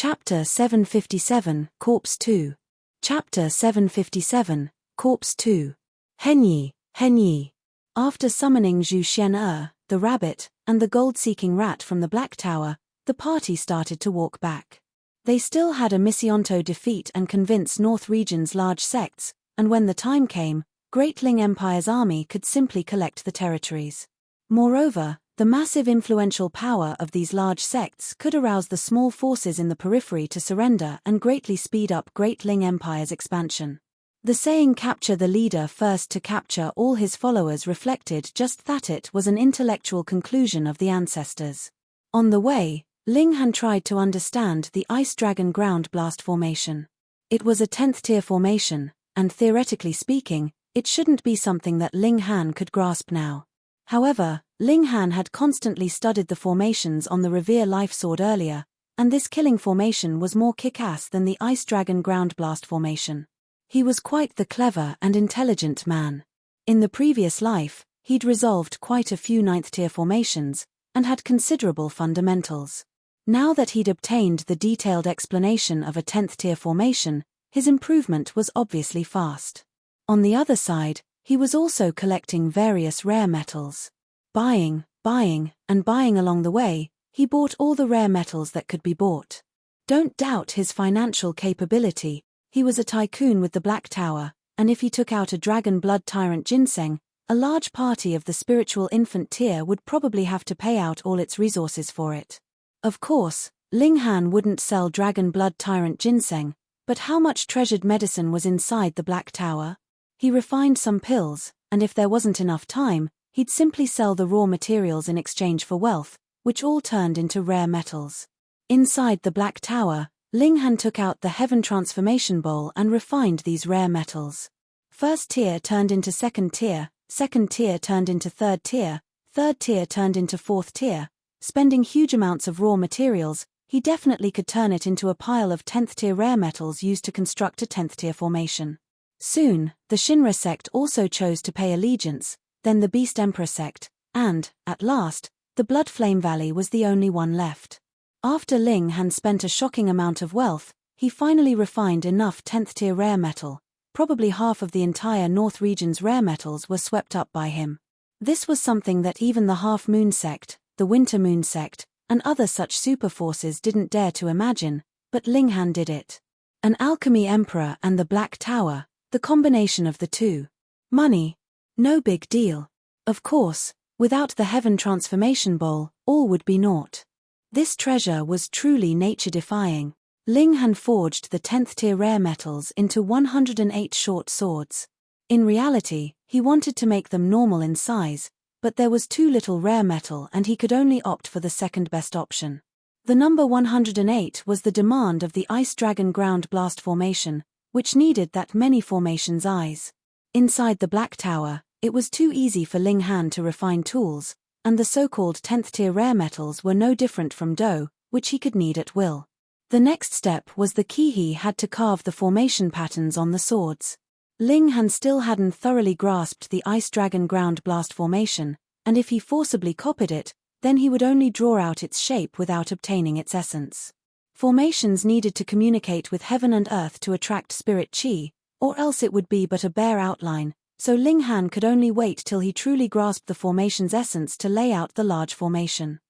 Chapter 757, Corpse 2. Chapter 757, Corpse 2. Henyi, Henyi. After summoning Zhu Xian, the rabbit, and the gold-seeking rat from the Black Tower, the party started to walk back. They still had a mission to defeat and convince North Region's large sects, and when the time came, Great Ling Empire's army could simply collect the territories. Moreover, the massive influential power of these large sects could arouse the small forces in the periphery to surrender and greatly speed up Great Ling Empire's expansion. The saying "capture the leader first to capture all his followers" reflected just that. It was an intellectual conclusion of the ancestors. On the way, Ling Han tried to understand the Ice Dragon Ground Blast formation. It was a 10th tier formation, and theoretically speaking, it shouldn't be something that Ling Han could grasp now. However, Ling Han had constantly studied the formations on the Revere Life Sword earlier, and this killing formation was more kick-ass than the Ice Dragon Ground Blast formation. He was quite the clever and intelligent man. In the previous life, he'd resolved quite a few 9th tier formations, and had considerable fundamentals. Now that he'd obtained the detailed explanation of a 10th tier formation, his improvement was obviously fast. On the other side, he was also collecting various rare metals. Buying, and buying along the way, he bought all the rare metals that could be bought. Don't doubt his financial capability. He was a tycoon with the Black Tower, and if he took out a Dragon Blood Tyrant ginseng, a large party of the spiritual infant tier would probably have to pay out all its resources for it. Of course, Ling Han wouldn't sell Dragon Blood Tyrant ginseng, but how much treasured medicine was inside the Black Tower? He refined some pills, and if there wasn't enough time, he'd simply sell the raw materials in exchange for wealth, which all turned into rare metals. Inside the Black Tower, Ling Han took out the Heaven Transformation Bowl and refined these rare metals. First tier turned into second tier turned into third tier turned into fourth tier. Spending huge amounts of raw materials, he definitely could turn it into a pile of 10th tier rare metals used to construct a 10th tier formation. Soon, the Shinra sect also chose to pay allegiance, then the Beast Emperor sect, and, at last, the Blood Flame Valley was the only one left. After Ling Han spent a shocking amount of wealth, he finally refined enough 10th tier rare metal. Probably half of the entire North region's rare metals were swept up by him. This was something that even the Half Moon sect, the Winter Moon sect, and other such super forces didn't dare to imagine, but Ling Han did it. An Alchemy Emperor and the Black Tower, the combination of the two. Money. No big deal. Of course, without the Heaven Transformation Bowl, all would be naught. This treasure was truly nature-defying. Ling Han forged the 10th tier rare metals into 108 short swords. In reality, he wanted to make them normal in size, but there was too little rare metal and he could only opt for the second best option. The number 108 was the demand of the Ice Dragon Ground Blast formation, which needed that many formations' eyes. Inside the Black Tower, it was too easy for Ling Han to refine tools, and the so-called 10th tier rare metals were no different from dough, which he could knead at will. The next step was the key. He had to carve the formation patterns on the swords. Ling Han still hadn't thoroughly grasped the Ice Dragon Ground Blast formation, and if he forcibly copied it, then he would only draw out its shape without obtaining its essence. Formations needed to communicate with heaven and earth to attract spirit chi, or else it would be but a bare outline, so Ling Han could only wait till he truly grasped the formation's essence to lay out the large formation.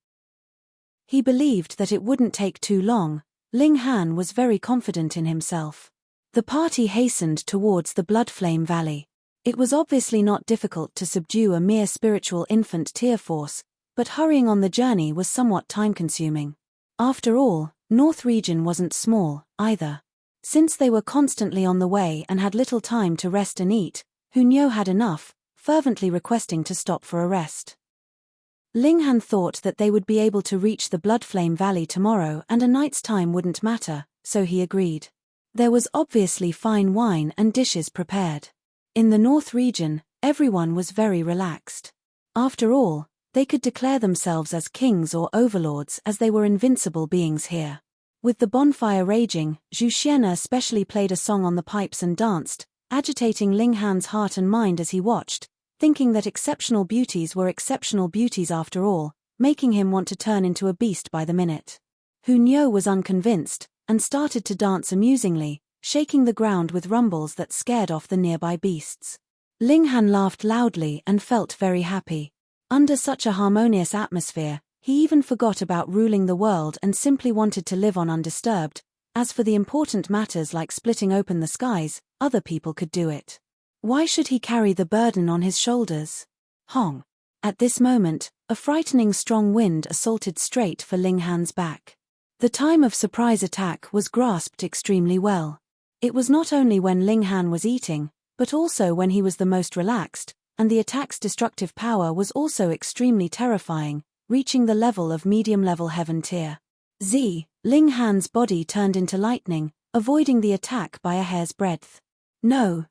He believed that it wouldn't take too long. Ling Han was very confident in himself. The party hastened towards the Blood Flame Valley. It was obviously not difficult to subdue a mere spiritual infant tier force, but hurrying on the journey was somewhat time-consuming. After all, North Region wasn't small, either. Since they were constantly on the way and had little time to rest and eat, Hunyo had enough, fervently requesting to stop for a rest. Ling Han thought that they would be able to reach the Blood Flame Valley tomorrow and a night's time wouldn't matter, so he agreed. There was obviously fine wine and dishes prepared. In the North Region, everyone was very relaxed. After all, they could declare themselves as kings or overlords as they were invincible beings here. With the bonfire raging, Zhu Xian especially played a song on the pipes and danced, agitating Ling Han's heart and mind as he watched, thinking that exceptional beauties were exceptional beauties after all, making him want to turn into a beast by the minute. Hunyo was unconvinced, and started to dance amusingly, shaking the ground with rumbles that scared off the nearby beasts. Ling Han laughed loudly and felt very happy. Under such a harmonious atmosphere, he even forgot about ruling the world and simply wanted to live on undisturbed. As for the important matters like splitting open the skies, other people could do it. Why should he carry the burden on his shoulders? Hong. At this moment, a frightening strong wind assaulted straight for Ling Han's back. The time of surprise attack was grasped extremely well. It was not only when Ling Han was eating, but also when he was the most relaxed, and the attack's destructive power was also extremely terrifying, reaching the level of medium-level heaven tier. Ling Han's body turned into lightning, avoiding the attack by a hair's breadth. No,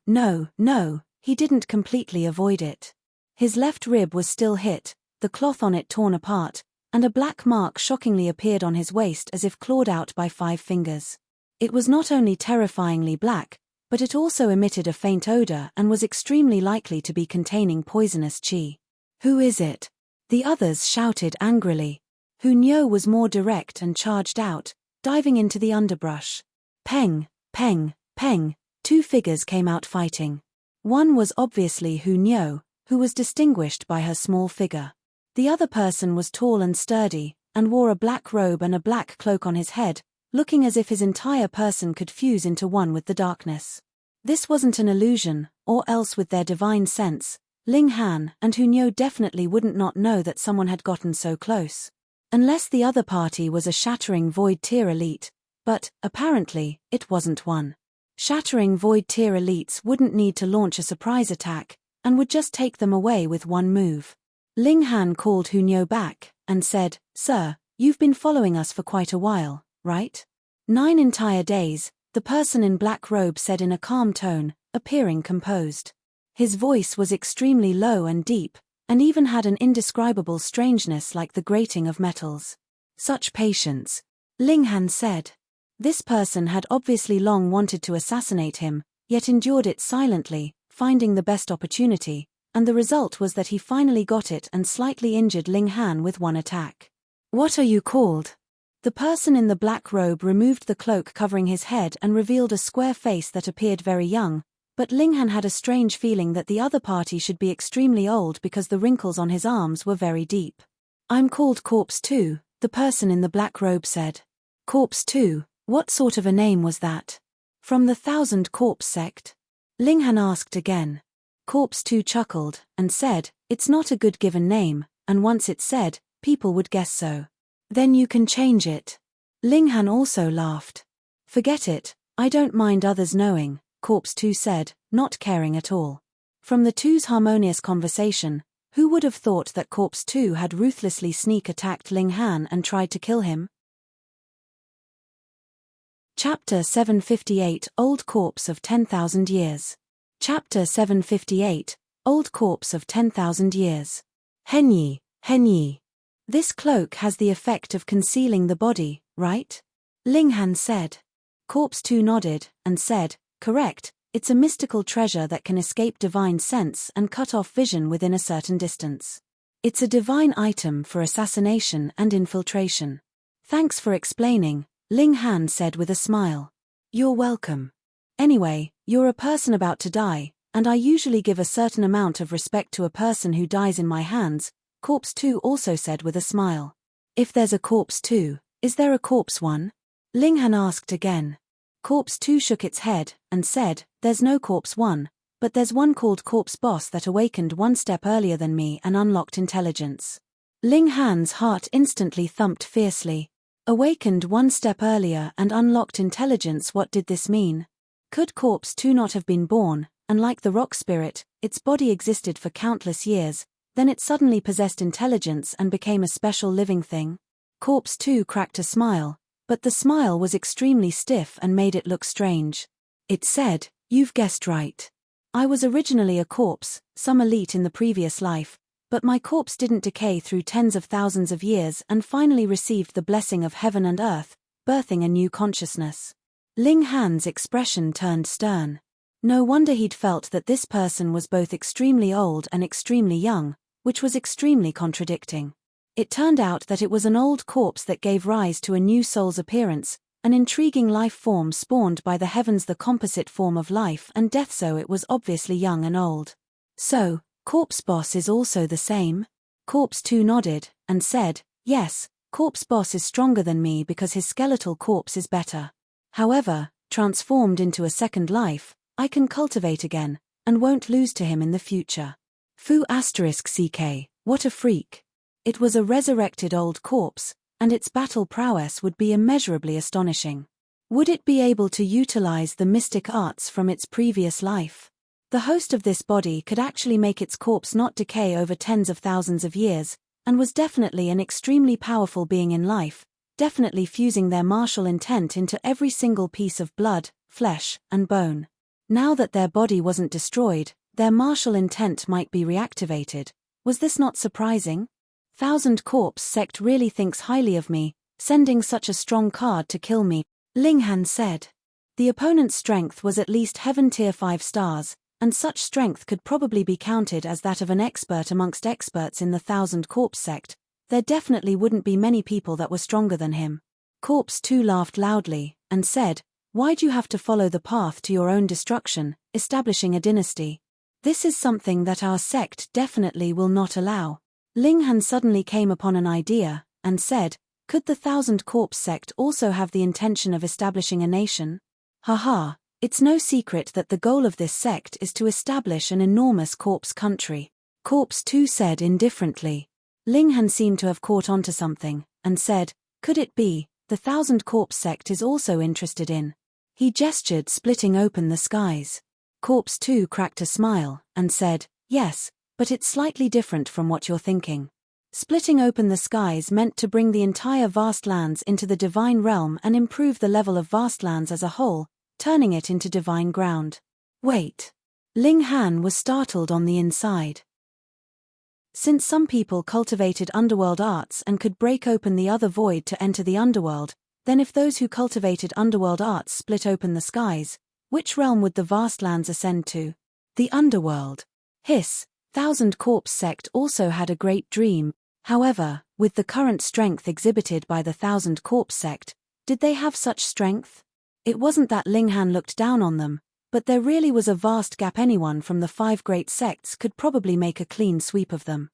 he didn't completely avoid it. His left rib was still hit, the cloth on it torn apart, and a black mark shockingly appeared on his waist as if clawed out by 5 fingers. It was not only terrifyingly black, but it also emitted a faint odor and was extremely likely to be containing poisonous qi. Who is it? The others shouted angrily. Hu Niu was more direct and charged out, diving into the underbrush. Peng, peng, peng, 2 figures came out fighting. One was obviously Hu Niu, who was distinguished by her small figure. The other person was tall and sturdy, and wore a black robe and a black cloak on his head, looking as if his entire person could fuse into one with the darkness. This wasn't an illusion, or else with their divine sense, Ling Han and Hu Niu definitely wouldn't not know that someone had gotten so close. Unless the other party was a shattering void tier elite, but, apparently, it wasn't one. Shattering void tier elites wouldn't need to launch a surprise attack, and would just take them away with one move. Ling Han called Hu Niu back, and said, "Sir, you've been following us for quite a while, right?" 9 entire days, the person in black robe said in a calm tone, appearing composed. His voice was extremely low and deep, and even had an indescribable strangeness like the grating of metals. Such patience, Ling Han said. This person had obviously long wanted to assassinate him, yet endured it silently, finding the best opportunity, and the result was that he finally got it and slightly injured Ling Han with one attack. "What are you called?" The person in the black robe removed the cloak covering his head and revealed a square face that appeared very young, but Ling Han had a strange feeling that the other party should be extremely old because the wrinkles on his arms were very deep. "I'm called Corpse 2, the person in the black robe said. "Corpse 2, what sort of a name was that? From the 1000 Corpse sect?" Ling Han asked again. Corpse 2 chuckled, and said, "It's not a good given name, and once it's said, people would guess so." "Then you can change it." Ling Han also laughed. "Forget it, I don't mind others knowing," Corpse 2 said, not caring at all. From the two's harmonious conversation, who would have thought that Corpse 2 had ruthlessly sneak attacked Ling Han and tried to kill him? Chapter 758 Old Corpse of 10,000 Years. Chapter 758 Old Corpse of 10,000 Years. Henyi. This cloak has the effect of concealing the body, right? Ling Han said. Corpse 2 nodded, and said, "Correct, it's a mystical treasure that can escape divine sense and cut off vision within a certain distance. It's a divine item for assassination and infiltration." "Thanks for explaining," Ling Han said with a smile. "You're welcome. Anyway, you're a person about to die, and I usually give a certain amount of respect to a person who dies in my hands," Corpse 2 also said with a smile. "If there's a Corpse 2, is there a Corpse 1? Ling Han asked again. Corpse 2 shook its head, and said, "There's no Corpse 1, but there's one called Corpse Boss that awakened one step earlier than me and unlocked intelligence." Ling Han's heart instantly thumped fiercely. Awakened one step earlier and unlocked intelligence. What did this mean? Could Corpse 2 not have been born, and like the rock spirit, its body existed for countless years, then it suddenly possessed intelligence and became a special living thing? Corpse 2 cracked a smile, but the smile was extremely stiff and made it look strange. It said, "You've guessed right. I was originally a corpse, some elite in the previous life, but my corpse didn't decay through tens of thousands of years and finally received the blessing of heaven and earth, birthing a new consciousness." Ling Han's expression turned stern. No wonder he'd felt that this person was both extremely old and extremely young, which was extremely contradicting. It turned out that it was an old corpse that gave rise to a new soul's appearance, An intriguing life form spawned by the heavens, the composite form of life and death, so it was obviously young and old. So, Corpse Boss is also the same? Corpse 2 nodded, and said, yes, Corpse Boss is stronger than me because his skeletal corpse is better. However, transformed into a second life, I can cultivate again, and won't lose to him in the future. Fu *ck, what a freak. It was a resurrected old corpse, and its battle prowess would be immeasurably astonishing. Would it be able to utilize the mystic arts from its previous life? The host of this body could actually make its corpse not decay over tens of thousands of years, and was definitely an extremely powerful being in life, definitely fusing their martial intent into every single piece of blood, flesh, and bone. Now that their body wasn't destroyed, their martial intent might be reactivated. Was this not surprising? Thousand Corpse Sect really thinks highly of me, sending such a strong card to kill me, Ling Han said. The opponent's strength was at least Heaven Tier 5 stars, and such strength could probably be counted as that of an expert amongst experts in the Thousand Corpse Sect. There definitely wouldn't be many people that were stronger than him. Corpse 2 laughed loudly, and said, why'd you have to follow the path to your own destruction, establishing a dynasty? This is something that our sect definitely will not allow. Ling Han suddenly came upon an idea, and said, could the Thousand Corpse Sect also have the intention of establishing a nation? Haha, it's no secret that the goal of this sect is to establish an enormous corpse country. Corpse 2 said indifferently. Ling Han seemed to have caught onto something, and said, could it be, the Thousand Corpse Sect is also interested in? He gestured, splitting open the skies. Corpse 2 cracked a smile, and said, yes, but it's slightly different from what you're thinking. Splitting open the skies meant to bring the entire vast lands into the divine realm and improve the level of vast lands as a whole, turning it into divine ground. Wait. Ling Han was startled on the inside. Since some people cultivated underworld arts and could break open the other void to enter the underworld, then if those who cultivated underworld arts split open the skies, which realm would the vast lands ascend to? The underworld. Hiss. Thousand Corpse Sect also had a great dream. However, with the current strength exhibited by the Thousand Corpse Sect, did they have such strength? It wasn't that Ling Han looked down on them, but there really was a vast gap. Anyone from the 5 great sects could probably make a clean sweep of them.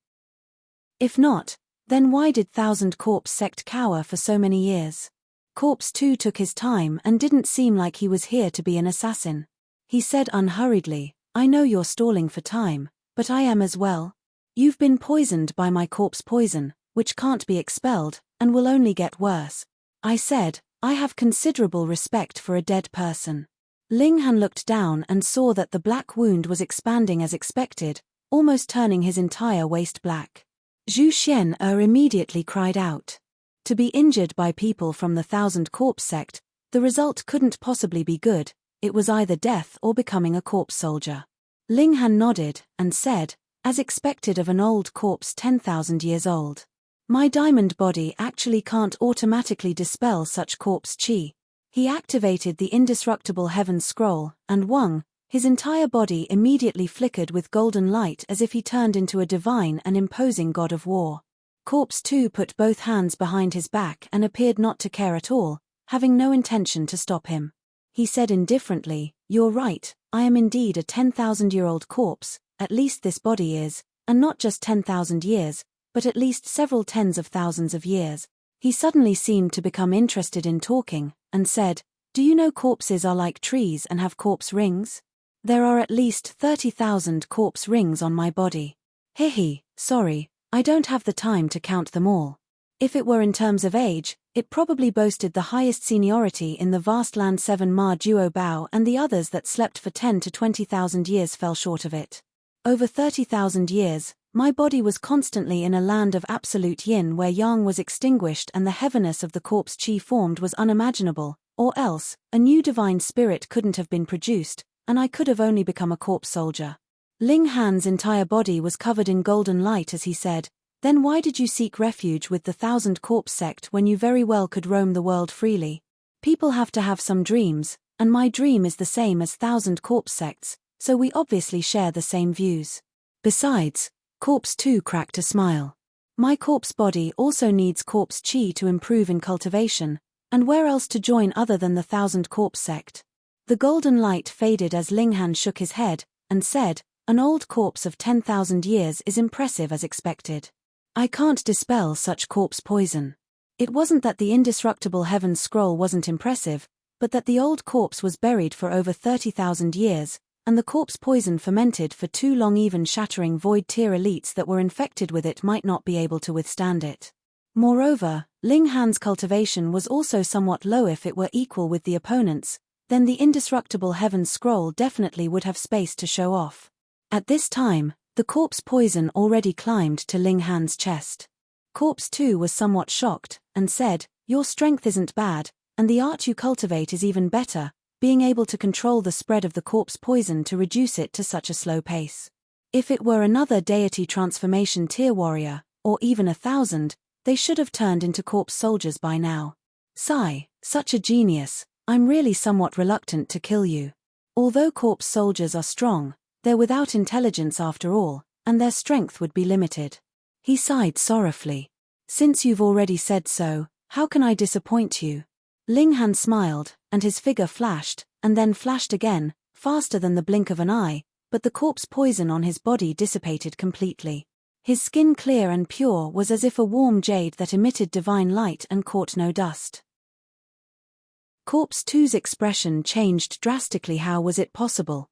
If not, then why did Thousand Corpse Sect cower for so many years? Corpse 2 took his time and didn't seem like he was here to be an assassin. He said unhurriedly, I know you're stalling for time, but I am as well. You've been poisoned by my corpse poison, which can't be expelled, and will only get worse. I said, I have considerable respect for a dead person. Ling Han looked down and saw that the black wound was expanding as expected, almost turning his entire waist black. Zhu Xian immediately cried out. To be injured by people from the Thousand Corpse Sect, the result couldn't possibly be good. It was either death or becoming a corpse soldier. Ling Han nodded, and said, as expected of an old corpse 10,000 years old. My diamond body actually can't automatically dispel such corpse chi. He activated the indestructible heaven scroll, and Wang, his entire body immediately flickered with golden light as if he turned into a divine and imposing god of war. Corpse 2 put both hands behind his back and appeared not to care at all, having no intention to stop him. He said indifferently, you're right, I am indeed a 10,000-year-old corpse, at least this body is, and not just 10,000 years, but at least several tens of thousands of years. He suddenly seemed to become interested in talking, and said, do you know corpses are like trees and have corpse rings? There are at least 30,000 corpse rings on my body. Hehe, sorry, I don't have the time to count them all. If it were in terms of age, it probably boasted the highest seniority in the vast land. 7 Ma Duo Bao, and the others that slept for 10 to 20,000 years fell short of it. Over 30,000 years, my body was constantly in a land of absolute yin where yang was extinguished and the heaviness of the corpse chi formed was unimaginable, or else, a new divine spirit couldn't have been produced, and I could have only become a corpse soldier. Ling Han's entire body was covered in golden light as he said, then why did you seek refuge with the Thousand Corpse Sect when you very well could roam the world freely? People have to have some dreams, and my dream is the same as Thousand Corpse Sects, so we obviously share the same views. Besides, Corpse 2 cracked a smile. My corpse body also needs corpse chi to improve in cultivation, And where else to join other than the Thousand Corpse sect? The golden light faded as Linghan shook his head, and said, "An old corpse of 10,000 years is impressive as expected. I can't dispel such corpse poison." It wasn't that the indestructible Heaven's Scroll wasn't impressive, but that the old corpse was buried for over 30,000 years, and the corpse poison fermented for too long. Even shattering void-tier elites that were infected with it might not be able to withstand it. Moreover, Linghan's cultivation was also somewhat low. If it were equal with the opponent's, then the indestructible Heaven's Scroll definitely would have space to show off. At this time, the corpse poison already climbed to Linghan's chest. Corpse 2 was somewhat shocked, and said, "Your strength isn't bad, and the art you cultivate is even better, being able to control the spread of the corpse poison to reduce it to such a slow pace. If it were another deity transformation tier warrior, or even 1,000, they should have turned into corpse soldiers by now. Sigh, such a genius, I'm really somewhat reluctant to kill you. Although corpse soldiers are strong, they're without intelligence after all, and their strength would be limited." He sighed sorrowfully. "Since you've already said so, how can I disappoint you?" Linghan smiled, and his figure flashed, and then flashed again, faster than the blink of an eye, but the corpse poison on his body dissipated completely. His skin, clear and pure, was as if a warm jade that emitted divine light and caught no dust. Corpse 2's expression changed drastically. How was it possible?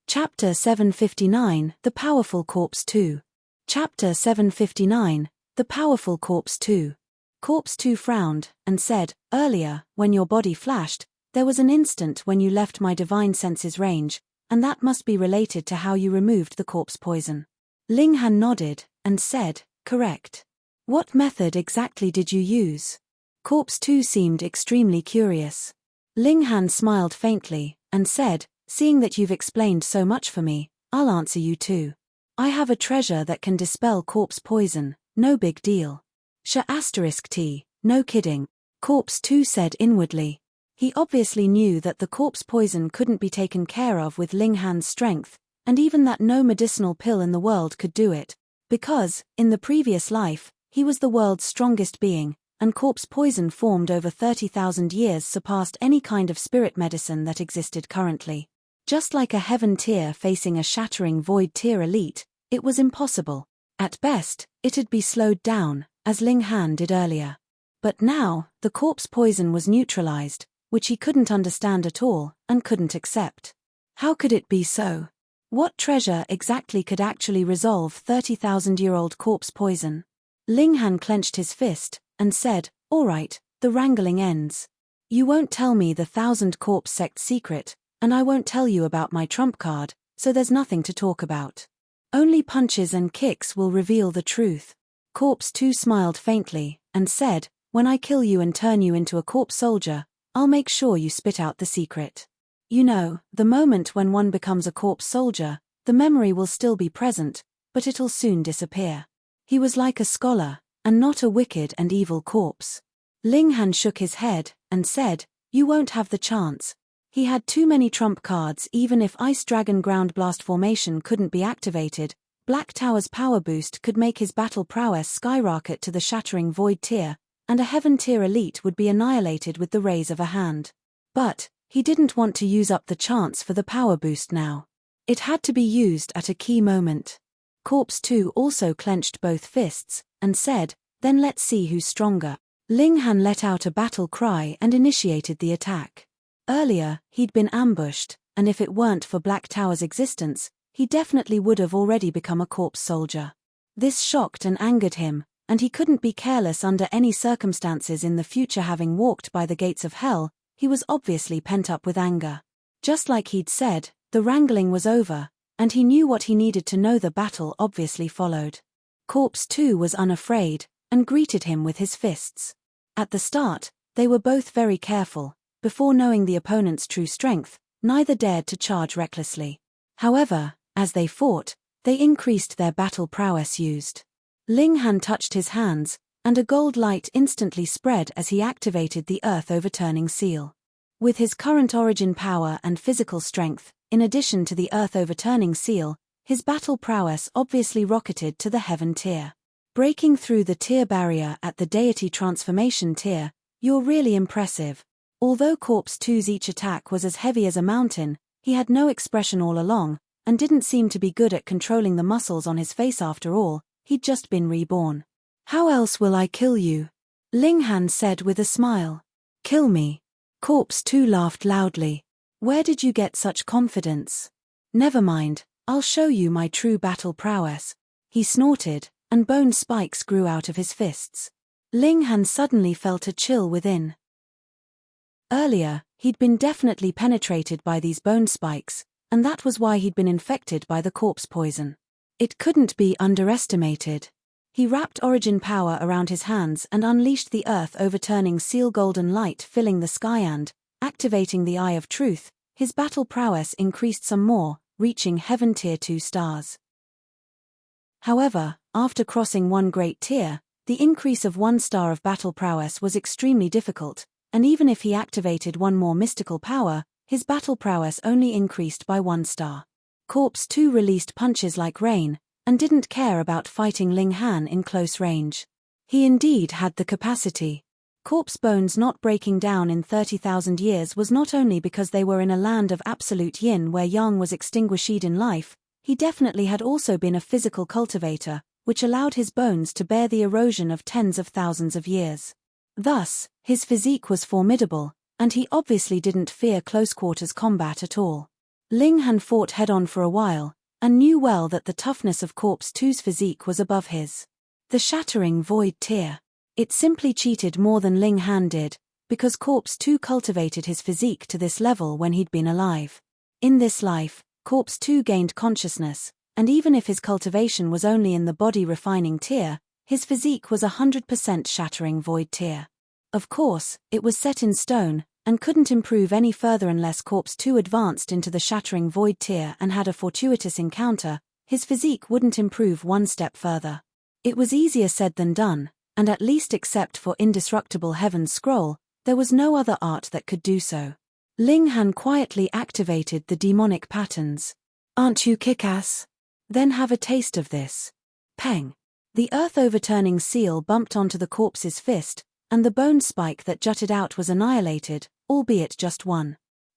Chapter 759, The Powerful Corpse 2. Chapter 759, The Powerful Corpse 2. Corpse 2 frowned, and said, "Earlier, when your body flashed, there was an instant when you left my divine senses range, and that must be related to how you removed the corpse poison." Linghan nodded, and said, "Correct. What method exactly did you use?" Corpse 2 seemed extremely curious. Linghan smiled faintly, and said, "Seeing that you've explained so much for me, I'll answer you too. I have a treasure that can dispel corpse poison, no big deal." T, no kidding, Corpse 2 said inwardly. He obviously knew that the corpse poison couldn't be taken care of with Linghan's strength, and even that no medicinal pill in the world could do it, because, in the previous life, he was the world's strongest being, and corpse poison formed over 30,000 years surpassed any kind of spirit medicine that existed currently. Just like a heaven tier facing a shattering void tier elite, it was impossible. At best, it'd be slowed down, as Linghan did earlier. But now, the corpse poison was neutralized, which he couldn't understand at all, and couldn't accept. How could it be so? What treasure exactly could actually resolve 30,000-year-old corpse poison? Linghan clenched his fist, and said, "All right, the wrangling ends. You won't tell me the Thousand Corpse sect secret, and I won't tell you about my trump card, so there's nothing to talk about. Only punches and kicks will reveal the truth." Corpse 2 smiled faintly, and said, "When I kill you and turn you into a corpse soldier, I'll make sure you spit out the secret. You know, the moment when one becomes a corpse soldier, the memory will still be present, but it'll soon disappear." He was like a scholar, and not a wicked and evil corpse. Linghan shook his head, and said, "You won't have the chance. He had too many trump cards. Even if Ice Dragon Ground Blast formation couldn't be activated, Black Tower's power boost could make his battle prowess skyrocket to the shattering void tier, and a heaven tier elite would be annihilated with the raise of a hand. But he didn't want to use up the chance for the power boost now. It had to be used at a key moment." Corpse 2 also clenched both fists, and said, "Then let's see who's stronger." Linghan let out a battle cry and initiated the attack. Earlier, he'd been ambushed, and if it weren't for Black Tower's existence, he definitely would have already become a corpse soldier. This shocked and angered him, and he couldn't be careless under any circumstances in the future. Having walked by the gates of hell, he was obviously pent up with anger. Just like he'd said, the wrangling was over, and he knew what he needed to know. The battle obviously followed. Corpse 2 was unafraid, and greeted him with his fists. At the start, they were both very careful. Before knowing the opponent's true strength, neither dared to charge recklessly. However, as they fought, they increased their battle prowess used. Linghan touched his hands, and a gold light instantly spread as he activated the earth-overturning seal. With his current origin power and physical strength, in addition to the earth-overturning seal, his battle prowess obviously rocketed to the heaven tier. Breaking through the tier barrier at the deity transformation tier, you're really impressive. Although Corpse 2's each attack was as heavy as a mountain, he had no expression all along, and didn't seem to be good at controlling the muscles on his face after all, he'd just been reborn. How else will I kill you? Ling Han said with a smile. Kill me. Corpse 2 laughed loudly. Where did you get such confidence? Never mind, I'll show you my true battle prowess. He snorted, and bone spikes grew out of his fists. Ling Han suddenly felt a chill within. Earlier, he'd been definitely penetrated by these bone spikes, and that was why he'd been infected by the corpse poison. It couldn't be underestimated. He wrapped origin power around his hands and unleashed the earth-overturning seal golden light filling the sky and, activating the Eye of Truth, his battle prowess increased some more, reaching Heaven Tier 2 stars. However, after crossing one great tier, the increase of 1 star of battle prowess was extremely difficult, and even if he activated one more mystical power, his battle prowess only increased by 1 star. Corpse 2 released punches like rain, and didn't care about fighting Ling Han in close range. He indeed had the capacity. Corpse bones not breaking down in 30,000 years was not only because they were in a land of absolute yin where yang was extinguished in life, he definitely had also been a physical cultivator, which allowed his bones to bear the erosion of tens of thousands of years. Thus, his physique was formidable, and he obviously didn't fear close-quarters combat at all. Ling Han fought head-on for a while, and knew well that the toughness of Corpse 2's physique was above his. The Shattering Void tier. It simply cheated more than Ling Han did, because Corpse 2 cultivated his physique to this level when he'd been alive. In this life, Corpse 2 gained consciousness, and even if his cultivation was only in the body refining tier, his physique was 100% Shattering Void tier. Of course, it was set in stone, and couldn't improve any further unless Corpse 2 advanced into the Shattering Void tier and had a fortuitous encounter. His physique wouldn't improve one step further. It was easier said than done, and at least except for Indestructible Heaven's Scroll, there was no other art that could do so. Ling Han quietly activated the demonic patterns. Aren't you kick-ass? Then have a taste of this. Peng. The earth-overturning seal bumped onto the corpse's fist, and the bone spike that jutted out was annihilated, albeit just one.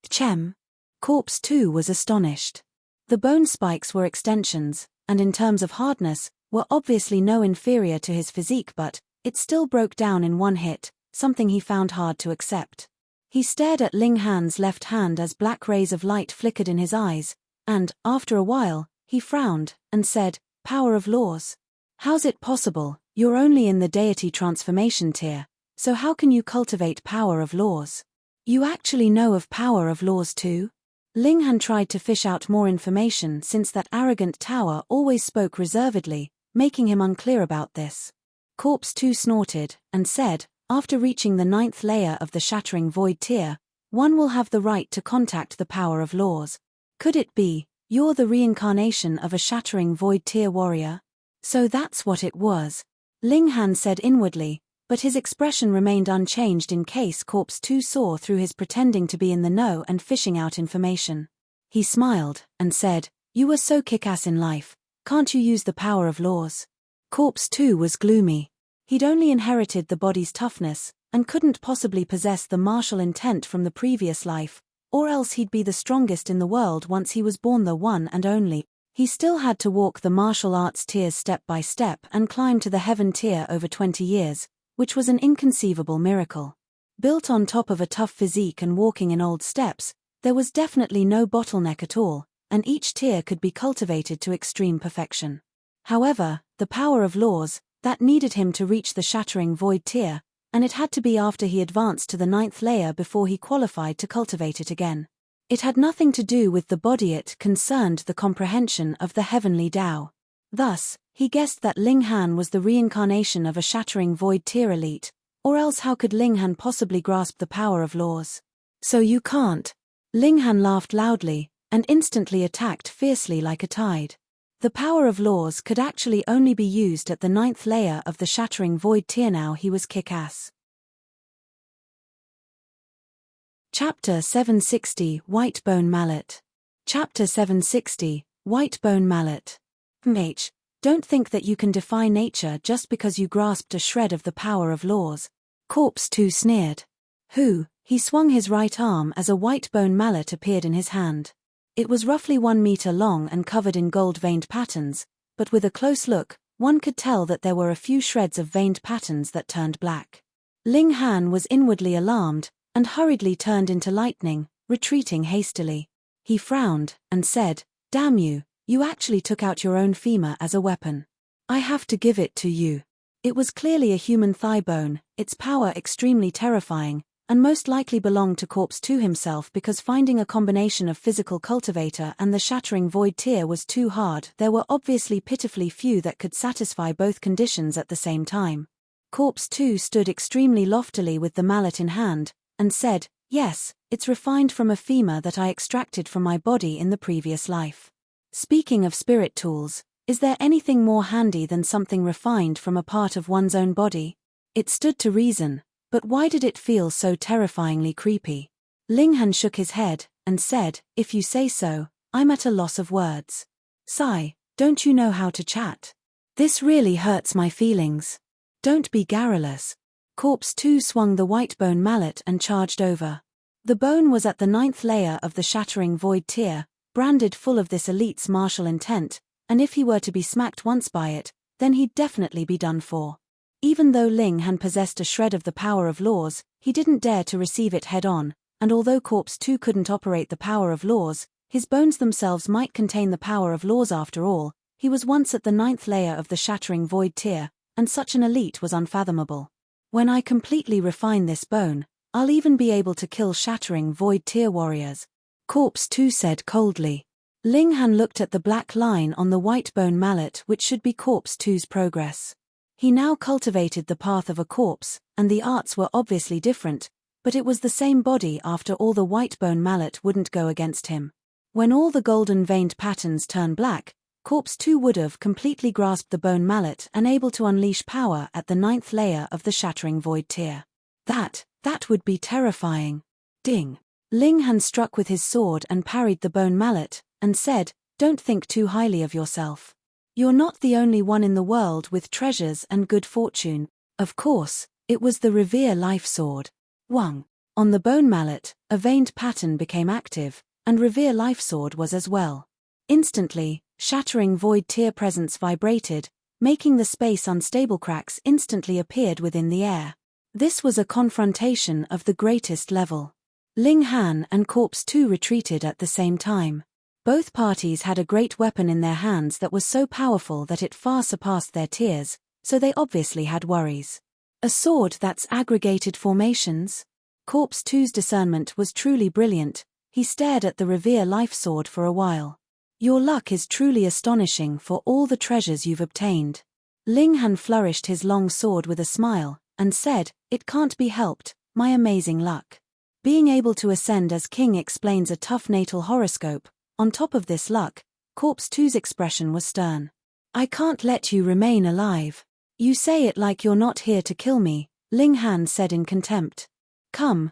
Chem. Corpse 2 was astonished. The bone spikes were extensions, and in terms of hardness, were obviously no inferior to his physique, but it still broke down in one hit, something he found hard to accept. He stared at Ling Han's left hand as black rays of light flickered in his eyes, and, after a while, he frowned, and said, Power of laws. How's it possible? You're only in the deity transformation tier, so how can you cultivate power of laws? You actually know of power of laws too? Ling Han tried to fish out more information since that arrogant tower always spoke reservedly, making him unclear about this. Corpse 2 snorted, and said, after reaching the 9th layer of the Shattering Void tier, one will have the right to contact the power of laws. Could it be, you're the reincarnation of a Shattering Void tier warrior? So that's what it was. Ling Han said inwardly, but his expression remained unchanged in case Corpse 2 saw through his pretending to be in the know and fishing out information. He smiled, and said, You were so kick-ass in life, can't you use the power of laws? Corpse 2 was gloomy. He'd only inherited the body's toughness, and couldn't possibly possess the martial intent from the previous life, or else he'd be the strongest in the world once he was born, the one and only. He still had to walk the martial arts tiers step by step and climb to the heaven tier over 20 years, which was an inconceivable miracle. Built on top of a tough physique and walking in old steps, there was definitely no bottleneck at all, and each tier could be cultivated to extreme perfection. However, the power of laws, that needed him to reach the Shattering Void tier, and it had to be after he advanced to the 9th layer before he qualified to cultivate it again. It had nothing to do with the body, it concerned the comprehension of the heavenly Tao. Thus, he guessed that Ling Han was the reincarnation of a Shattering Void tier elite, or else how could Ling Han possibly grasp the power of laws? So you can't. Ling Han laughed loudly, and instantly attacked fiercely like a tide. The power of laws could actually only be used at the 9th layer of the Shattering Void tier. Now he was kick-ass. Chapter 760 White Bone Mallet. Chapter 760 White Bone Mallet. Don't think that you can defy nature just because you grasped a shred of the power of laws. Corpse 2 sneered. Who? He swung his right arm as a white bone mallet appeared in his hand. It was roughly 1 meter long and covered in gold-veined patterns, but with a close look, one could tell that there were a few shreds of veined patterns that turned black. Ling Han was inwardly alarmed, and hurriedly turned into lightning, retreating hastily. He frowned, and said, "Damn you, you actually took out your own femur as a weapon. I have to give it to you." It was clearly a human thigh bone, its power extremely terrifying, and most likely belonged to Corpse 2 himself because finding a combination of physical cultivator and the shattering void tear was too hard. There were obviously pitifully few that could satisfy both conditions at the same time. Corpse 2 stood extremely loftily with the mallet in hand, and said, "Yes, it's refined from a femur that I extracted from my body in the previous life. Speaking of spirit tools, is there anything more handy than something refined from a part of one's own body?" It stood to reason, but why did it feel so terrifyingly creepy? Ling Han shook his head, and said, "If you say so, I'm at a loss of words. Sigh, don't you know how to chat? This really hurts my feelings. Don't be garrulous." Corpse 2 swung the white bone mallet and charged over. The bone was at the 9th layer of the shattering void tear, branded full of this elite's martial intent, and if he were to be smacked once by it, then he'd definitely be done for. Even though Ling Han possessed a shred of the power of laws, he didn't dare to receive it head-on, and although Corpse 2 couldn't operate the power of laws, his bones themselves might contain the power of laws after all. He was once at the 9th layer of the shattering void tear, and such an elite was unfathomable. When I completely refine this bone, I'll even be able to kill shattering void tear warriors, Corpse 2 said coldly. Ling Han looked at the black line on the white bone mallet which should be Corpse 2's progress. He now cultivated the path of a corpse, and the arts were obviously different, but it was the same body after all. The white bone mallet wouldn't go against him. When all the golden veined patterns turn black, Corpse 2 would have completely grasped the bone mallet and able to unleash power at the 9th layer of the shattering void tear. That would be terrifying. Ding. Ling Han struck with his sword and parried the bone mallet, and said, "Don't think too highly of yourself. You're not the only one in the world with treasures and good fortune." Of course, it was the Revere life sword. Wang. On the bone mallet, a veined pattern became active, and Revere life sword was as well. Instantly, shattering void tear presence vibrated, making the space unstable. Cracks instantly appeared within the air. This was a confrontation of the greatest level. Ling Han and Corpse 2 retreated at the same time. Both parties had a great weapon in their hands that was so powerful that it far surpassed their tears, so they obviously had worries. A sword that's aggregated formations? Corpse 2's discernment was truly brilliant. He stared at the Revere life sword for a while. "Your luck is truly astonishing for all the treasures you've obtained." Ling Han flourished his long sword with a smile, and said, "It can't be helped, my amazing luck. Being able to ascend as king explains a tough natal horoscope. On top of this luck," Corpse 2's expression was stern. "I can't let you remain alive. You say it like you're not here to kill me," Ling Han said in contempt. Come,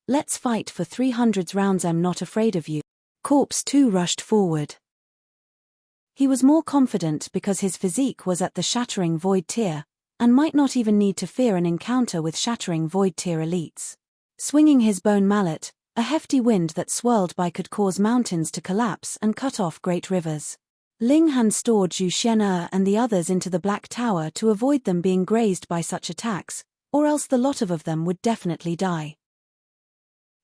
let's fight for 300 rounds. I'm not afraid of you." Corpse 2 rushed forward. He was more confident because his physique was at the shattering void tear, and might not even need to fear an encounter with shattering void tear elites. Swinging his bone mallet, a hefty wind that swirled by could cause mountains to collapse and cut off great rivers. Ling Han stored Zhu Xian'er and the others into the Black Tower to avoid them being grazed by such attacks, or else the lot of them would definitely die.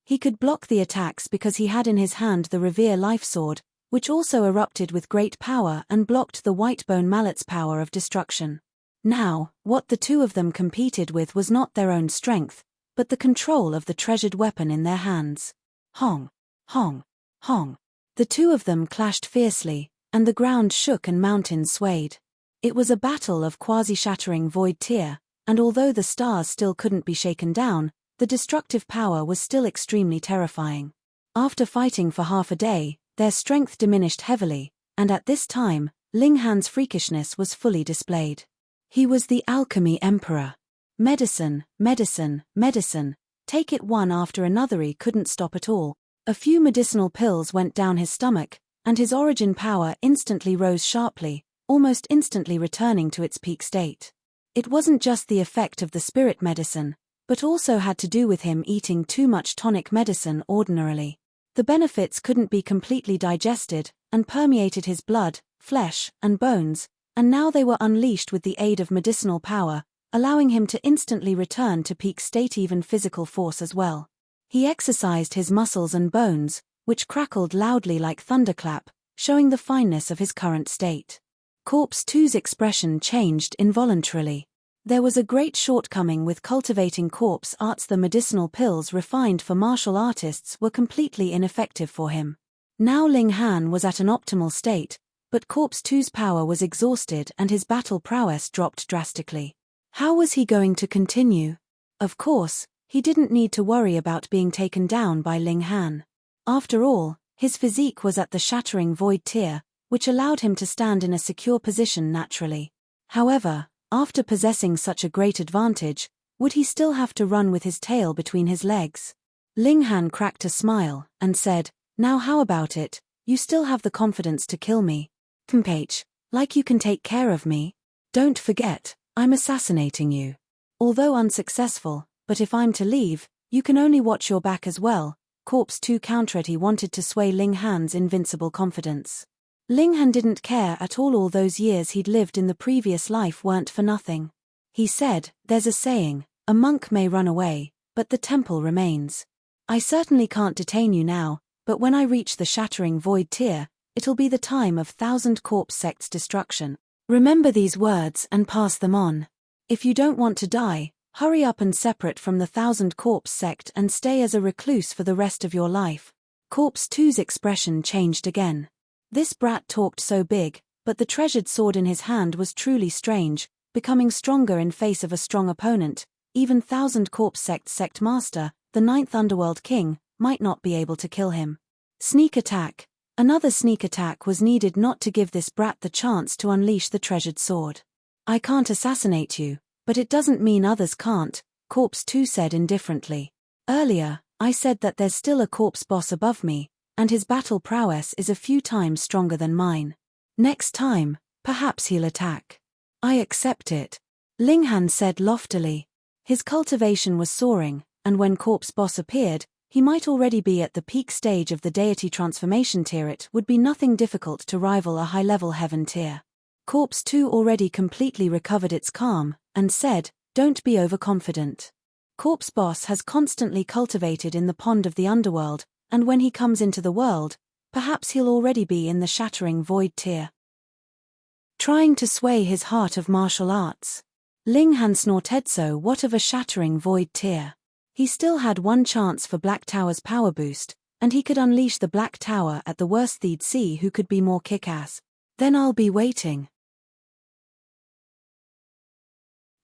He could block the attacks because he had in his hand the Revere life sword, which also erupted with great power and blocked the white bone mallet's power of destruction. Now, what the two of them competed with was not their own strength, but the control of the treasured weapon in their hands. Hong, hong, hong. The two of them clashed fiercely, and the ground shook and mountains swayed. It was a battle of quasi-shattering void tear, and although the stars still couldn't be shaken down, the destructive power was still extremely terrifying. After fighting for half a day, their strength diminished heavily, and at this time, Ling Han's freakishness was fully displayed. He was the Alchemy Emperor. Medicine, medicine, medicine, take it one after another. He couldn't stop at all. A few medicinal pills went down his stomach, and his origin power instantly rose sharply, almost instantly returning to its peak state. It wasn't just the effect of the spirit medicine, but also had to do with him eating too much tonic medicine ordinarily. The benefits couldn't be completely digested, and permeated his blood, flesh, and bones, and now they were unleashed with the aid of medicinal power, allowing him to instantly return to peak state, even physical force as well. He exercised his muscles and bones, which crackled loudly like thunderclap, showing the fineness of his current state. Corpse 2's expression changed involuntarily. There was a great shortcoming with cultivating corpse arts. The medicinal pills refined for martial artists were completely ineffective for him. Now Ling Han was at an optimal state, but Corpse 2's power was exhausted and his battle prowess dropped drastically. How was he going to continue? Of course, he didn't need to worry about being taken down by Ling Han. After all, his physique was at the shattering void tier, which allowed him to stand in a secure position naturally. However, after possessing such a great advantage, would he still have to run with his tail between his legs? Ling Han cracked a smile, and said, "Now how about it, you still have the confidence to kill me? Compage, like you can take care of me? Don't forget, I'm assassinating you. Although unsuccessful, but if I'm to leave, you can only watch your back as well." Corpse 2 countered. He wanted to sway Ling Han's invincible confidence. Ling Han didn't care at all those years he'd lived in the previous life weren't for nothing. He said, "There's a saying, a monk may run away, but the temple remains. I certainly can't detain you now, but when I reach the shattering void tier, it'll be the time of 1,000 corpse sects' destruction. Remember these words and pass them on. If you don't want to die, hurry up and separate from the 1,000 corpse sect and stay as a recluse for the rest of your life." Corpse 2's expression changed again. This brat talked so big, but the treasured sword in his hand was truly strange, becoming stronger in face of a strong opponent. Even 1,000 corpse sect master, the 9th underworld king, might not be able to kill him. Sneak attack. Another sneak attack was needed not to give this brat the chance to unleash the treasured sword. "I can't assassinate you, but it doesn't mean others can't," Corpse 2 said indifferently. "Earlier, I said that there's still a corpse boss above me, and his battle prowess is a few times stronger than mine. Next time, perhaps he'll attack." "I accept it," Ling Han said loftily. His cultivation was soaring, and when Corpse Boss appeared, he might already be at the peak stage of the deity transformation tier. It would be nothing difficult to rival a high-level heaven tier. Corpse 2 already completely recovered its calm, and said, "Don't be overconfident. Corpse Boss has constantly cultivated in the pond of the underworld, and when he comes into the world, perhaps he'll already be in the shattering void tier." Trying to sway his heart of martial arts. Ling Han snorted. So what of a shattering void tier? He still had one chance for Black Tower's power boost, and he could unleash the Black Tower. At the worst they'd see who could be more kick-ass. Then I'll be waiting.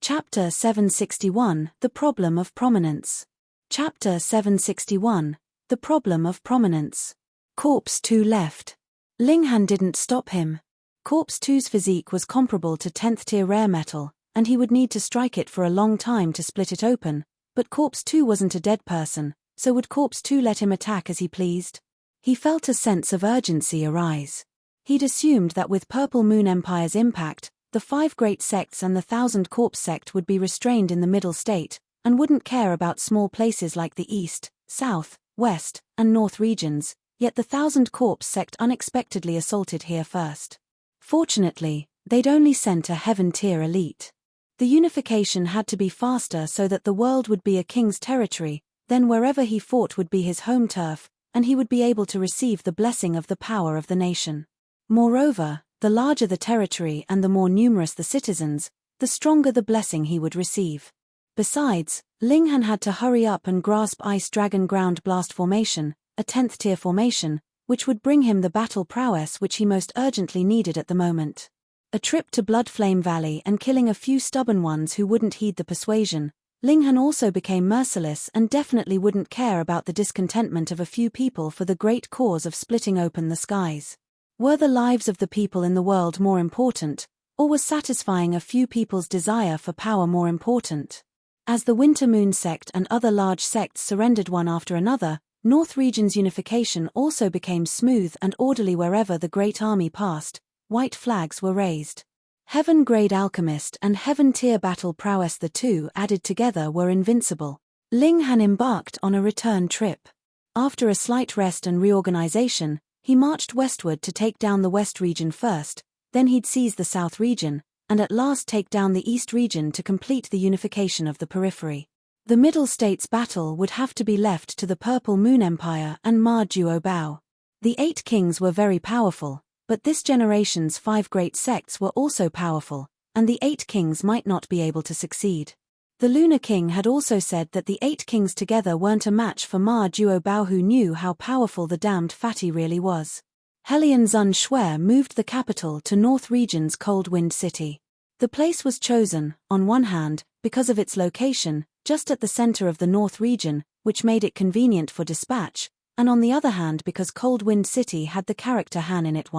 Chapter 761, The Problem of Prominence. Chapter 761, The Problem of Prominence. Corpse 2 left. Ling Han didn't stop him. Corpse 2's physique was comparable to 10th tier rare metal, and he would need to strike it for a long time to split it open, but Corpse 2 wasn't a dead person, so would Corpse 2 let him attack as he pleased? He felt a sense of urgency arise. He'd assumed that with Purple Moon Empire's impact, the 5 great sects and the 1,000 corpse sect would be restrained in the middle state, and wouldn't care about small places like the east, south, west, and north regions, yet the 1,000 corpse sect unexpectedly assaulted here first. Fortunately, they'd only sent a heaven tier elite. The unification had to be faster so that the world would be a king's territory, then wherever he fought would be his home turf, and he would be able to receive the blessing of the power of the nation. Moreover, the larger the territory and the more numerous the citizens, the stronger the blessing he would receive. Besides, Ling Han had to hurry up and grasp Ice Dragon Ground Blast formation, a 10th tier formation, which would bring him the battle prowess which he most urgently needed at the moment. A trip to Bloodflame Valley and killing a few stubborn ones who wouldn't heed the persuasion. Ling Han also became merciless and definitely wouldn't care about the discontentment of a few people for the great cause of splitting open the skies. Were the lives of the people in the world more important, or was satisfying a few people's desire for power more important? As the Winter Moon sect and other large sects surrendered one after another, North Region's unification also became smooth and orderly wherever the Great Army passed. white flags were raised. Heaven-grade alchemist and heaven-tier battle prowess, the two added together were invincible. Ling Han embarked on a return trip. After a slight rest and reorganization, he marched westward to take down the west region first, then he'd seize the south region, and at last take down the east region to complete the unification of the periphery. The Middle States battle would have to be left to the Purple Moon Empire and Ma Juo Bao. The 8 kings were very powerful, but this generation's 5 great sects were also powerful, and the 8 kings might not be able to succeed. The Lunar King had also said that the 8 kings together weren't a match for Ma Juo Bao, who knew how powerful the damned fatty really was. Hellion Zun Shui moved the capital to North Region's Cold Wind City. The place was chosen, on one hand, because of its location, just at the center of the North Region, which made it convenient for dispatch, and on the other hand because Cold Wind City had the character Han in it.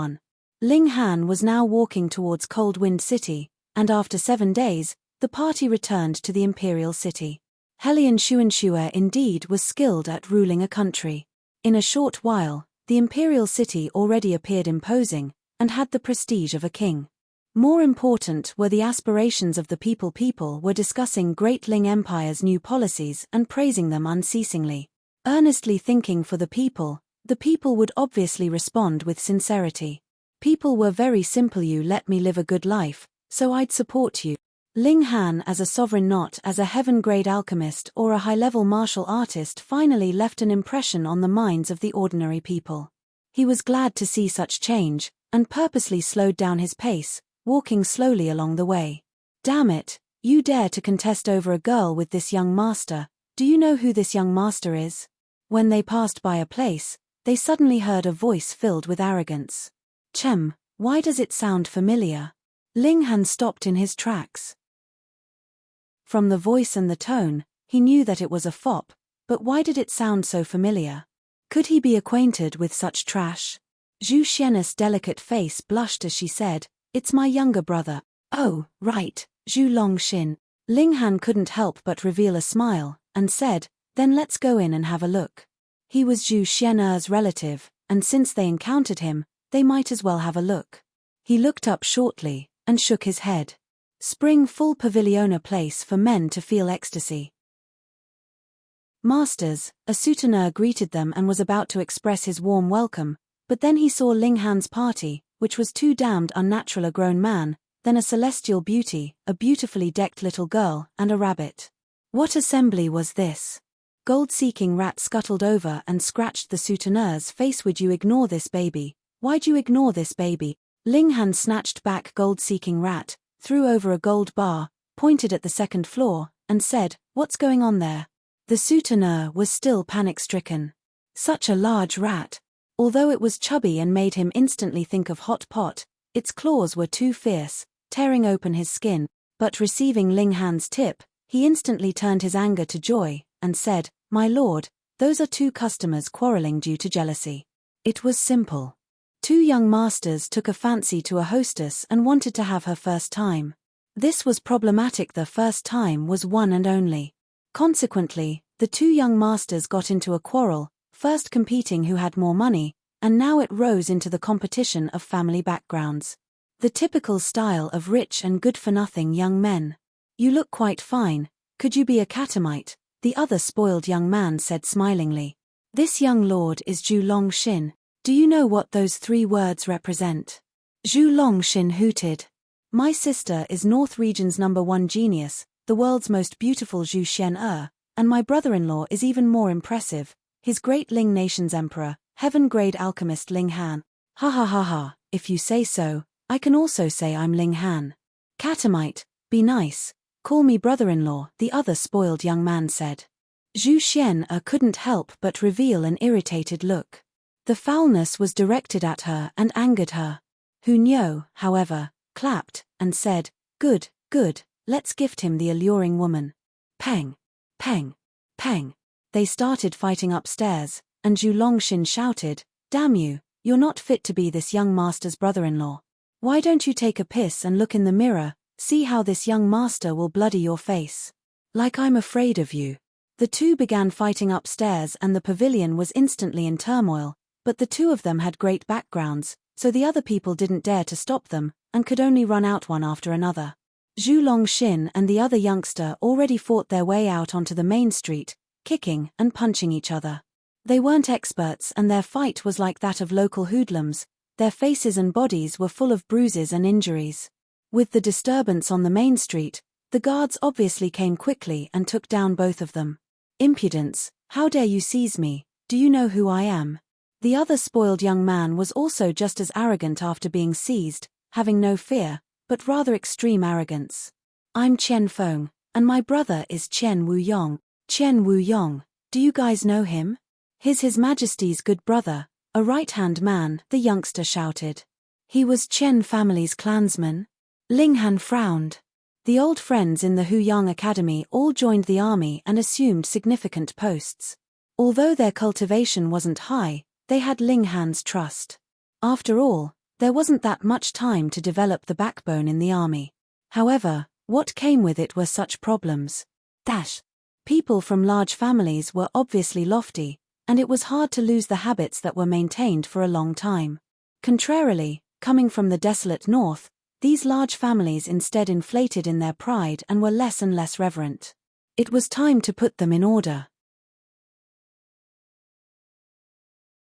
Ling Han was now walking towards Cold Wind City, and after 7 days, the party returned to the imperial city. Hellion Xuanxue indeed was skilled at ruling a country. In a short while, the imperial city already appeared imposing, and had the prestige of a king. More important were the aspirations of the people. People were discussing Great Ling Empire's new policies and praising them unceasingly. Earnestly thinking for the people would obviously respond with sincerity. People were very simple: you let me live a good life, so I'd support you. Ling Han as a sovereign, not as a heaven-grade alchemist or a high-level martial artist, finally left an impression on the minds of the ordinary people. He was glad to see such change, and purposely slowed down his pace, walking slowly along the way. Damn it, you dare to contest over a girl with this young master. Do you know who this young master is? When they passed by a place, they suddenly heard a voice filled with arrogance. Chem, why does it sound familiar? Ling Han stopped in his tracks. From the voice and the tone, he knew that it was a fop, but why did it sound so familiar? Could he be acquainted with such trash? Zhu Xian's delicate face blushed as she said, "It's my younger brother." "Oh, right, Zhu Longxin." Ling Han couldn't help but reveal a smile, and said, "Then let's go in and have a look." He was Zhu Xian's relative, and since they encountered him, they might as well have a look. He looked up shortly, and shook his head. Spring full pavilion, a place for men to feel ecstasy. "Masters," a souteneur greeted them and was about to express his warm welcome, but then he saw Ling Han's party, which was too damned unnatural: a grown man, then a celestial beauty, a beautifully decked little girl, and a rabbit. What assembly was this? Gold-seeking rat scuttled over and scratched the souteneur's face. "Would you ignore this baby? Why'd you ignore this baby?" Ling Han snatched back gold-seeking rat, threw over a gold bar, pointed at the second floor, and said, "What's going on there?" The souteneur was still panic-stricken. Such a large rat. Although it was chubby and made him instantly think of hot pot, its claws were too fierce, tearing open his skin, but receiving Ling Han's tip, he instantly turned his anger to joy, and said, "My lord, those are 2 customers quarreling due to jealousy." It was simple. 2 young masters took a fancy to a hostess and wanted to have her first time. This was problematic. The first time was one and only. Consequently, the 2 young masters got into a quarrel, first competing who had more money, and now it rose into the competition of family backgrounds. The typical style of rich and good-for-nothing young men. "You look quite fine, could you be a catamite?" the other spoiled young man said smilingly. "This young lord is Zhu Longxin. Do you know what those 3 words represent?" Zhu Longxin hooted. "My sister is North Region's #1 genius, the world's most beautiful Zhu Xian, and my brother-in-law is even more impressive, his Great Ling Nation's emperor, heaven-grade alchemist Ling Han." "Ha ha ha ha, if you say so, I can also say I'm Ling Han." "Catamite, be nice, call me brother-in-law," the other spoiled young man said. Zhu Xian couldn't help but reveal an irritated look. The foulness was directed at her and angered her. Hu Niu, however, clapped, and said, "Good, good, let's gift him the alluring woman." Peng, peng, peng. They started fighting upstairs, and Zhu Longxin shouted, "Damn you, you're not fit to be this young master's brother-in-law. Why don't you take a piss and look in the mirror, see how this young master will bloody your face? Like I'm afraid of you." The 2 began fighting upstairs and the pavilion was instantly in turmoil, but the 2 of them had great backgrounds, so the other people didn't dare to stop them, and could only run out one after another. Zhu Longxin and the other youngster already fought their way out onto the main street, kicking and punching each other. They weren't experts and their fight was like that of local hoodlums. Their faces and bodies were full of bruises and injuries. With the disturbance on the main street, the guards obviously came quickly and took down both of them. Impudence, how dare you seize me, do you know who I am? The other spoiled young man was also just as arrogant after being seized, having no fear, but rather extreme arrogance. I'm Qian Feng, and my brother is Qian Wuyong. Qian Wuyong, do you guys know him? He's His Majesty's good brother, a right-hand man, the youngster shouted. He was Qian family's clansman? Ling Han frowned. The old friends in the Huyang Academy all joined the army and assumed significant posts. Although their cultivation wasn't high, they had Ling Han's trust. After all, there wasn't that much time to develop the backbone in the army. However, what came with it were such problems. People from large families were obviously lofty, and it was hard to lose the habits that were maintained for a long time. Contrarily, coming from the desolate north, these large families instead inflated in their pride and were less and less reverent. It was time to put them in order.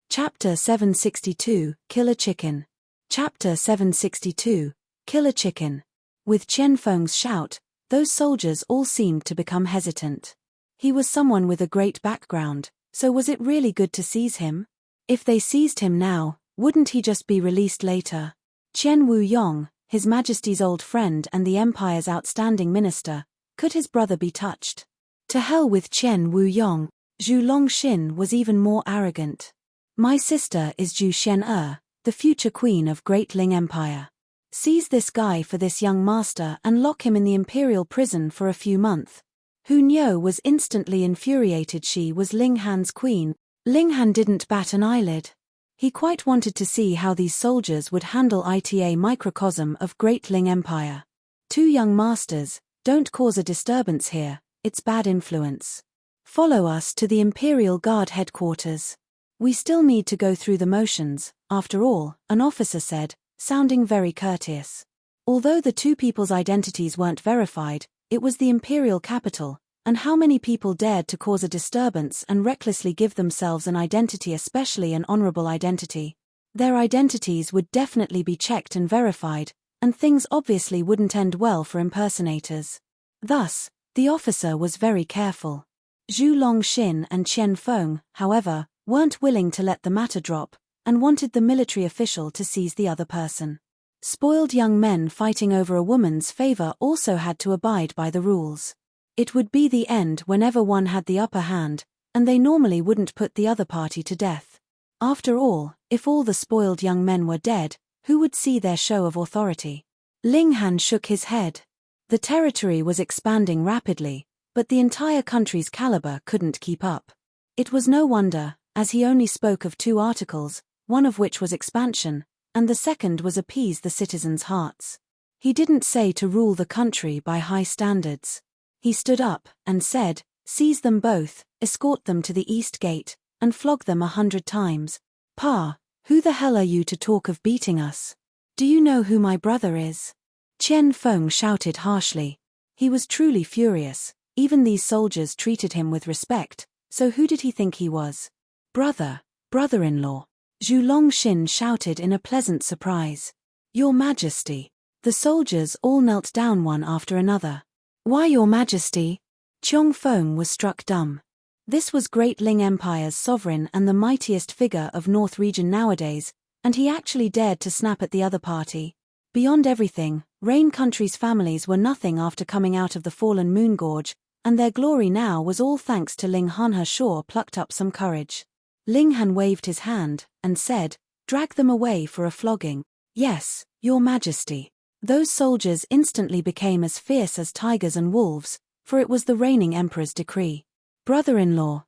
Chapter 762, Kill a Chicken. Chapter 762, Kill a Chicken. With Qian Feng's shout, those soldiers all seemed to become hesitant. He was someone with a great background, so was it really good to seize him? If they seized him now, wouldn't he just be released later? Qian Wuyong, His Majesty's old friend and the Empire's outstanding minister, could his brother be touched? To hell with Qian Wuyong, Zhu Longxin was even more arrogant. My sister is Zhu Xian'er, the future queen of Great Ling Empire. Seize this guy for this young master and lock him in the imperial prison for a few months. Hu Niu was instantly infuriated. She was Ling Han's queen. Ling Han didn't bat an eyelid. He quite wanted to see how these soldiers would handle ita microcosm of Great Ling Empire. Two young masters, don't cause a disturbance here, it's bad influence. Follow us to the Imperial Guard headquarters. We still need to go through the motions, after all, an officer said, sounding very courteous. Although the two people's identities weren't verified, it was the imperial capital, and how many people dared to cause a disturbance and recklessly give themselves an identity, especially an honorable identity? Their identities would definitely be checked and verified, and things obviously wouldn't end well for impersonators. Thus, the officer was very careful. Zhu Longxin and Qian Feng, however, weren't willing to let the matter drop, and wanted the military official to seize the other person. Spoiled young men fighting over a woman's favor also had to abide by the rules. It would be the end whenever one had the upper hand, and they normally wouldn't put the other party to death. After all, if all the spoiled young men were dead, who would see their show of authority? Ling Han shook his head. The territory was expanding rapidly, but the entire country's caliber couldn't keep up. It was no wonder, as he only spoke of 2 articles, one of which was expansion, and the second was appease the citizens' hearts. He didn't say to rule the country by high standards. He stood up and said, seize them both, escort them to the east gate, and flog them 100 times. Pa, who the hell are you to talk of beating us? Do you know who my brother is? Qian Feng shouted harshly. He was truly furious. Even these soldiers treated him with respect, so who did he think he was? Brother-in-law. Zhu Longxin shouted in a pleasant surprise. Your Majesty. The soldiers all knelt down one after another. Why, Your Majesty? Qiong Feng was struck dumb. This was Great Ling Empire's sovereign and the mightiest figure of North region nowadays, and he actually dared to snap at the other party. Beyond everything, Rain Country's families were nothing after coming out of the fallen moon gorge, and their glory now was all thanks to Ling Han. Her sure plucked up some courage. Ling Han waved his hand, and said, drag them away for a flogging. Yes, Your Majesty. Those soldiers instantly became as fierce as tigers and wolves, for it was the reigning emperor's decree. Brother-in-law,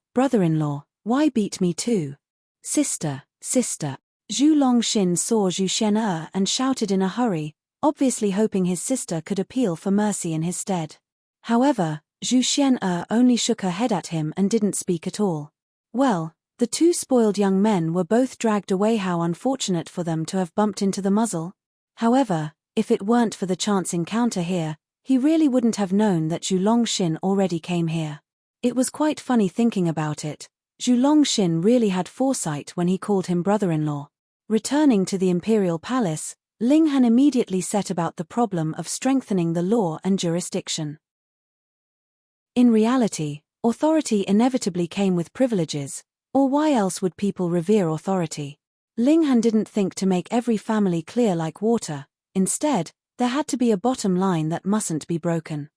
why beat me too? Sister. Zhu Longxin saw Zhu Xian'er and shouted in a hurry, obviously hoping his sister could appeal for mercy in his stead. However, Zhu Xian'er only shook her head at him and didn't speak at all. Well, The two spoiled young men were both dragged away. How unfortunate for them to have bumped into the muzzle. However, if it weren't for the chance encounter here, he really wouldn't have known that Zhu Longxin already came here. It was quite funny thinking about it. Zhu Longxin really had foresight when he called him brother-in-law. Returning to the imperial palace, Ling Han immediately set about the problem of strengthening the law and jurisdiction. In reality, authority inevitably came with privileges, or why else would people revere authority? Ling Han didn't think to make every family clear like water. Instead, there had to be a bottom line that mustn't be broken.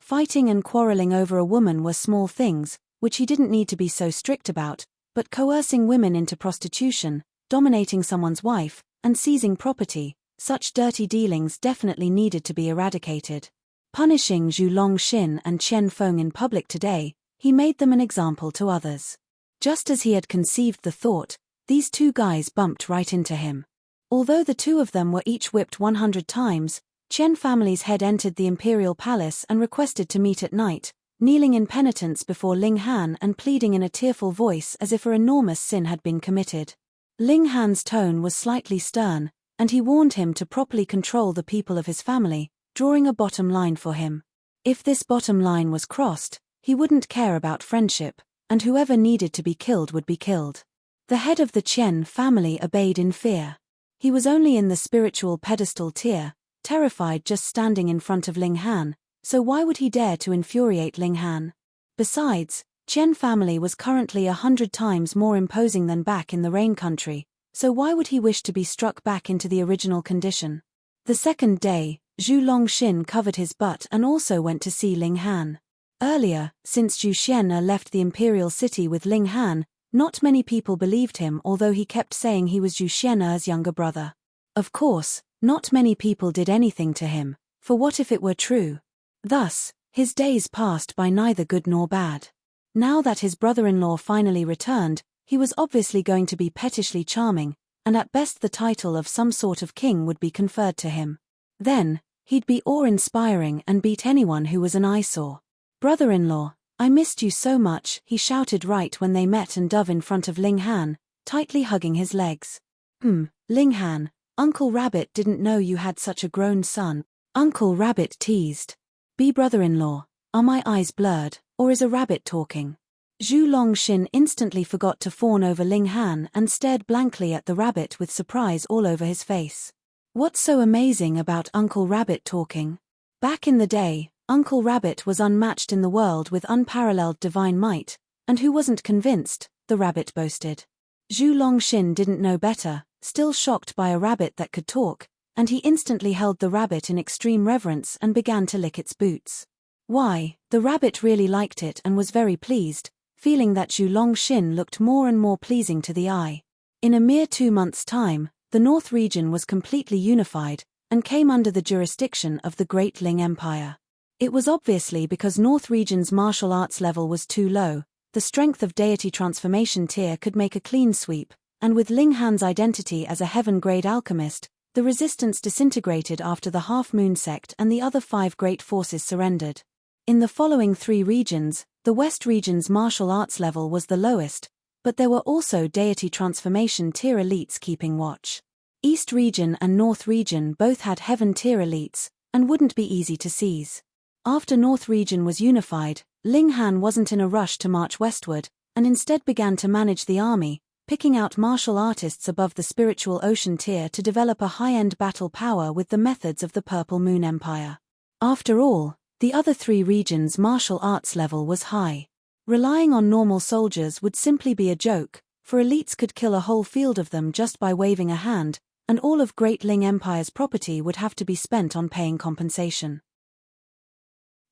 Fighting and quarreling over a woman were small things, which he didn't need to be so strict about, but coercing women into prostitution, dominating someone's wife, and seizing property, such dirty dealings definitely needed to be eradicated. Punishing Zhu Longxin and Qian Feng in public today, he made them an example to others. Just as he had conceived the thought, these two guys bumped right into him. Although the two of them were each whipped 100 times, Qian family's head entered the imperial palace and requested to meet at night, kneeling in penitence before Ling Han and pleading in a tearful voice as if an enormous sin had been committed. Ling Han's tone was slightly stern, and he warned him to properly control the people of his family, drawing a bottom line for him. If this bottom line was crossed, he wouldn't care about friendship, and whoever needed to be killed would be killed. The head of the Qian family obeyed in fear. He was only in the spiritual pedestal tier, terrified just standing in front of Ling Han, so why would he dare to infuriate Ling Han? Besides, Qian family was currently 100 times more imposing than back in the Rain Country, so why would he wish to be struck back into the original condition? The second day, Zhu Longxin covered his butt and also went to see Ling Han. Earlier, since Zhu Xian'er left the imperial city with Ling Han, not many people believed him, although he kept saying he was Zhu Xian'er's younger brother. Of course, not many people did anything to him, for what if it were true? Thus, his days passed by neither good nor bad. Now that his brother-in-law finally returned, he was obviously going to be pettishly charming, and at best the title of some sort of king would be conferred to him. Then, he'd be awe-inspiring and beat anyone who was an eyesore. "Brother-in-law, I missed you so much," he shouted right when they met and dove in front of Ling Han, tightly hugging his legs. Ling Han, Uncle Rabbit didn't know you had such a grown son," Uncle Rabbit teased. "Be brother-in-law, are my eyes blurred, or is a rabbit talking?" Zhu Longxin instantly forgot to fawn over Ling Han and stared blankly at the rabbit with surprise all over his face. What's so amazing about Uncle Rabbit talking? Back in the day, Uncle Rabbit was unmatched in the world with unparalleled divine might, and who wasn't convinced, the rabbit boasted. Zhu Longxin didn't know better, still shocked by a rabbit that could talk, and he instantly held the rabbit in extreme reverence and began to lick its boots. Why, the rabbit really liked it and was very pleased, feeling that Zhu Longxin looked more and more pleasing to the eye. In a mere 2 months' time, the North region was completely unified, and came under the jurisdiction of the Great Ling Empire. It was obviously because North region's martial arts level was too low. The strength of deity transformation tier could make a clean sweep, and with Ling Han's identity as a heaven-grade alchemist, the resistance disintegrated after the Half-Moon sect and the other 5 great forces surrendered. In the following 3 regions, the West region's martial arts level was the lowest, but there were also deity transformation tier elites keeping watch. East region and North region both had heaven tier elites, and wouldn't be easy to seize. After North region was unified, Ling Han wasn't in a rush to march westward, and instead began to manage the army, picking out martial artists above the spiritual ocean tier to develop a high-end battle power with the methods of the Purple Moon Empire. After all, the other 3 regions' martial arts level was high. Relying on normal soldiers would simply be a joke, for elites could kill a whole field of them just by waving a hand, and all of Great Ling Empire's property would have to be spent on paying compensation.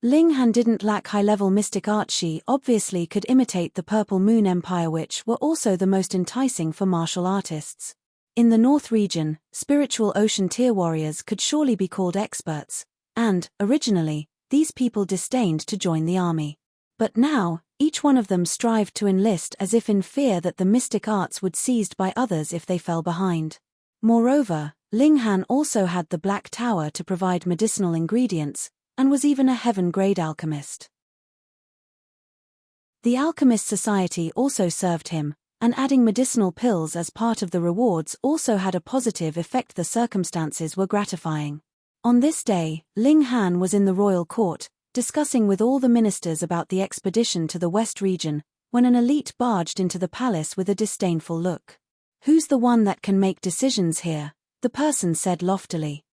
Ling Han didn't lack high-level mystic art. She obviously could imitate the Purple Moon Empire, which were also the most enticing for martial artists. In the North region, spiritual ocean tier warriors could surely be called experts, and, originally, these people disdained to join the army. But now, each one of them strived to enlist as if in fear that the mystic arts would be seized by others if they fell behind. Moreover, Ling Han also had the Black Tower to provide medicinal ingredients, and was even a heaven-grade alchemist. The Alchemist Society also served him, and adding medicinal pills as part of the rewards also had a positive effect. The circumstances were gratifying. On this day, Ling Han was in the royal court, discussing with all the ministers about the expedition to the West region, when an elite barged into the palace with a disdainful look. "Who's the one that can make decisions here?" the person said loftily.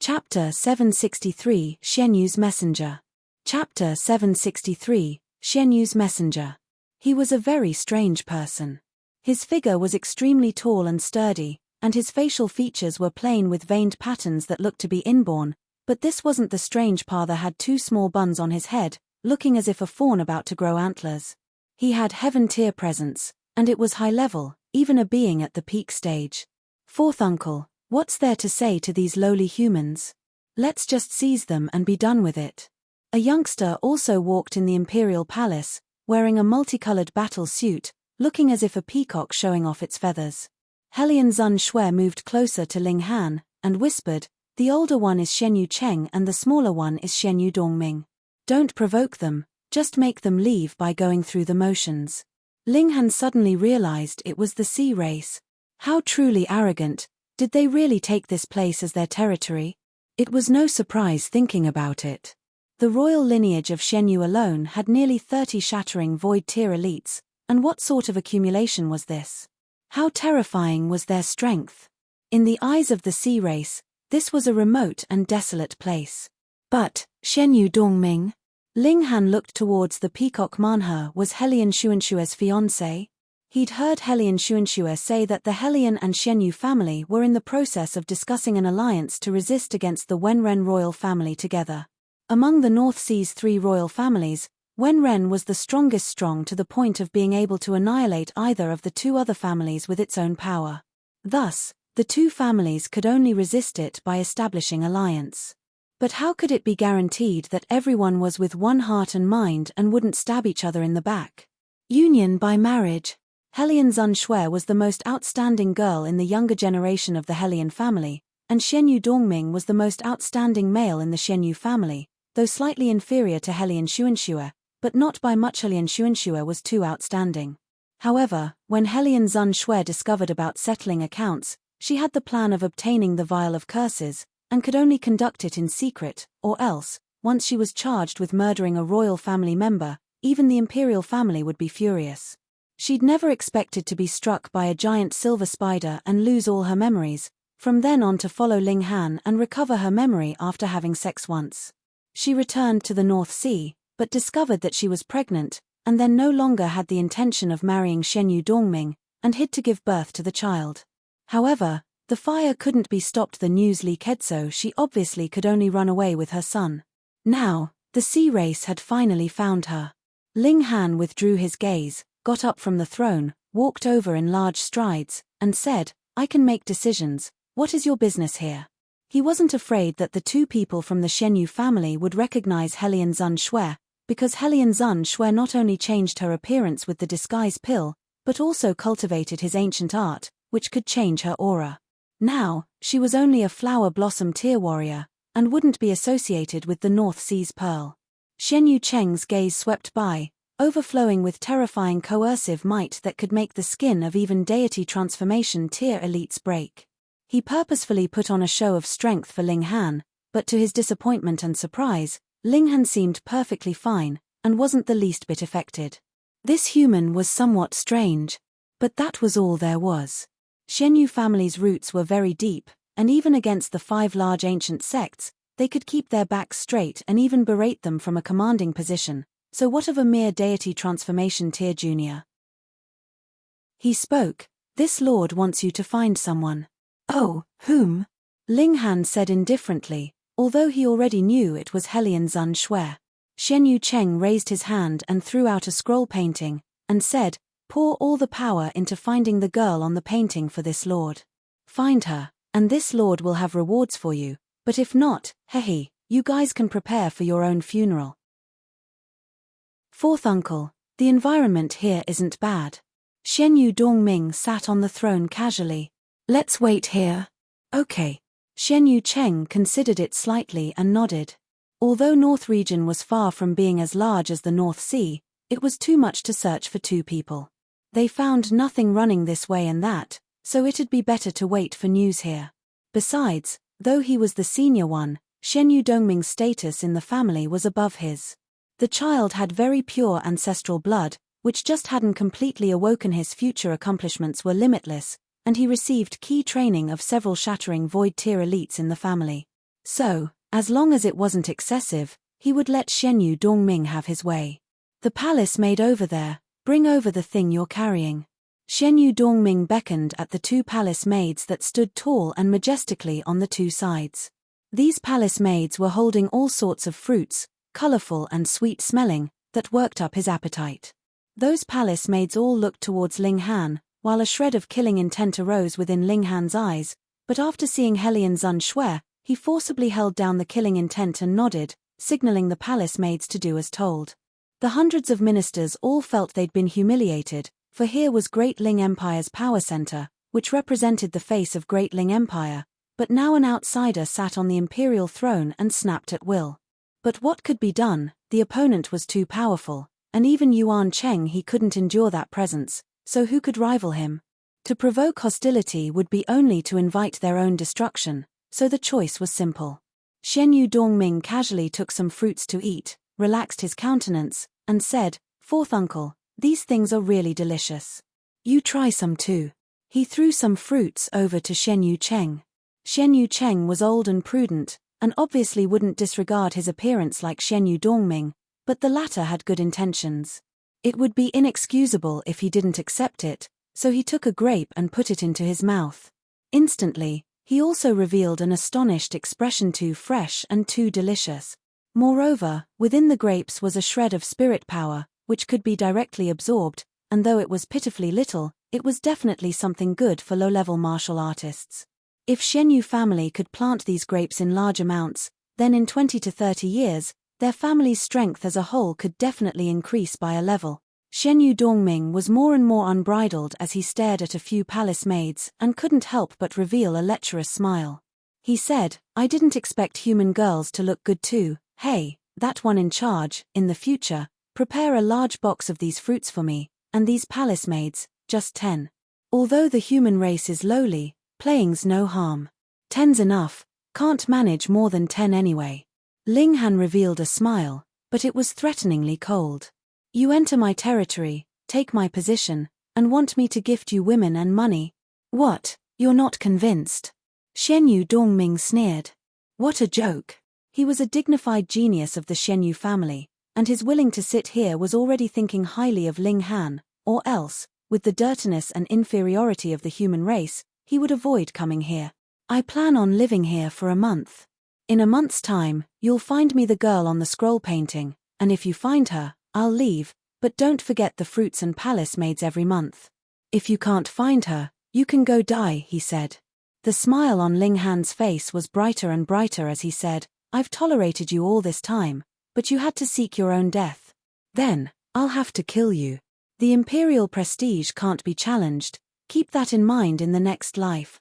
Chapter 763, Xianyu's Messenger. Chapter 763, Xianyu's Messenger. He was a very strange person. His figure was extremely tall and sturdy, and his facial features were plain with veined patterns that looked to be inborn, but this wasn't the strange part. That had two small buns on his head, looking as if a fawn about to grow antlers. He had heaven-tier presence, and it was high level, even a being at the peak stage. "Fourth uncle, what's there to say to these lowly humans? Let's just seize them and be done with it." A youngster also walked in the imperial palace, wearing a multicolored battle suit, looking as if a peacock showing off its feathers. Helian Zun Shui moved closer to Ling Han, and whispered, "The older one is Xianyu Cheng and the smaller one is Xianyu Dongming. Don't provoke them, just make them leave by going through the motions." Ling Han suddenly realized it was the sea race. How truly arrogant, did they really take this place as their territory? It was no surprise thinking about it. The royal lineage of Xianyu alone had nearly 30 shattering void-tier elites, and what sort of accumulation was this? How terrifying was their strength? In the eyes of the sea race, this was a remote and desolate place. But, Xianyu Dongming? Ling Han looked towards the peacock Manhe. Was Helian Xuanshue's fiancé? He'd heard Helian Xuanxue say that the Helian and Xianyu family were in the process of discussing an alliance to resist against the Wenren royal family together. Among the North Sea's 3 royal families, Wenren was the strongest, strong to the point of being able to annihilate either of the 2 other families with its own power. Thus, the 2 families could only resist it by establishing alliance. But how could it be guaranteed that everyone was with one heart and mind and wouldn't stab each other in the back? Union by marriage. Helian Zun Shui was the most outstanding girl in the younger generation of the Helian family, and Xianyu Dongming was the most outstanding male in the Xianyu family, though slightly inferior to Helian Xuanxue, but not by much. Helian Xuanxue was too outstanding. However, when Helian Zun Shui discovered about settling accounts, she had the plan of obtaining the Vial of Curses, and could only conduct it in secret, or else, once she was charged with murdering a royal family member, even the imperial family would be furious. She'd never expected to be struck by a giant silver spider and lose all her memories, from then on to follow Ling Han and recover her memory after having sex once. She returned to the North Sea, but discovered that she was pregnant, and then no longer had the intention of marrying Xianyu Dongming, and hid to give birth to the child. However, the fire couldn't be stopped. The news leaked, so she obviously could only run away with her son. Now, the sea race had finally found her. Ling Han withdrew his gaze, got up from the throne, walked over in large strides, and said, "I can make decisions, what is your business here?" He wasn't afraid that the 2 people from the Xianyu family would recognize Helian Zun Shui, because Helian Zun Shui not only changed her appearance with the disguise pill, but also cultivated his ancient art, which could change her aura. Now, she was only a flower blossom tier warrior, and wouldn't be associated with the North Sea's pearl. Xianyu Cheng's gaze swept by, overflowing with terrifying coercive might that could make the skin of even deity transformation tier elites break. He purposefully put on a show of strength for Ling Han, but to his disappointment and surprise, Ling Han seemed perfectly fine, and wasn't the least bit affected. This human was somewhat strange. But that was all there was. Xianyu family's roots were very deep, and even against the 5 large ancient sects, they could keep their backs straight and even berate them from a commanding position, so what of a mere deity transformation tier junior? He spoke, "This lord wants you to find someone." "Oh, whom?" Ling Han said indifferently, although he already knew it was Helian Zun Shui. Xianyu Cheng raised his hand and threw out a scroll painting, and said, "Pour all the power into finding the girl on the painting for this lord. Find her, and this lord will have rewards for you, but if not, hehe, you guys can prepare for your own funeral." "Fourth uncle, the environment here isn't bad." Xianyu Dongming sat on the throne casually. "Let's wait here." "Okay." Xianyu Cheng considered it slightly and nodded. Although North Region was far from being as large as the North Sea, it was too much to search for 2 people. They found nothing running this way and that, so it'd be better to wait for news here. Besides, though he was the senior one, Shenyu Dongming's status in the family was above his. The child had very pure ancestral blood, which just hadn't completely awoken. His future accomplishments were limitless, and he received key training of several shattering void-tier elites in the family. So, as long as it wasn't excessive, he would let Shenyu Dongming have his way. The palace maid over there, bring over the thing you're carrying. Shenyu Dongming beckoned at the 2 palace maids that stood tall and majestically on the 2 sides. These palace maids were holding all sorts of fruits, colorful and sweet-smelling, that worked up his appetite. Those palace maids all looked towards Ling Han, while a shred of killing intent arose within Ling Han's eyes, but after seeing Helian Zun Shui, he forcibly held down the killing intent and nodded, signaling the palace maids to do as told. The hundreds of ministers all felt they'd been humiliated, for here was Great Ling Empire's power center, which represented the face of Great Ling Empire, but now an outsider sat on the imperial throne and snapped at will. But what could be done? The opponent was too powerful, and even Yuan Cheng he couldn't endure that presence, so who could rival him? To provoke hostility would be only to invite their own destruction, so the choice was simple. Shenyu Dongming casually took some fruits to eat, relaxed his countenance, and said, "Fourth uncle, these things are really delicious. You try some too." He threw some fruits over to Shenyu Cheng. Shenyu Cheng was old and prudent, and obviously wouldn't disregard his appearance like Shenyu Dongming, but the latter had good intentions. It would be inexcusable if he didn't accept it, so he took a grape and put it into his mouth. Instantly, he also revealed an astonished expression, too fresh and too delicious. Moreover, within the grapes was a shred of spirit power, which could be directly absorbed, and though it was pitifully little, it was definitely something good for low-level martial artists. If Shenyu family could plant these grapes in large amounts, then in 20 to 30 years, their family's strength as a whole could definitely increase by a level. Shenyu Dongming was more and more unbridled as he stared at a few palace maids and couldn't help but reveal a lecherous smile. He said, "I didn't expect human girls to look good too. Hey, that one in charge, in the future, prepare a large box of these fruits for me, and these palace maids, just 10. Although the human race is lowly, playing's no harm. 10's enough, can't manage more than 10 anyway." Ling Han revealed a smile, but it was threateningly cold. "You enter my territory, take my position, and want me to gift you women and money? What, you're not convinced?" Shenyu Dongming sneered. What a joke. He was a dignified genius of the Shenyu family, and his willing to sit here was already thinking highly of Ling Han, or else, with the dirtiness and inferiority of the human race, he would avoid coming here. "I plan on living here for a month. In a month's time, you'll find me the girl on the scroll painting, and if you find her, I'll leave, but don't forget the fruits and palace maids every month. If you can't find her, you can go die," he said. The smile on Ling Han's face was brighter and brighter as he said, "I've tolerated you all this time, but you had to seek your own death. Then, I'll have to kill you. The imperial prestige can't be challenged, keep that in mind in the next life."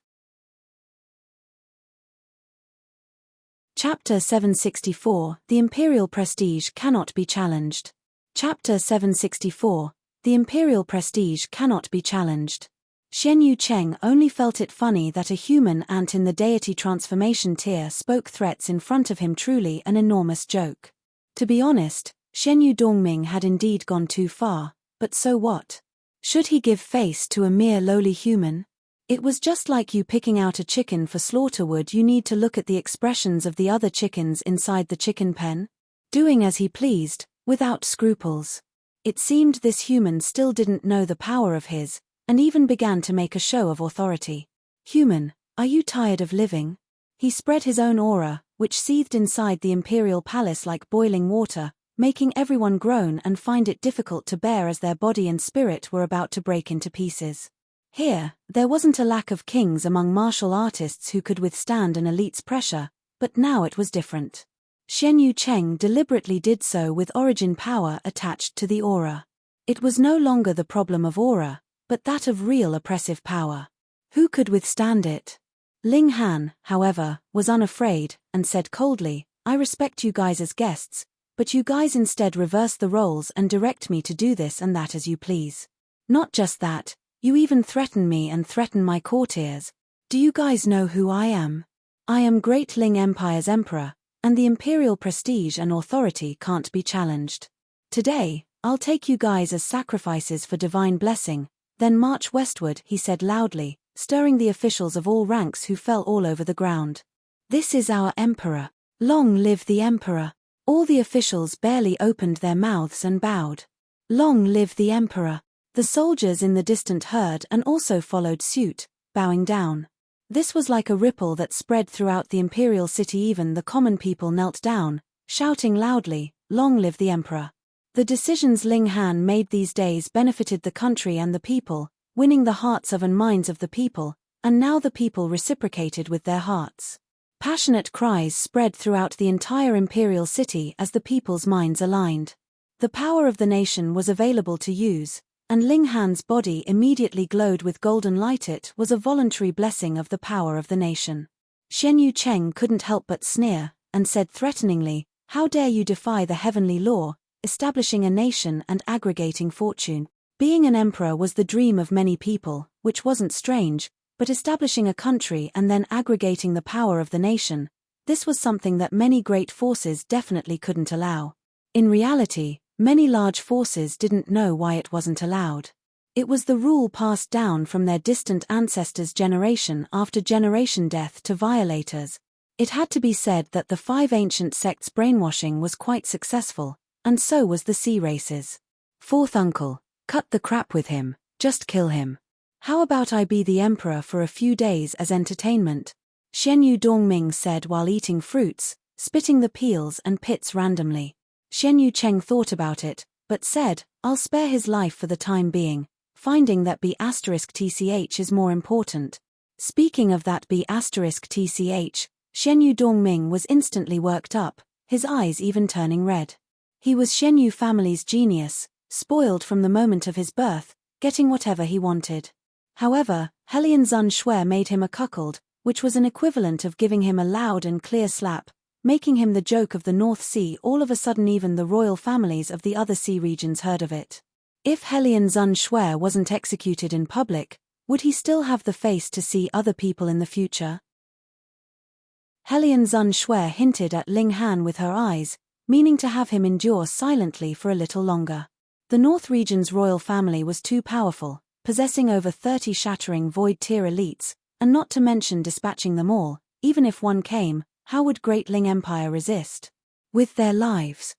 Chapter 764, The Imperial Prestige Cannot Be Challenged. Chapter 764, The Imperial Prestige Cannot Be Challenged. Shenyu Cheng only felt it funny that a human ant in the deity transformation tier spoke threats in front of him, truly an enormous joke. To be honest, Shenyu Dongming had indeed gone too far, but so what? Should he give face to a mere lowly human? It was just like you picking out a chicken for slaughterwood. You need to look at the expressions of the other chickens inside the chicken pen. Doing as he pleased, without scruples. It seemed this human still didn't know the power of his, and even began to make a show of authority. "Human, are you tired of living?" He spread his own aura, which seethed inside the imperial palace like boiling water, making everyone groan and find it difficult to bear as their body and spirit were about to break into pieces. Here, there wasn't a lack of kings among martial artists who could withstand an elite's pressure, but now it was different. Shenyu Cheng deliberately did so with origin power attached to the aura. It was no longer the problem of aura, but that of real oppressive power. Who could withstand it? Ling Han, however, was unafraid, and said coldly, I respect you guys as guests, but you guys instead reverse the roles and direct me to do this and that as you please. Not just that, you even threaten me and threaten my courtiers. Do you guys know who I am? I am Great Ling Empire's emperor, and the imperial prestige and authority can't be challenged. Today, I'll take you guys as sacrifices for divine blessing, then march westward, he said loudly, stirring the officials of all ranks who fell all over the ground. This is our emperor. Long live the emperor. All the officials barely opened their mouths and bowed. Long live the emperor. The soldiers in the distant heard and also followed suit, bowing down. This was like a ripple that spread throughout the imperial city. Even the common people knelt down, shouting loudly, "Long live the emperor." The decisions Ling Han made these days benefited the country and the people, winning the hearts of and minds of the people, and now the people reciprocated with their hearts. Passionate cries spread throughout the entire imperial city as the people's minds aligned. The power of the nation was available to use, and Ling Han's body immediately glowed with golden light. It was a voluntary blessing of the power of the nation. Shen Yu Cheng couldn't help but sneer, and said threateningly, "How dare you defy the heavenly law, establishing a nation and aggregating fortune?" Being an emperor was the dream of many people, which wasn't strange, but establishing a country and then aggregating the power of the nation, this was something that many great forces definitely couldn't allow. In reality, many large forces didn't know why it wasn't allowed. It was the rule passed down from their distant ancestors generation after generation. Death to violators. It had to be said that the 5 ancient sects' brainwashing was quite successful, and so was the sea races. Fourth uncle, cut the crap with him, just kill him. How about I be the emperor for a few days as entertainment? Shen Yu Dongming said while eating fruits, spitting the peels and pits randomly. Shen Yu Cheng thought about it, but said, "I'll spare his life for the time being," finding that B*TCH is more important. Speaking of that B*TCH, Shen Yu Dongming was instantly worked up, his eyes even turning red. He was Shen Yu family's genius, spoiled from the moment of his birth, getting whatever he wanted. However, Helian Zun Shui made him a cuckold, which was an equivalent of giving him a loud and clear slap, making him the joke of the North Sea. All of a sudden even the royal families of the other sea regions heard of it. If Helian Zun Shui wasn't executed in public, would he still have the face to see other people in the future? Helian Zun Shui hinted at Ling Han with her eyes, meaning to have him endure silently for a little longer. The North region's royal family was too powerful, possessing over 30 shattering void-tier elites, and not to mention dispatching them all. Even if one came, how would Great Ling Empire resist? With their lives.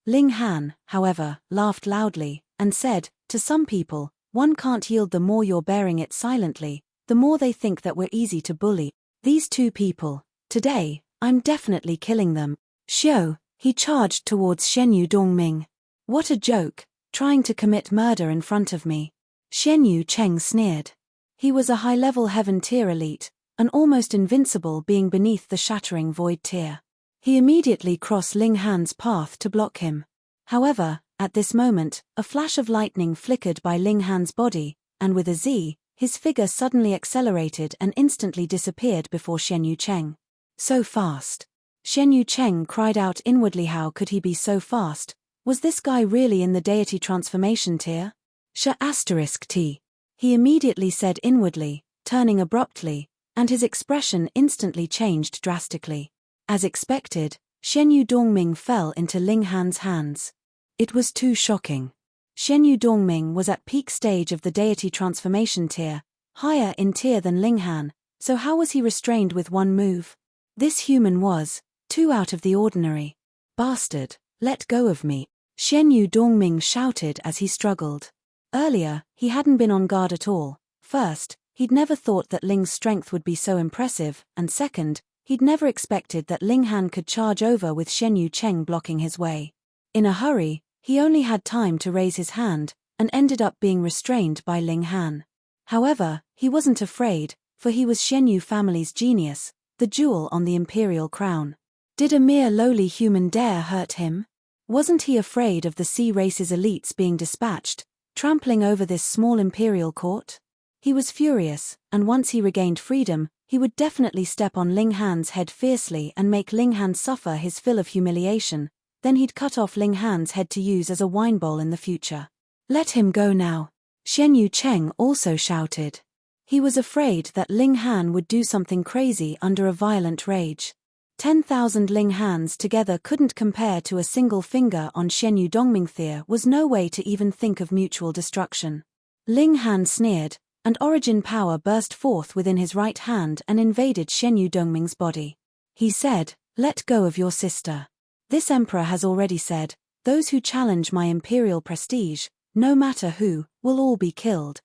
Ling Han, however, laughed loudly, and said, "To some people, one can't yield. The more you're bearing it silently, the more they think that we're easy to bully. These 2 people, today, I'm definitely killing them." Xiao, he charged towards Shen Yu Dongming. "What a joke, trying to commit murder in front of me." Shen Yu Cheng sneered. He was a high-level heaven tier elite, an almost invincible being beneath the shattering void tier. He immediately crossed Ling Han's path to block him. However, at this moment, a flash of lightning flickered by Ling Han's body, and with a Z, his figure suddenly accelerated and instantly disappeared before Shen Yu Cheng. So fast. Shen Yu Cheng cried out inwardly, how could he be so fast? Was this guy really in the deity transformation tier? Sh**T. He immediately said inwardly, turning abruptly, and his expression instantly changed drastically. As expected, Shen Yu Dongming fell into Ling Han's hands. It was too shocking. Shen Yu Dongming was at peak stage of the deity transformation tier, higher in tier than Ling Han, so how was he restrained with one move? This human was too out of the ordinary. "Bastard, let go of me," Shen Yu Dongming shouted as he struggled. Earlier, he hadn't been on guard at all. First, he'd never thought that Ling's strength would be so impressive, and second, he'd never expected that Ling Han could charge over with Shen Yu Cheng blocking his way. In a hurry, he only had time to raise his hand, and ended up being restrained by Ling Han. However, he wasn't afraid, for he was Shen Yu family's genius, the jewel on the imperial crown. Did a mere lowly human dare hurt him? Wasn't he afraid of the sea race's elites being dispatched, trampling over this small imperial court? He was furious, and once he regained freedom, he would definitely step on Ling Han's head fiercely and make Ling Han suffer his fill of humiliation, then he'd cut off Ling Han's head to use as a wine bowl in the future. Let him go now. Shen Yu Cheng also shouted. He was afraid that Ling Han would do something crazy under a violent rage. 10,000 Ling Hans together couldn't compare to a single finger on Shen Yu Dongming. There was no way to even think of mutual destruction. Ling Han sneered, and origin power burst forth within his right hand and invaded Shen Yu Dongming's body. He said, "Let go of your sister. This emperor has already said, those who challenge my imperial prestige, no matter who, will all be killed."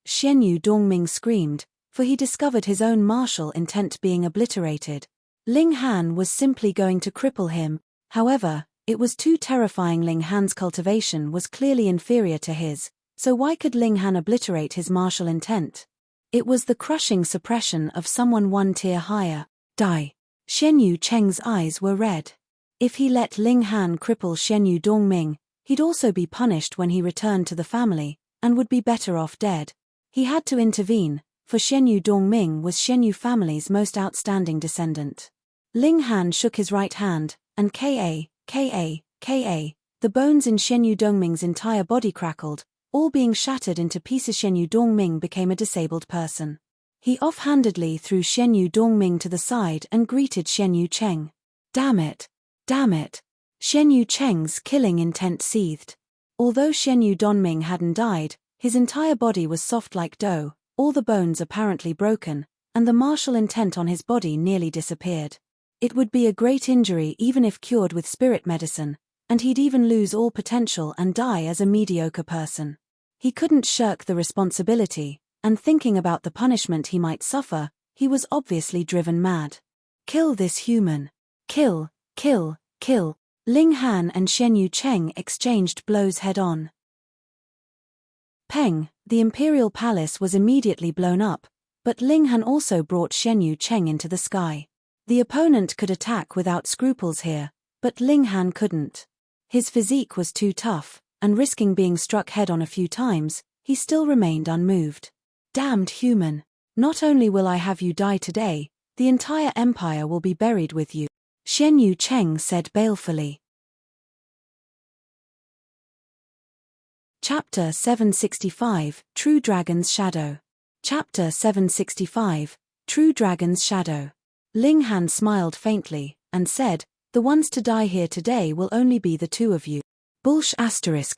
Shen Yu Dongming screamed, for he discovered his own martial intent being obliterated. Ling Han was simply going to cripple him, however, it was too terrifying. Ling Han's cultivation was clearly inferior to his, so why could Ling Han obliterate his martial intent? It was the crushing suppression of someone one tier higher. Die. Shen Yu Cheng's eyes were red. If he let Ling Han cripple Shen Yu Dongming, he'd also be punished when he returned to the family, and would be better off dead. He had to intervene, for Shen Yu Dongming was Shen Yu family's most outstanding descendant. Ling Han shook his right hand, and Ka, the bones in Shen Yu Dongming's entire body crackled, all being shattered into pieces. Shen Yu Dongming became a disabled person. He offhandedly threw Shen Yu Dongming to the side and greeted Shen Yu Cheng. Damn it. Damn it. Shen Yu Cheng's killing intent seethed. Although Shen Yu Dongming hadn't died, his entire body was soft like dough, all the bones apparently broken, and the martial intent on his body nearly disappeared. It would be a great injury even if cured with spirit medicine, and he'd even lose all potential and die as a mediocre person. He couldn't shirk the responsibility, and thinking about the punishment he might suffer, he was obviously driven mad. Kill this human. Kill, kill, kill. Ling Han and Shen Yu Cheng exchanged blows head-on. Peng, the imperial palace was immediately blown up, but Ling Han also brought Shen Yu Cheng into the sky. The opponent could attack without scruples here, but Ling Han couldn't. His physique was too tough, and risking being struck head-on a few times, he still remained unmoved. Damned human. Not only will I have you die today, the entire empire will be buried with you, Shen Yu Cheng said balefully. Chapter 765, True Dragon's Shadow. Chapter 765, True Dragon's Shadow. Ling Han smiled faintly, and said, "The ones to die here today will only be the two of you."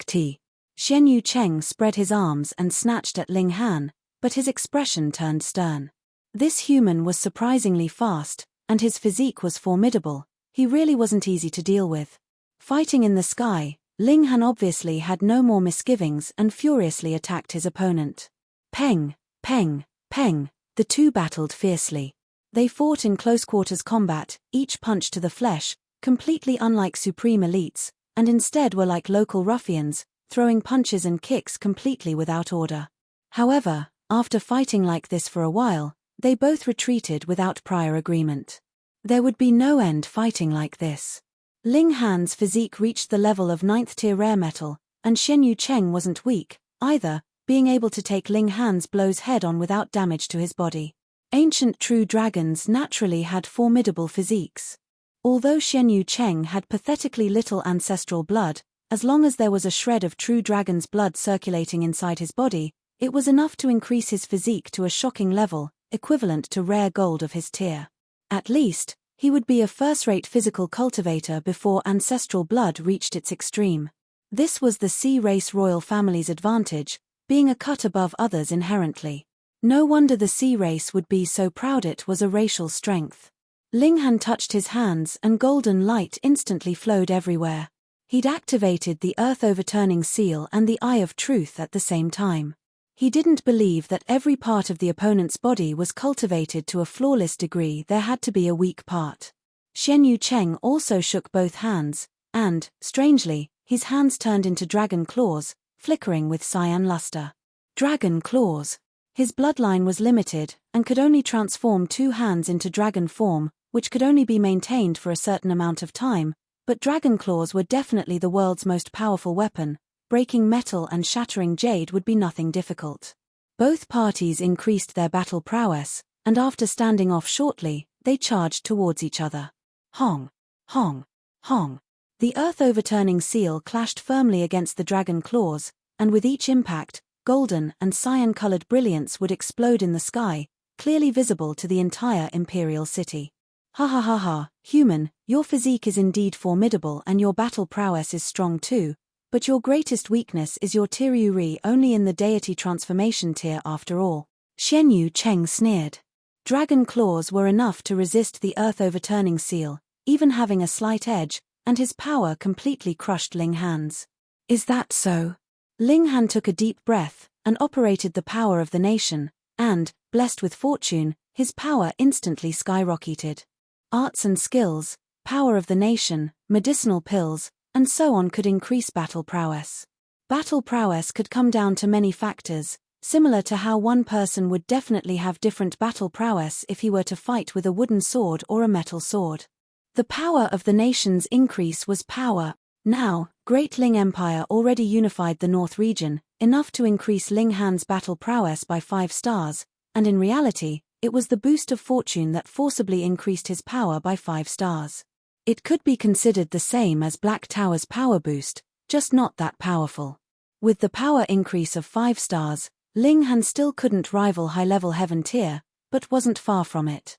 T. Shen Yu Cheng spread his arms and snatched at Ling Han, but his expression turned stern. This human was surprisingly fast, and his physique was formidable. He really wasn't easy to deal with. Fighting in the sky, Ling Han obviously had no more misgivings and furiously attacked his opponent. Peng, peng, peng, the two battled fiercely. They fought in close-quarters combat, each punch to the flesh, completely unlike supreme elites, and instead were like local ruffians, throwing punches and kicks completely without order. However, after fighting like this for a while, they both retreated without prior agreement. There would be no end fighting like this. Ling Han's physique reached the level of 9th-tier rare metal, and Shen Yu Cheng wasn't weak, either, being able to take Ling Han's blows head-on without damage to his body. Ancient true dragons naturally had formidable physiques. Although Shen Yu Cheng had pathetically little ancestral blood, as long as there was a shred of true dragon's blood circulating inside his body, it was enough to increase his physique to a shocking level, equivalent to rare gold of his tier. At least, he would be a first-rate physical cultivator before ancestral blood reached its extreme. This was the Sea Race royal family's advantage, being a cut above others inherently. No wonder the Sea Race would be so proud. It was a racial strength. Ling Han touched his hands and golden light instantly flowed everywhere. He'd activated the earth-overturning seal and the Eye of Truth at the same time. He didn't believe that every part of the opponent's body was cultivated to a flawless degree. There had to be a weak part. Shen Yu Cheng also shook both hands, and, strangely, his hands turned into dragon claws, flickering with cyan luster. Dragon claws. His bloodline was limited, and could only transform two hands into dragon form, which could only be maintained for a certain amount of time, but dragon claws were definitely the world's most powerful weapon. Breaking metal and shattering jade would be nothing difficult. Both parties increased their battle prowess, and after standing off shortly, they charged towards each other. Hong! Hong! Hong! The earth-overturning seal clashed firmly against the dragon claws, and with each impact, golden and cyan-colored brilliance would explode in the sky, clearly visible to the entire imperial city. Ha ha ha ha, human, your physique is indeed formidable and your battle prowess is strong too, but your greatest weakness is your Tiryu only in the deity transformation tier after all. Xianyu Cheng sneered. Dragon claws were enough to resist the earth-overturning seal, even having a slight edge, and his power completely crushed Ling Han's. Is that so? Ling Han took a deep breath, and operated the power of the nation, and, blessed with fortune, his power instantly skyrocketed. Arts and skills, power of the nation, medicinal pills, and so on could increase battle prowess. Battle prowess could come down to many factors, similar to how one person would definitely have different battle prowess if he were to fight with a wooden sword or a metal sword. The power of the nation's increase was power. Now, Great Ling Empire already unified the North region, enough to increase Ling Han's battle prowess by 5 stars, and in reality, it was the boost of fortune that forcibly increased his power by 5 stars. It could be considered the same as Black Tower's power boost, just not that powerful. With the power increase of 5 stars, Ling Han still couldn't rival high-level heaven tier, but wasn't far from it.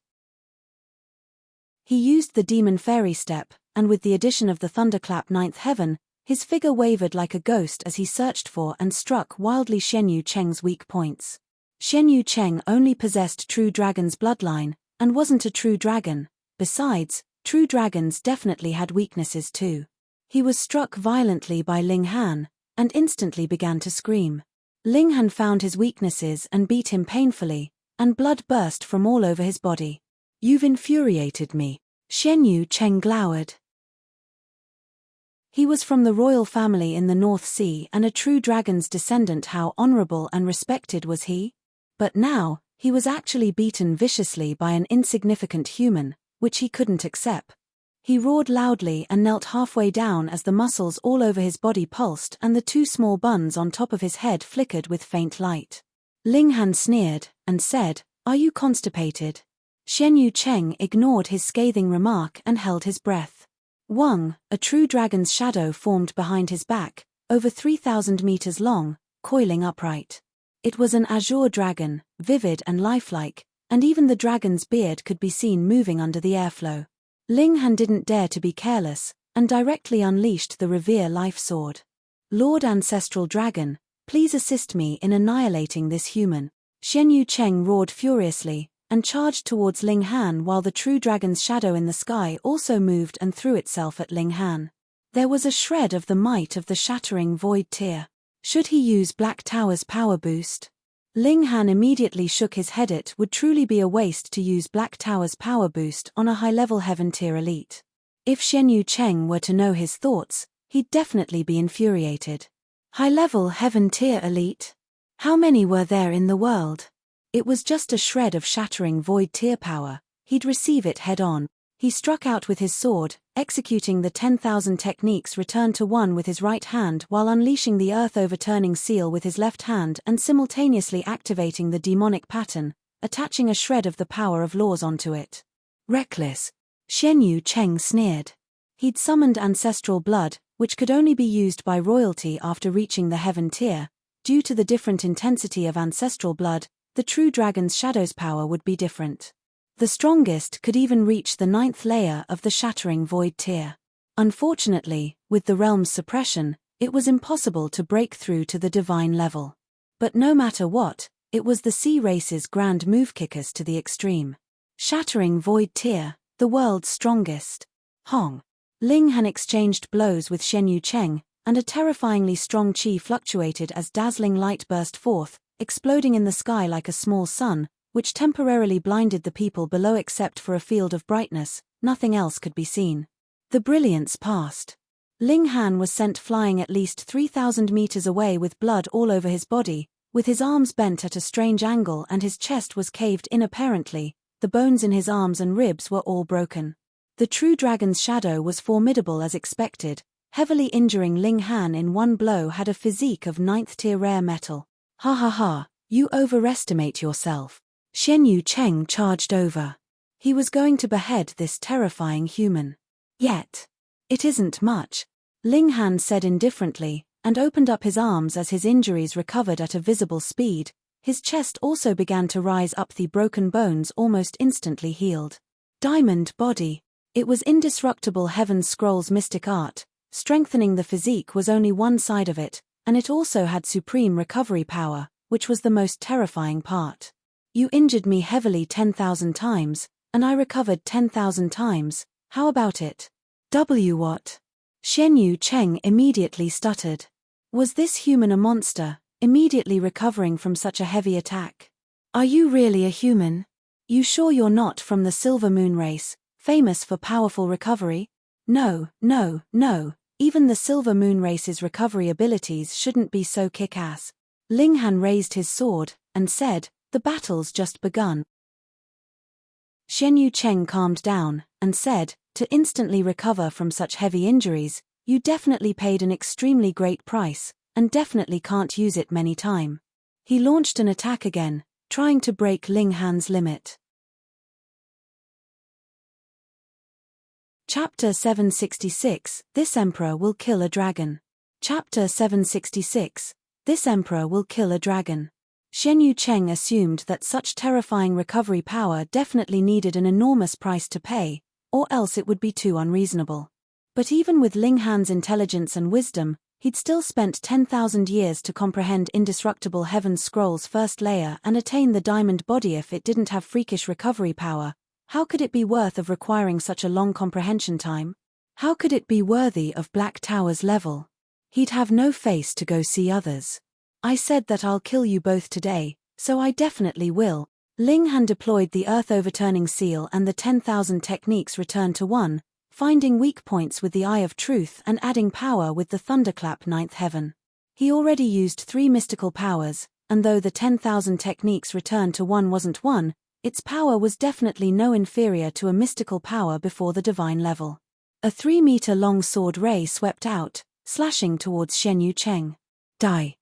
He used the demon fairy step, and with the addition of the thunderclap 9th heaven, his figure wavered like a ghost as he searched for and struck wildly Xianyu Cheng's weak points. Xianyu Cheng only possessed true dragon's bloodline, and wasn't a true dragon. Besides, true dragons definitely had weaknesses too. He was struck violently by Ling Han, and instantly began to scream. Ling Han found his weaknesses and beat him painfully, and blood burst from all over his body. You've infuriated me, Xianyu Cheng glowered. He was from the royal family in the North Sea and a true dragon's descendant. How honorable and respected was he? But now, he was actually beaten viciously by an insignificant human, which he couldn't accept. He roared loudly and knelt halfway down as the muscles all over his body pulsed and the 2 small buns on top of his head flickered with faint light. Ling Han sneered, and said, "Are you constipated?" Xianyu Cheng ignored his scathing remark and held his breath. Wang, a true dragon's shadow formed behind his back, over 3,000 meters long, coiling upright. It was an azure dragon, vivid and lifelike, and even the dragon's beard could be seen moving under the airflow. Ling Han didn't dare to be careless, and directly unleashed the Revere Life Sword. Lord Ancestral Dragon, please assist me in annihilating this human. Xianyu Cheng roared furiously, and charged towards Ling Han while the true dragon's shadow in the sky also moved and threw itself at Ling Han. There was a shred of the might of the shattering void tier. Should he use Black Tower's power boost? Ling Han immediately shook his head. It would truly be a waste to use Black Tower's power boost on a high-level heaven tier elite. If Xianyu Cheng were to know his thoughts, he'd definitely be infuriated. High-level heaven tier elite? How many were there in the world? It was just a shred of shattering void tier power. He'd receive it head-on. He struck out with his sword, executing the 10,000 techniques return to 1 with his right hand while unleashing the earth-overturning seal with his left hand and simultaneously activating the demonic pattern, attaching a shred of the power of laws onto it. Reckless. Xianyu Cheng sneered. He'd summoned ancestral blood, which could only be used by royalty after reaching the heaven tier. Due to the different intensity of ancestral blood, the true dragon's shadow's power would be different. The strongest could even reach the 9th layer of the shattering void tier. Unfortunately, with the realm's suppression, it was impossible to break through to the divine level. But no matter what, it was the sea race's grand move kickers to the extreme. Shattering void tier, the world's strongest. Hong. Ling Han exchanged blows with Xianyu Cheng, and a terrifyingly strong qi fluctuated as dazzling light burst forth, exploding in the sky like a small sun, which temporarily blinded the people below. Except for a field of brightness, nothing else could be seen. The brilliance passed. Ling Han was sent flying at least 3,000 meters away with blood all over his body, with his arms bent at a strange angle and his chest was caved in apparently. The bones in his arms and ribs were all broken. The true dragon's shadow was formidable as expected, heavily injuring Ling Han in one blow. Had a physique of 9th tier rare metal. Ha ha ha, you overestimate yourself. Xianyu Cheng charged over. He was going to behead this terrifying human. Yet. It isn't much, Ling Han said indifferently, and opened up his arms as his injuries recovered at a visible speed. His chest also began to rise up, the broken bones almost instantly healed. Diamond body. It was indestructible Heaven's Scrolls mystic art. Strengthening the physique was only one side of it, and it also had supreme recovery power, which was the most terrifying part. You injured me heavily 10,000 times, and I recovered 10,000 times, how about it? What? Xianyu Cheng immediately stuttered. Was this human a monster, immediately recovering from such a heavy attack? Are you really a human? You sure you're not from the Silver Moon race, famous for powerful recovery? No, even the Silver Moon race's recovery abilities shouldn't be so kick-ass. Ling Han raised his sword, and said, the battle's just begun. Xianyu Cheng calmed down, and said, to instantly recover from such heavy injuries, you definitely paid an extremely great price, and definitely can't use it many times. He launched an attack again, trying to break Ling Han's limit. Chapter 766, This Emperor Will Kill a Dragon. Chapter 766, This Emperor Will Kill a Dragon. Xianyu Cheng assumed that such terrifying recovery power definitely needed an enormous price to pay, or else it would be too unreasonable. But even with Ling Han's intelligence and wisdom, he'd still spent 10,000 years to comprehend indestructible Heaven's Scrolls first layer and attain the diamond body. If it didn't have freakish recovery power, how could it be worth of requiring such a long comprehension time? How could it be worthy of Black Tower's level? He'd have no face to go see others. I said that I'll kill you both today, so I definitely will. Ling Han deployed the earth-overturning seal and the 10,000 techniques returned to one, finding weak points with the Eye of Truth and adding power with the Thunderclap Ninth Heaven. He already used 3 mystical powers, and though the 10,000 techniques returned to one wasn't one, its power was definitely no inferior to a mystical power before the divine level. A 3-meter-long sword ray swept out, slashing towards Xianyu Cheng. Die.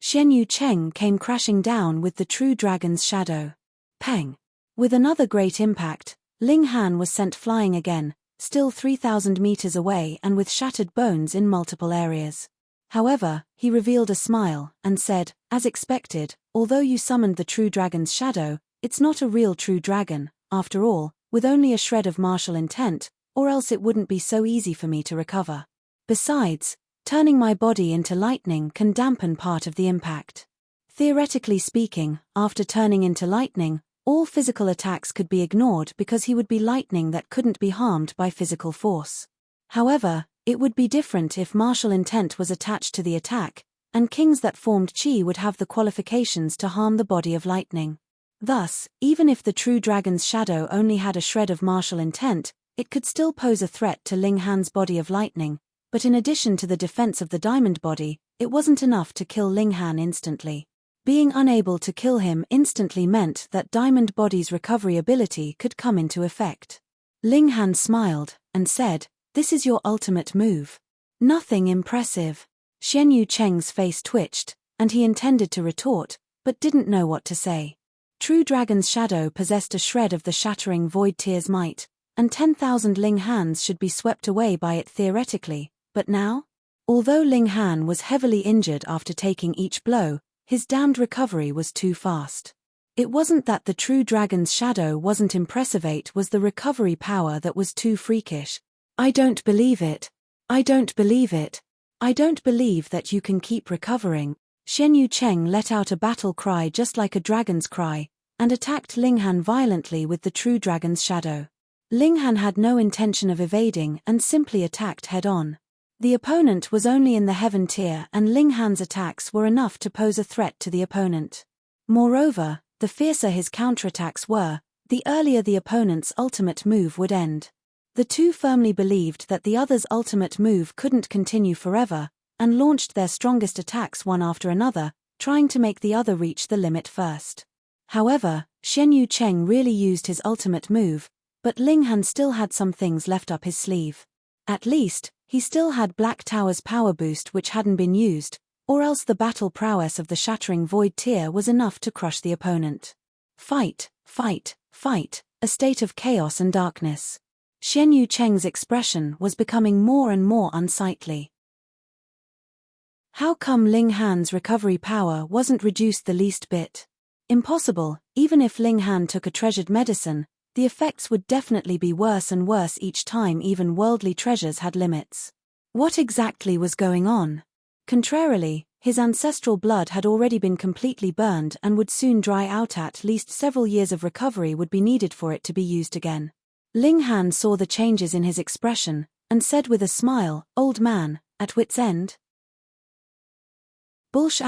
Xianyu Cheng came crashing down with the true dragon's shadow. Peng. With another great impact, Ling Han was sent flying again, still 3,000 meters away and with shattered bones in multiple areas. However, he revealed a smile, and said, as expected, although you summoned the true dragon's shadow, it's not a real true dragon, after all, with only a shred of martial intent, or else it wouldn't be so easy for me to recover. Besides, turning my body into lightning can dampen part of the impact. Theoretically speaking, after turning into lightning, all physical attacks could be ignored because he would be lightning that couldn't be harmed by physical force. However, it would be different if martial intent was attached to the attack, and kings that formed chi would have the qualifications to harm the body of lightning. Thus, even if the true dragon's shadow only had a shred of martial intent, it could still pose a threat to Ling Han's body of lightning. But in addition to the defense of the diamond body, it wasn't enough to kill Ling Han instantly. Being unable to kill him instantly meant that diamond body's recovery ability could come into effect. Ling Han smiled, and said, this is your ultimate move. Nothing impressive. Xianyu Cheng's face twitched, and he intended to retort, but didn't know what to say. True Dragon's shadow possessed a shred of the shattering Void Tear's might, and 10,000 Ling Han's should be swept away by it theoretically. But now? Although Ling Han was heavily injured after taking each blow, his damned recovery was too fast. It wasn't that the true dragon's shadow wasn't impressive, it was the recovery power that was too freakish. I don't believe it. I don't believe it. I don't believe that you can keep recovering. Xianyu Cheng let out a battle cry just like a dragon's cry, and attacked Ling Han violently with the true dragon's shadow. Ling Han had no intention of evading and simply attacked head-on. The opponent was only in the heaven tier and Ling Han's attacks were enough to pose a threat to the opponent. Moreover, the fiercer his counterattacks were, the earlier the opponent's ultimate move would end. The two firmly believed that the other's ultimate move couldn't continue forever, and launched their strongest attacks one after another, trying to make the other reach the limit first. However, Xianyu Cheng really used his ultimate move, but Ling Han still had some things left up his sleeve. At least, he still had Black Tower's power boost which hadn't been used, or else the battle prowess of the shattering void tear was enough to crush the opponent. Fight, fight, fight, a state of chaos and darkness. Xian Yu Cheng's expression was becoming more and more unsightly. How come Ling Han's recovery power wasn't reduced the least bit? Impossible. Even if Ling Han took a treasured medicine, the effects would definitely be worse and worse each time. Even worldly treasures had limits. What exactly was going on? Contrarily, his ancestral blood had already been completely burned and would soon dry out. At least several years of recovery would be needed for it to be used again. Ling Han saw the changes in his expression, and said with a smile, "Old man, at wit's end?" Bullsh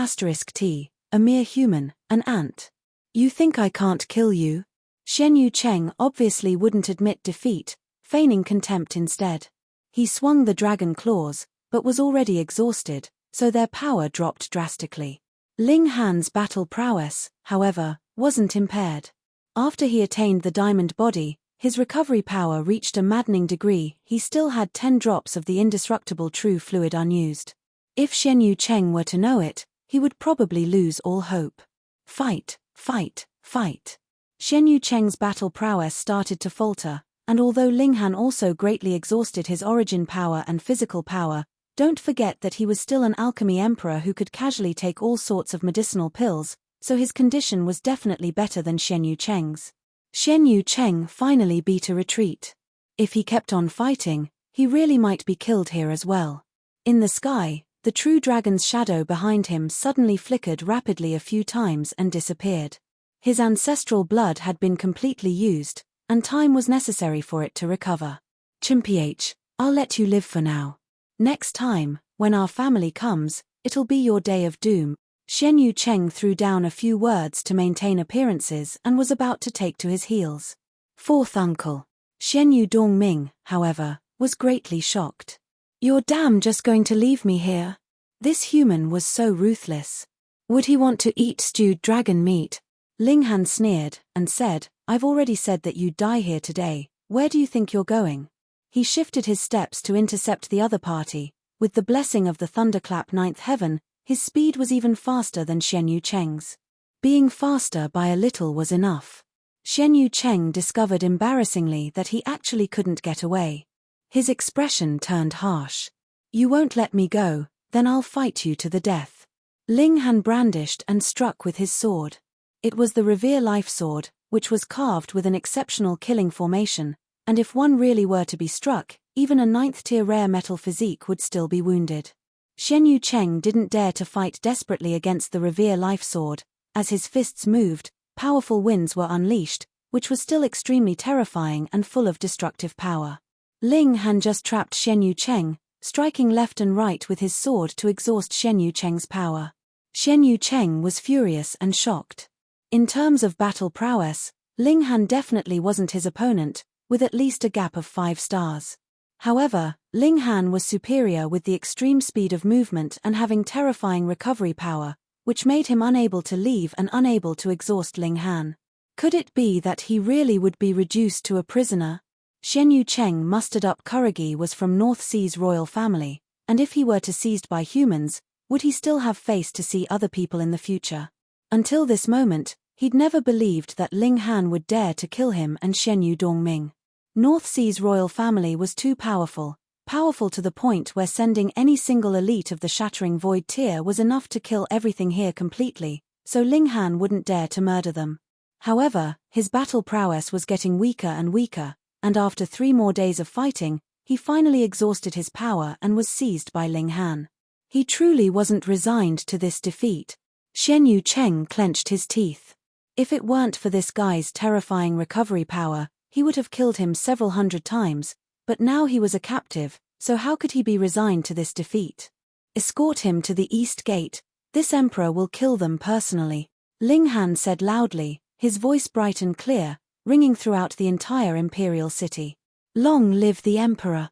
*T, a mere human, an ant. You think I can't kill you? Xian Yu Cheng obviously wouldn't admit defeat, feigning contempt instead. He swung the dragon claws, but was already exhausted, so their power dropped drastically. Ling Han's battle prowess, however, wasn't impaired. After he attained the diamond body, his recovery power reached a maddening degree. He still had 10 drops of the indestructible true fluid unused. If Xian Yu Cheng were to know it, he would probably lose all hope. Fight, fight, fight. Xian Yu Cheng's battle prowess started to falter, and although Ling Han also greatly exhausted his origin power and physical power, don't forget that he was still an alchemy emperor who could casually take all sorts of medicinal pills, so his condition was definitely better than Xian Yu Cheng's. Xian Yu Cheng finally beat a retreat. If he kept on fighting, he really might be killed here as well. In the sky, the true dragon's shadow behind him suddenly flickered rapidly a few times and disappeared. His ancestral blood had been completely used, and time was necessary for it to recover. Chimph, I'll let you live for now. Next time, when our family comes, it'll be your day of doom. Xian Yu Cheng threw down a few words to maintain appearances and was about to take to his heels. Fourth uncle. Xian Yu Dongming, however, was greatly shocked. You're just going to leave me here? This human was so ruthless. Would he want to eat stewed dragon meat? Ling Han sneered, and said, I've already said that you'd die here today. Where do you think you're going? He shifted his steps to intercept the other party. With the blessing of the thunderclap ninth heaven, his speed was even faster than Xian Yu Cheng's. Being faster by a little was enough. Xian Yu Cheng discovered embarrassingly that he actually couldn't get away. His expression turned harsh. You won't let me go, then I'll fight you to the death. Ling Han brandished and struck with his sword. It was the Revere Life Sword, which was carved with an exceptional killing formation, and if one really were to be struck, even a 9th-tier rare metal physique would still be wounded. Xian Yu Cheng didn't dare to fight desperately against the Revere Life Sword. As his fists moved, powerful winds were unleashed, which was still extremely terrifying and full of destructive power. Ling Han just trapped Xian Yu Cheng, striking left and right with his sword to exhaust Xian Yu Cheng's power. Xian Yu Cheng was furious and shocked. In terms of battle prowess, Ling Han definitely wasn't his opponent, with at least a gap of 5 stars. However, Ling Han was superior with the extreme speed of movement and having terrifying recovery power, which made him unable to leave and unable to exhaust Ling Han. Could it be that he really would be reduced to a prisoner? Xian Yu Cheng mustered up courage. Was from North Sea's royal family, and if he were to seized by humans, would he still have face to see other people in the future? Until this moment, he'd never believed that Ling Han would dare to kill him and Xian Yu Dongming. North Sea's royal family was too powerful to the point where sending any single elite of the Shattering Void tier was enough to kill everything here completely, so Ling Han wouldn't dare to murder them. However, his battle prowess was getting weaker and weaker, and after 3 more days of fighting, he finally exhausted his power and was seized by Ling Han. He truly wasn't resigned to this defeat. Xian Yu Cheng clenched his teeth. If it weren't for this guy's terrifying recovery power, he would have killed him several hundred times, but now he was a captive, so how could he be resigned to this defeat? Escort him to the East Gate, this emperor will kill them personally, Ling Han said loudly, his voice bright and clear, ringing throughout the entire imperial city. Long live the emperor!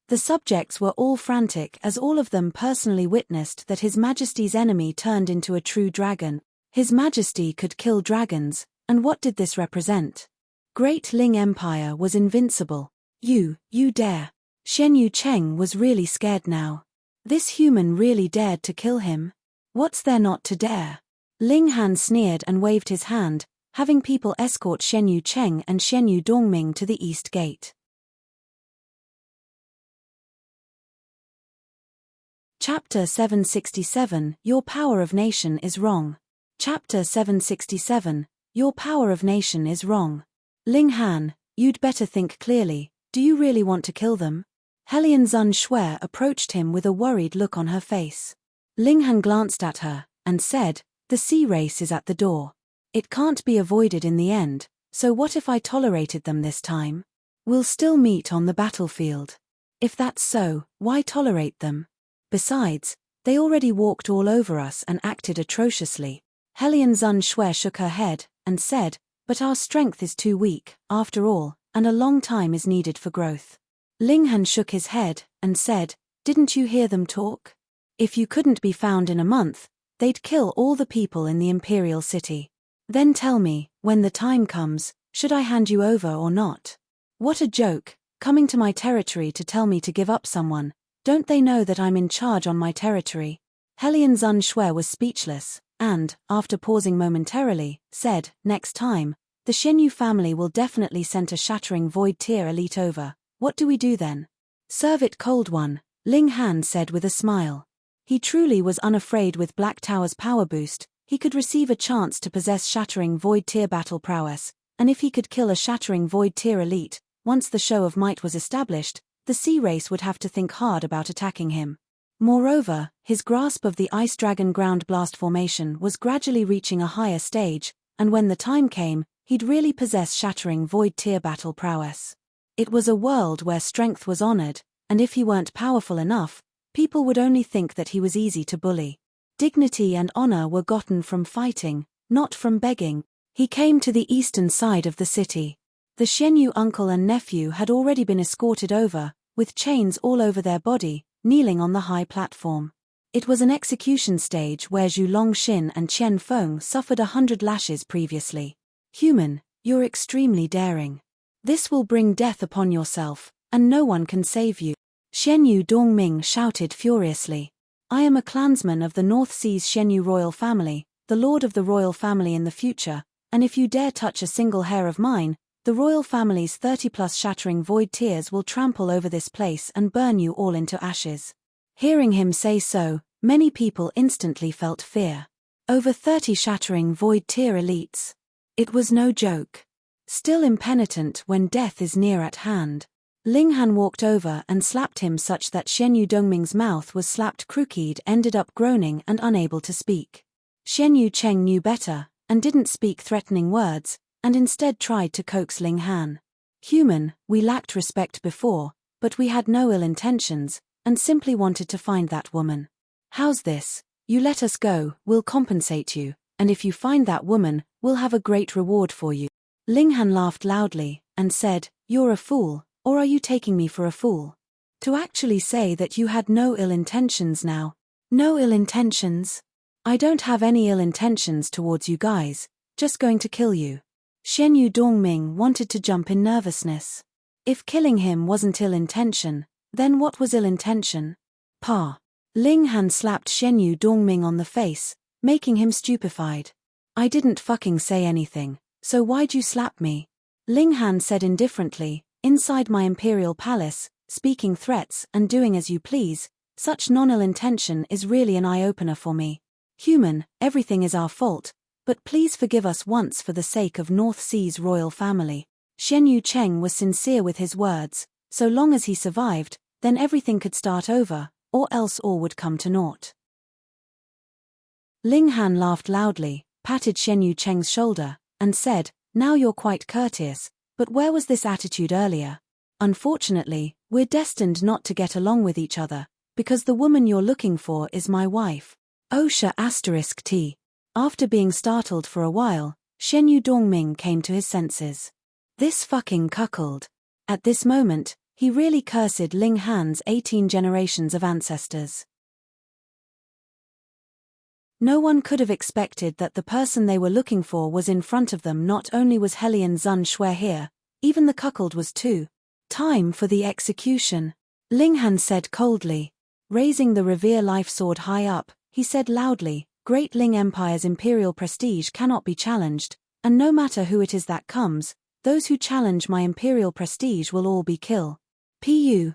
The subjects were all frantic as all of them personally witnessed that His Majesty's enemy turned into a true dragon. His Majesty could kill dragons, and what did this represent? Great Ling Empire was invincible. You dare. Xian Yu Cheng was really scared now. This human really dared to kill him? What's there not to dare? Ling Han sneered and waved his hand, having people escort Shen Yu Cheng and Shen Yu Dongming to the east gate. Chapter 767, Your Power of Nation is Wrong. Chapter 767, Your Power of Nation is Wrong. Ling Han, you'd better think clearly, do you really want to kill them? Helian Zun Shui approached him with a worried look on her face. Ling Han glanced at her, and said, the sea race is at the door. It can't be avoided in the end, so what if I tolerated them this time? We'll still meet on the battlefield. If that's so, why tolerate them? Besides, they already walked all over us and acted atrociously. Helian Zun Shui shook her head, and said, but our strength is too weak, after all, and a long time is needed for growth. Ling Han shook his head, and said, didn't you hear them talk? If you couldn't be found in a month, they'd kill all the people in the imperial city. Then tell me, when the time comes, should I hand you over or not? What a joke, coming to my territory to tell me to give up someone. Don't they know that I'm in charge on my territory? Helian Zun Shui was speechless, and, after pausing momentarily, said, next time, the Shen Yu family will definitely send a shattering void tier elite over. What do we do then? Serve it cold one, Ling Han said with a smile. He truly was unafraid. With Black Tower's power boost, he could receive a chance to possess shattering void tier battle prowess, and if he could kill a shattering void tier elite, once the show of might was established, the sea race would have to think hard about attacking him. Moreover, his grasp of the Ice Dragon ground blast formation was gradually reaching a higher stage, and when the time came, he'd really possess shattering void tier battle prowess. It was a world where strength was honored, and if he weren't powerful enough, people would only think that he was easy to bully. Dignity and honor were gotten from fighting, not from begging. He came to the eastern side of the city. The Shen Yu uncle and nephew had already been escorted over, with chains all over their body, kneeling on the high platform. It was an execution stage where Zhu Longxin and Qian Feng suffered 100 lashes previously. Human, you're extremely daring. This will bring death upon yourself, and no one can save you. Shen Yu Dongming shouted furiously. I am a clansman of the North Sea's Shen Yu royal family, the lord of the royal family in the future, and if you dare touch a single hair of mine, the royal family's 30+ shattering void tiers will trample over this place and burn you all into ashes. Hearing him say so, many people instantly felt fear. Over 30 shattering void tier elites. It was no joke. Still impenitent when death is near at hand. Ling Han walked over and slapped him such that Shen Yu Dongming's mouth was slapped crooked, ended up groaning and unable to speak. Shen Yu Cheng knew better, and didn't speak threatening words, and instead tried to coax Ling Han. Human, we lacked respect before, but we had no ill intentions, and simply wanted to find that woman. How's this? You let us go, we'll compensate you, and if you find that woman, we'll have a great reward for you. Ling Han laughed loudly, and said, you're a fool, or are you taking me for a fool? To actually say that you had no ill intentions now. No ill intentions? I don't have any ill intentions towards you guys, just going to kill you. Shen Yu Dongming wanted to jump in nervousness. If killing him wasn't ill intention, then what was ill intention? Pa. Ling Han slapped Shen Yu Dongming on the face, making him stupefied. I didn't fucking say anything, so why'd you slap me? Ling Han said indifferently, inside my imperial palace, speaking threats and doing as you please, such non-ill intention is really an eye-opener for me. Human, everything is our fault, but please forgive us once for the sake of North Sea's royal family. Shen Yu Cheng was sincere with his words, so long as he survived, then everything could start over, or else all would come to naught. Ling Han laughed loudly, patted Shen Yu Cheng's shoulder, and said, now you're quite courteous, but where was this attitude earlier? Unfortunately, we're destined not to get along with each other, because the woman you're looking for is my wife. Osha *T. After being startled for a while, Shen Yu Dongming came to his senses. This fucking cuckold. At this moment, he really cursed Ling Han's 18 generations of ancestors. No one could have expected that the person they were looking for was in front of them. Not only was Helian Zun Shui here, even the cuckold was too. Time for the execution, Ling Han said coldly. Raising the Revere life sword high up, he said loudly, Great Ling Empire's imperial prestige cannot be challenged, and no matter who it is that comes, those who challenge my imperial prestige will all be killed. Pu,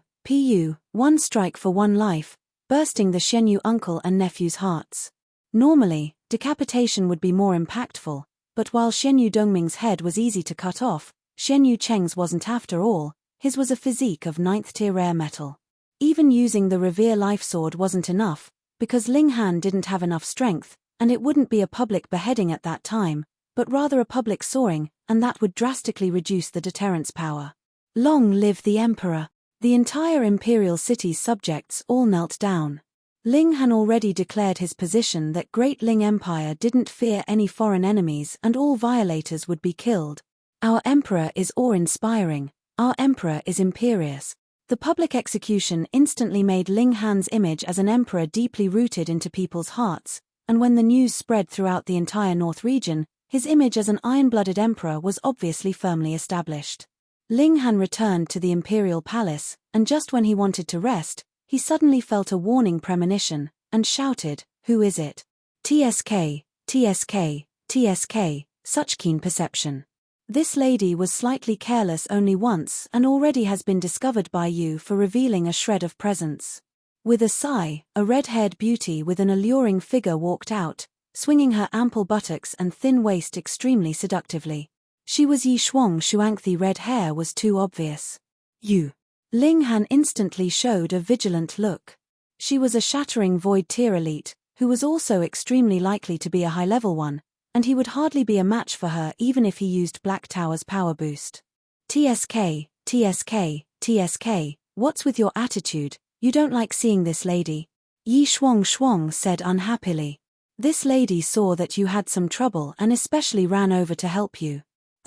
one strike for one life, bursting the Shenyu uncle and nephew's hearts. Normally, decapitation would be more impactful, but while Shenyu Dongming's head was easy to cut off, Shenyu Cheng's wasn't after all. His was a physique of 9th-tier rare metal. Even using the Revere life sword wasn't enough, because Ling Han didn't have enough strength, and it wouldn't be a public beheading at that time, but rather a public soaring, and that would drastically reduce the deterrence power. Long live the Emperor! The entire imperial city's subjects all knelt down. Ling Han already declared his position that Great Ling Empire didn't fear any foreign enemies and all violators would be killed. Our Emperor is awe-inspiring. Our Emperor is imperious. The public execution instantly made Ling Han's image as an emperor deeply rooted into people's hearts, and when the news spread throughout the entire North region, his image as an iron-blooded emperor was obviously firmly established. Ling Han returned to the imperial palace, and just when he wanted to rest, he suddenly felt a warning premonition, and shouted, Who is it? TSK, TSK, TSK, such keen perception. This lady was slightly careless only once and already has been discovered by you for revealing a shred of presence. With a sigh, a red-haired beauty with an alluring figure walked out, swinging her ample buttocks and thin waist extremely seductively. She was Yi Shuang Shuang. The red hair was too obvious. You. Ling Han instantly showed a vigilant look. She was a shattering void-tier elite, who was also extremely likely to be a high-level one, and he would hardly be a match for her even if he used Black Tower's power boost. TSK, TSK, TSK, what's with your attitude? You don't like seeing this lady? Yi Shuang said unhappily. This lady saw that you had some trouble and especially ran over to help you.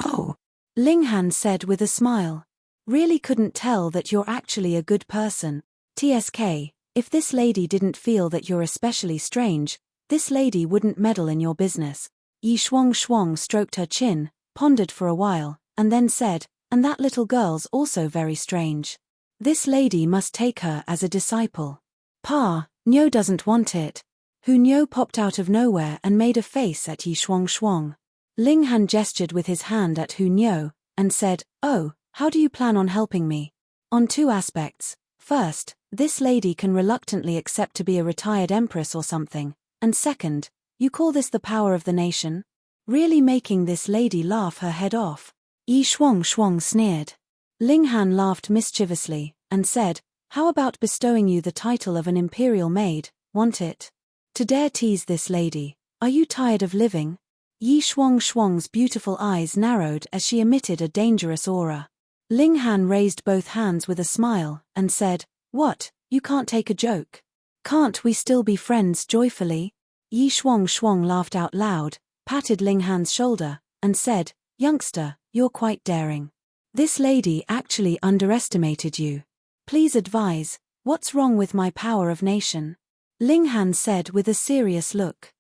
Oh, Ling Han said with a smile. Really couldn't tell that you're actually a good person. TSK, if this lady didn't feel that you're especially strange, this lady wouldn't meddle in your business. Yi Shuang stroked her chin, pondered for a while, and then said, and that little girl's also very strange. This lady must take her as a disciple. Pa, Nyo doesn't want it. Hu Nyo popped out of nowhere and made a face at Yi Shuang. Ling Han gestured with his hand at Hu Nyo, and said, Oh, how do you plan on helping me? On two aspects. First, this lady can reluctantly accept to be a retired empress or something, and second, you call this the power of the nation? Really making this lady laugh her head off. Yi Shuang sneered. Ling Han laughed mischievously, and said, How about bestowing you the title of an imperial maid, want it? To dare tease this lady, are you tired of living? Yi Shuang's beautiful eyes narrowed as she emitted a dangerous aura. Ling Han raised both hands with a smile, and said, What, you can't take a joke? Can't we still be friends joyfully? Yi Shuang laughed out loud, patted Ling Han's shoulder, and said, Youngster, you're quite daring. This lady actually underestimated you. Please advise, what's wrong with my power of nation? Ling Han said with a serious look.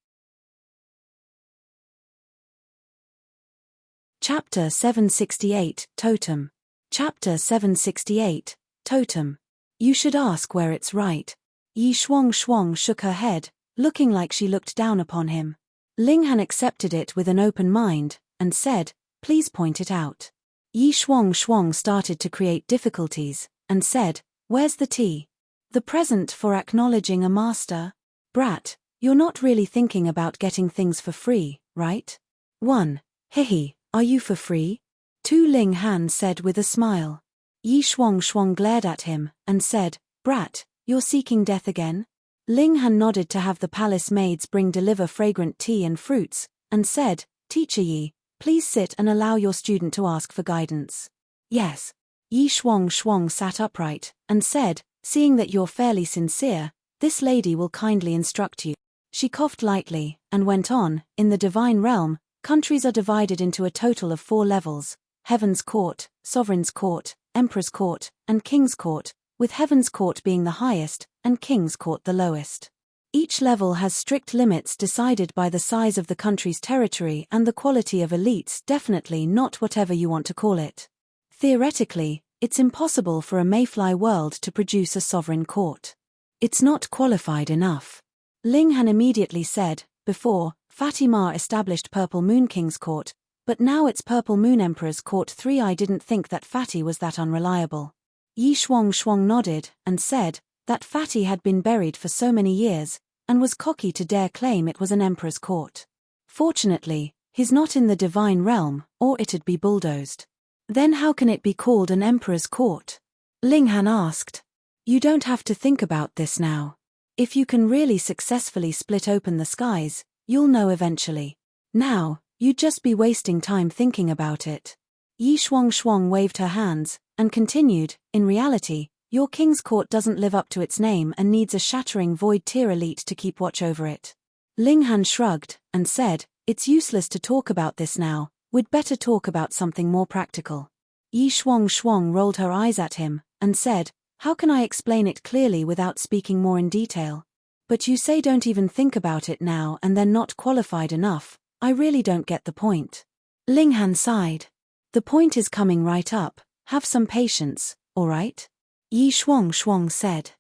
Chapter 768, Totem. Chapter 768, Totem. You should ask where it's right. Yi Shuang shook her head, looking like she looked down upon him. Ling Han accepted it with an open mind, and said, Please point it out. Yi Shuang started to create difficulties, and said, Where's the tea? The present for acknowledging a master? Brat, you're not really thinking about getting things for free, right? 1. Hihi, are you for free? 2. Ling Han said with a smile. Yi Shuang glared at him, and said, Brat, you're seeking death again? Ling Han nodded to have the palace maids deliver fragrant tea and fruits, and said, Teacher Yi, please sit and allow your student to ask for guidance. Yes. Yi Shuang sat upright, and said, Seeing that you're fairly sincere, this lady will kindly instruct you. She coughed lightly, and went on, In the divine realm, countries are divided into a total of 4 levels, Heaven's Court, Sovereign's Court, Emperor's Court, and King's Court, with Heaven's Court being the highest, and King's Court the lowest. Each level has strict limits decided by the size of the country's territory and the quality of elites, definitely not whatever you want to call it. Theoretically, it's impossible for a mayfly world to produce a sovereign court. It's not qualified enough. Ling Han immediately said, before, Fatima established Purple Moon King's court, but now it's Purple Moon Emperor's court 3. I didn't think that Fatty was that unreliable. Yi Shuang nodded, and said, that Fatty had been buried for so many years, and was cocky to dare claim it was an emperor's court. Fortunately, he's not in the divine realm, or it'd be bulldozed. Then how can it be called an emperor's court? Ling Han asked. You don't have to think about this now. If you can really successfully split open the skies, you'll know eventually. Now, you'd just be wasting time thinking about it. Yi Shuang waved her hands, and continued, in reality, your king's court doesn't live up to its name and needs a shattering void tier elite to keep watch over it. Ling Han shrugged, and said, it's useless to talk about this now, we'd better talk about something more practical. Yi Shuang rolled her eyes at him, and said, how can I explain it clearly without speaking more in detail? But you say don't even think about it now and then not qualified enough. I really don't get the point. Ling Han sighed. The point is coming right up, have some patience, alright? Yi Shuang said.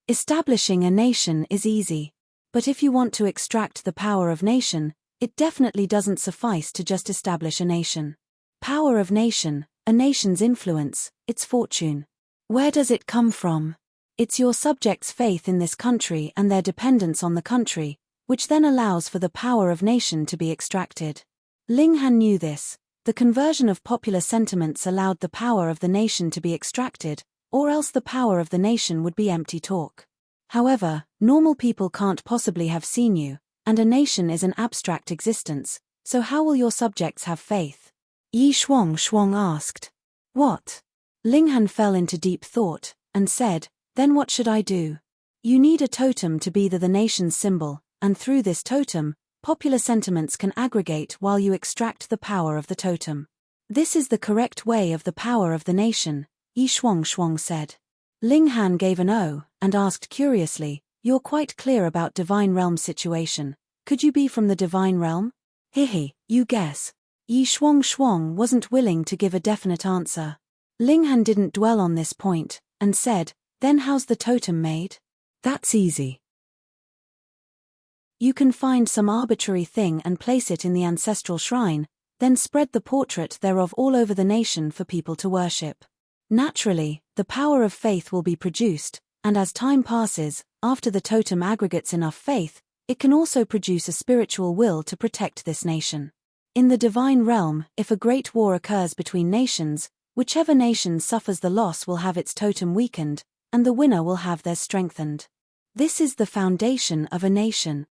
Establishing a nation is easy. But if you want to extract the power of nation, it definitely doesn't suffice to just establish a nation. Power of nation, a nation's influence, its fortune. Where does it come from? It's your subjects' faith in this country and their dependence on the country, which then allows for the power of nation to be extracted. Ling Han knew this. The conversion of popular sentiments allowed the power of the nation to be extracted, or else the power of the nation would be empty talk. However, normal people can't possibly have seen you, and a nation is an abstract existence, so how will your subjects have faith? Yi Shuang asked. What? Ling Han fell into deep thought, and said, then what should I do? You need a totem to be the nation's symbol, and through this totem, popular sentiments can aggregate while you extract the power of the totem. This is the correct way of the power of the nation, Yi Shuang said. Ling Han gave an O, and asked curiously, you're quite clear about divine realm situation. Could you be from the divine realm? Hihi, you guess. Yi Shuang wasn't willing to give a definite answer. Ling Han didn't dwell on this point, and said, then how's the totem made? That's easy. You can find some arbitrary thing and place it in the ancestral shrine, then spread the portrait thereof all over the nation for people to worship. Naturally, the power of faith will be produced, and as time passes, after the totem aggregates enough faith, it can also produce a spiritual will to protect this nation. In the divine realm, if a great war occurs between nations, whichever nation suffers the loss will have its totem weakened, and the winner will have theirs strengthened. This is the foundation of a nation.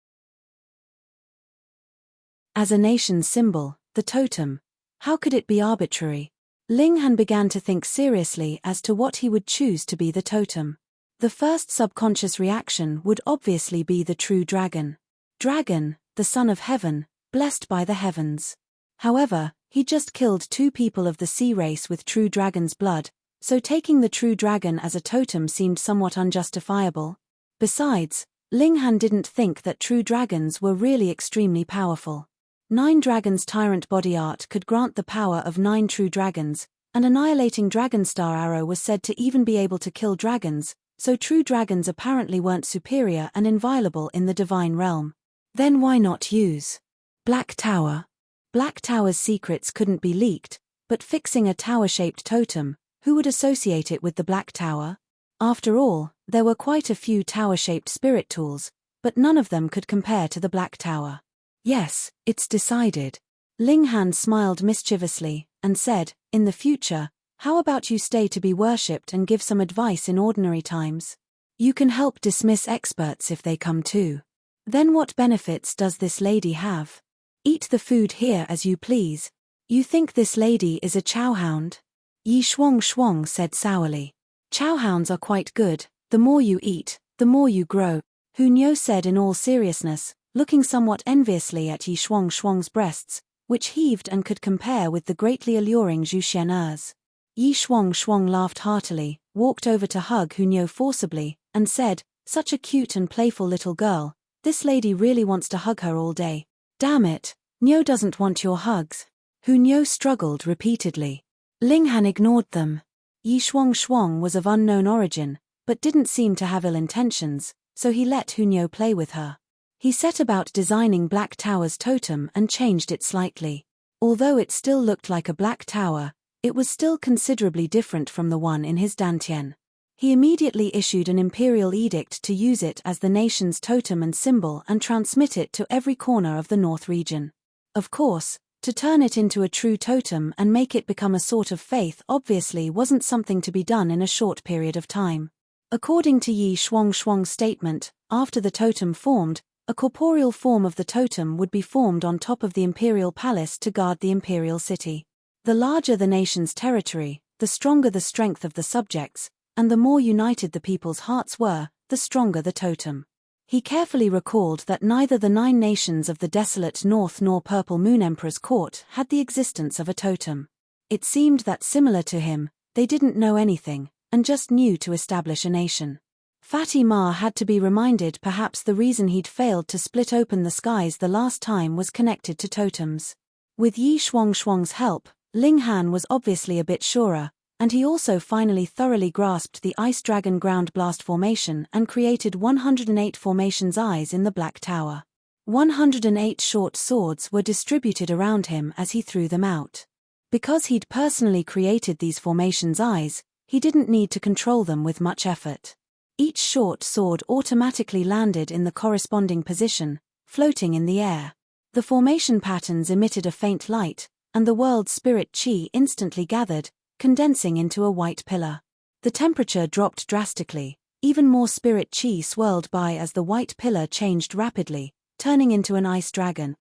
As a nation's symbol, the totem, how could it be arbitrary? Ling Han began to think seriously as to what he would choose to be the totem. The first subconscious reaction would obviously be the true dragon. Dragon, the son of heaven, blessed by the heavens. However, he just killed 2 people of the sea race with true dragon's blood, so taking the true dragon as a totem seemed somewhat unjustifiable. Besides, Ling Han didn't think that true dragons were really extremely powerful. 9 dragons tyrant body art could grant the power of 9 true dragons, an annihilating dragon star arrow was said to even be able to kill dragons, so true dragons apparently weren't superior and inviolable in the divine realm. Then why not use Black Tower? Black Tower's secrets couldn't be leaked, but fixing a tower-shaped totem, who would associate it with the Black Tower? After all, there were quite a few tower-shaped spirit tools, but none of them could compare to the Black Tower. Yes, it's decided. Ling Han smiled mischievously, and said, in the future, how about you stay to be worshipped and give some advice in ordinary times? You can help dismiss experts if they come too. Then what benefits does this lady have? Eat the food here as you please. You think this lady is a chowhound? Yi Shuang said sourly. Chowhounds are quite good, the more you eat, the more you grow, Hunyo said in all seriousness, looking somewhat enviously at Yi Shuang's breasts, which heaved and could compare with the greatly alluring Zhu Xian'er's. Yi Shuang laughed heartily, walked over to hug Hunyo forcibly, and said, such a cute and playful little girl, this lady really wants to hug her all day. Damn it, Nyo doesn't want your hugs. Hunyo struggled repeatedly. Ling Han ignored them. Yi Shuang was of unknown origin, but didn't seem to have ill intentions, so he let Hunyo play with her. He set about designing Black Tower's totem and changed it slightly. Although it still looked like a black tower, it was still considerably different from the one in his dantian. He immediately issued an imperial edict to use it as the nation's totem and symbol and transmit it to every corner of the North region. Of course, to turn it into a true totem and make it become a sort of faith obviously wasn't something to be done in a short period of time. According to Yi Shuang's statement, after the totem formed, a corporeal form of the totem would be formed on top of the imperial palace to guard the imperial city. The larger the nation's territory, the stronger the strength of the subjects, and the more united the people's hearts were, the stronger the totem. He carefully recalled that neither the 9 nations of the desolate North nor Purple Moon Emperor's court had the existence of a totem. It seemed that similar to him, they didn't know anything, and just knew to establish a nation. Fatima had to be reminded perhaps the reason he'd failed to split open the skies the last time was connected to totems. With Yi Shuang's help, Ling Han was obviously a bit surer, and he also finally thoroughly grasped the Ice Dragon Ground Blast formation and created 108 formation's eyes in the Black Tower. 108 short swords were distributed around him as he threw them out. Because he'd personally created these formation's eyes, he didn't need to control them with much effort. Each short sword automatically landed in the corresponding position, floating in the air. The formation patterns emitted a faint light, and the world's spirit chi instantly gathered, condensing into a white pillar. The temperature dropped drastically, even more spirit chi swirled by as the white pillar changed rapidly, turning into an ice dragon.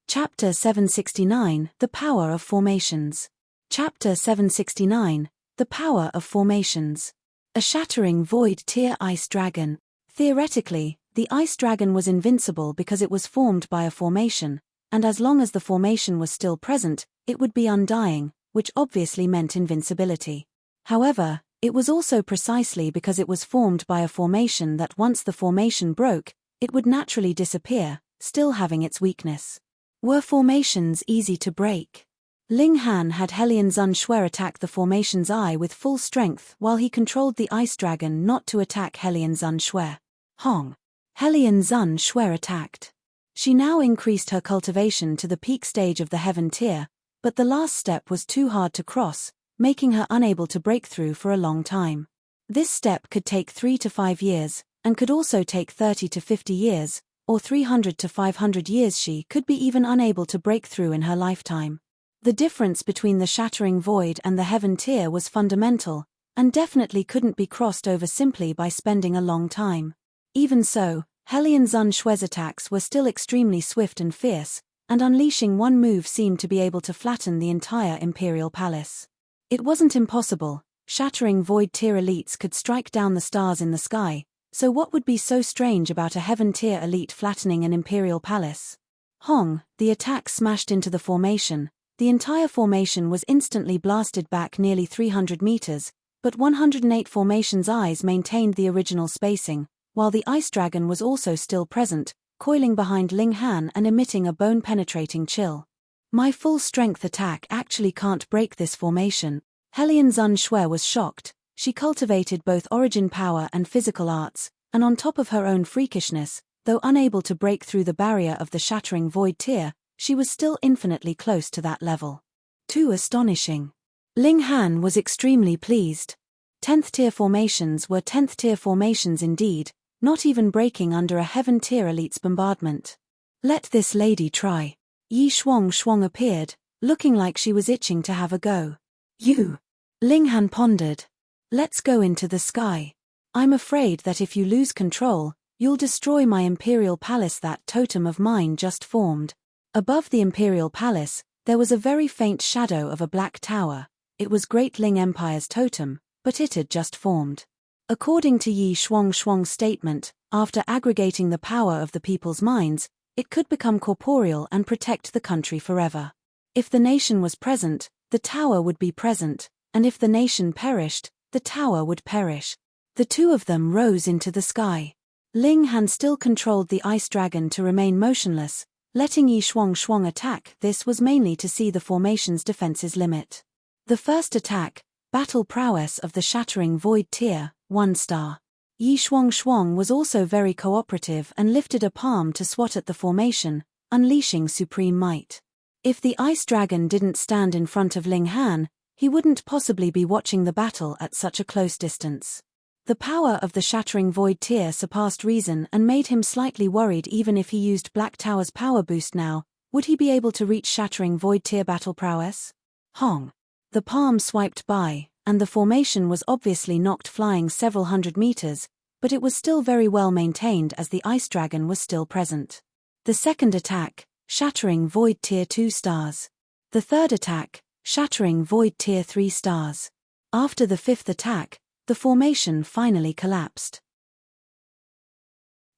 Chapter 769, The Power of Formations. Chapter 769, The Power of Formations. A shattering void tier ice dragon. Theoretically, the ice dragon was invincible because it was formed by a formation, and as long as the formation was still present, it would be undying, which obviously meant invincibility. However, it was also precisely because it was formed by a formation that once the formation broke, it would naturally disappear, still having its weakness. Were formations easy to break? Ling Han had Hellion Zun Shui attack the formation's eye with full strength while he controlled the ice dragon not to attack Hellion Zun Shui. Hong. Hellion Zun Shui attacked. She now increased her cultivation to the peak stage of the heaven tier, but the last step was too hard to cross, making her unable to break through for a long time. This step could take 3 to 5 years, and could also take 30 to 50 years, or 300 to 500 years. She could be even unable to break through in her lifetime. The difference between the shattering void and the heaven tier was fundamental, and definitely couldn't be crossed over simply by spending a long time. Even so, Hellion Zun Shui's attacks were still extremely swift and fierce, and unleashing one move seemed to be able to flatten the entire imperial palace. It wasn't impossible. Shattering void tier elites could strike down the stars in the sky, so what would be so strange about a heaven tier elite flattening an imperial palace? Hong, the attack smashed into the formation. The entire formation was instantly blasted back nearly 300 meters, but 108 formation's eyes maintained the original spacing, while the ice dragon was also still present, coiling behind Ling Han and emitting a bone-penetrating chill. My full-strength attack actually can't break this formation. Hellion Zun Shui was shocked. She cultivated both origin power and physical arts, and on top of her own freakishness, though unable to break through the barrier of the shattering void tier, she was still infinitely close to that level. Too astonishing. Ling Han was extremely pleased. 10th tier formations were 10th tier formations indeed, not even breaking under a heaven tier elite's bombardment. Let this lady try. Yi Shuang appeared, looking like she was itching to have a go. You. Ling Han pondered. Let's go into the sky. I'm afraid that if you lose control, you'll destroy my imperial palace. That totem of mine just formed. Above the imperial palace, there was a very faint shadow of a black tower. It was Great Ling Empire's totem, but it had just formed. According to Yi Shuang's statement, after aggregating the power of the people's minds, it could become corporeal and protect the country forever. If the nation was present, the tower would be present, and if the nation perished, the tower would perish. The two of them rose into the sky. Ling Han still controlled the ice dragon to remain motionless, letting Yi Shuang attack. This was mainly to see the formation's defenses limit. The first attack, Battle prowess of the shattering void tier, 1 star. Yi Shuang was also very cooperative and lifted a palm to swat at the formation, unleashing supreme might. If the ice dragon didn't stand in front of Ling Han, he wouldn't possibly be watching the battle at such a close distance. The power of the shattering void tier surpassed reason and made him slightly worried. Even if he used Black Tower's power boost now, would he be able to reach shattering void tier battle prowess? Hong. The palm swiped by, and the formation was obviously knocked flying several hundred meters, but it was still very well maintained as the ice dragon was still present. The second attack, shattering void tier 2 stars. The third attack, shattering void tier 3 stars. After the fifth attack, the formation finally collapsed.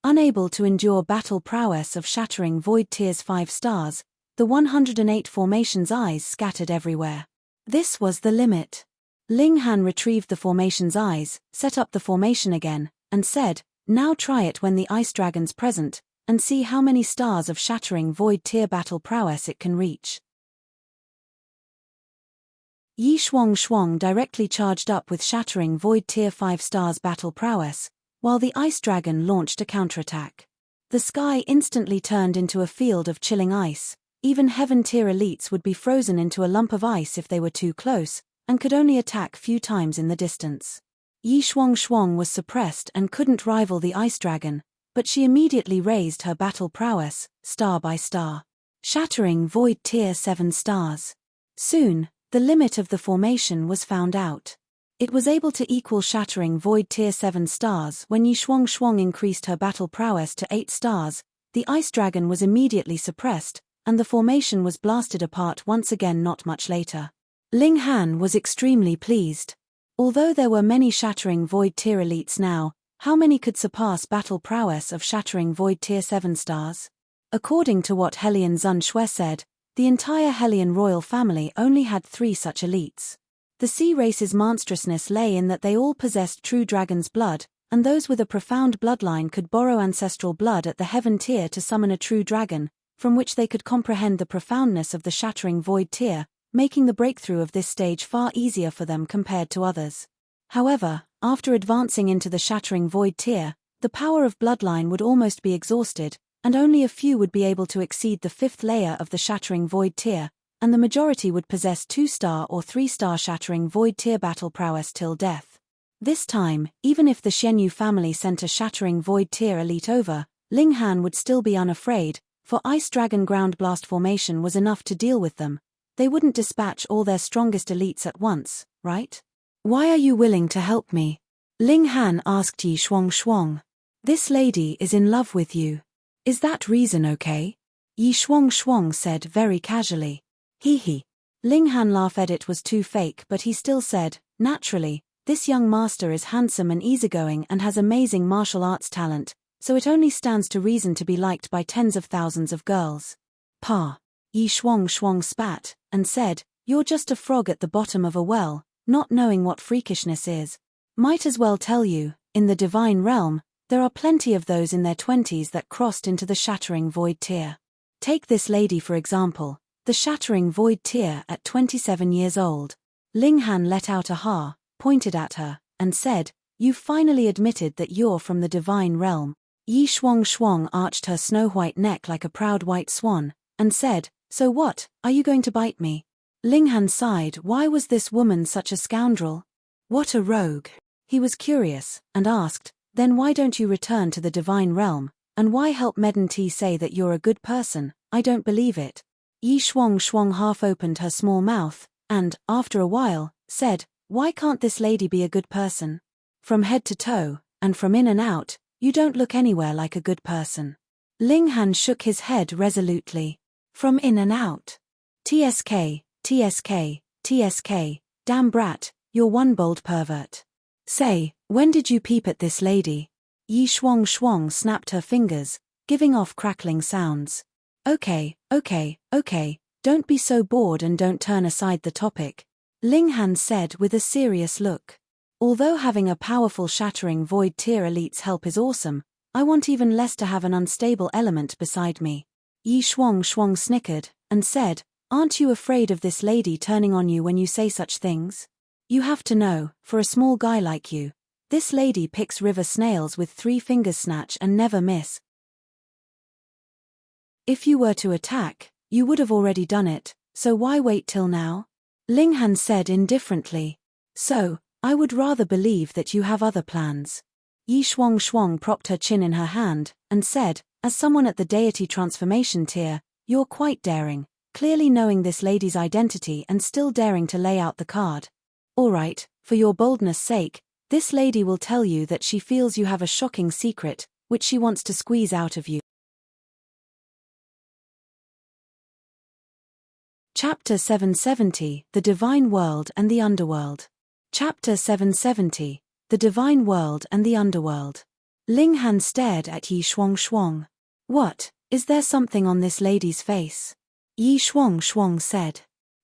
Unable to endure battle prowess of shattering void tiers 5 stars, the 108 formation's eyes scattered everywhere. This was the limit. Ling Han retrieved the formation's eyes, set up the formation again, and said, "Now try it when the ice dragon's present, and see how many stars of shattering void tier battle prowess it can reach." Yi Shuang directly charged up with shattering void tier 5 stars battle prowess, while the ice dragon launched a counterattack. The sky instantly turned into a field of chilling ice. Even heaven tier elites would be frozen into a lump of ice if they were too close, and could only attack few times in the distance. Yi Shuang was suppressed and couldn't rival the ice dragon, but she immediately raised her battle prowess, star by star. Shattering void tier 7 stars. Soon, the limit of the formation was found out. It was able to equal shattering void tier 7 stars when Yi Shuang increased her battle prowess to 8 stars. The ice dragon was immediately suppressed, and the formation was blasted apart once again not much later. Ling Han was extremely pleased. Although there were many shattering void tier elites now, how many could surpass battle prowess of shattering void tier 7 stars? According to what Hellion Zun Shui said, the entire Hellion royal family only had 3 such elites. The sea race's monstrousness lay in that they all possessed true dragon's blood, and those with a profound bloodline could borrow ancestral blood at the heaven tier to summon a true dragon, from which they could comprehend the profoundness of the shattering void tier, making the breakthrough of this stage far easier for them compared to others. However, after advancing into the shattering void tier, the power of bloodline would almost be exhausted, and only a few would be able to exceed the 5th layer of the shattering void tier, and the majority would possess 2-star or 3-star shattering void tier battle prowess till death. This time, even if the Xianyu family sent a shattering void tier elite over, Ling Han would still be unafraid, for Ice Dragon Ground Blast formation was enough to deal with them. They wouldn't dispatch all their strongest elites at once, right? "Why are you willing to help me?" Ling Han asked Yi Shuang. "This lady is in love with you. Is that reason okay?" Yi Shuang said very casually. He. Ling Han laughed. It was too fake, but he still said, "Naturally, this young master is handsome and easygoing and has amazing martial arts talent, so it only stands to reason to be liked by tens of thousands of girls." Pa. Yi Shuang spat, and said, "You're just a frog at the bottom of a well, not knowing what freakishness is. Might as well tell you, in the divine realm, there are plenty of those in their 20s that crossed into the shattering void tier. Take this lady for example, the shattering void tier at 27 years old." Ling Han let out a ha, pointed at her, and said, "You've finally admitted that you're from the divine realm." Yi Shuang arched her snow-white neck like a proud white swan, and said, "So what, are you going to bite me?" Ling Han sighed. Why was this woman such a scoundrel? What a rogue. He was curious, and asked, "Then why don't you return to the divine realm, and why help Medon T say that you're a good person? I don't believe it." Yi Shuang half opened her small mouth, and, after a while, said, "Why can't this lady be a good person? From head to toe, and from in and out, you don't look anywhere like a good person." Ling Han shook his head resolutely. "From in and out. TSK, damn brat, you're one bold pervert. Say, when did you peep at this lady?" Yi Shuang snapped her fingers, giving off crackling sounds. Okay, don't be so bored and don't turn aside the topic," Ling Han said with a serious look. "Although having a powerful shattering void tier elite's help is awesome, I want even less to have an unstable element beside me." Yi Shuang snickered, and said, "Aren't you afraid of this lady turning on you when you say such things?" You have to know, for a small guy like you, this lady picks river snails with 3 fingers snatch and never miss. If you were to attack, you would have already done it, so why wait till now? Ling Han said indifferently. So, I would rather believe that you have other plans. Yi Shuang propped her chin in her hand, and said, as someone at the deity transformation tier, you're quite daring, clearly knowing this lady's identity and still daring to lay out the card. Alright, for your boldness' sake, this lady will tell you that she feels you have a shocking secret, which she wants to squeeze out of you. Chapter 770, The Divine World and the Underworld. Chapter 770, The Divine World and the Underworld. Ling Han stared at Yi Shuang. What, is there something on this lady's face? Yi Shuang said.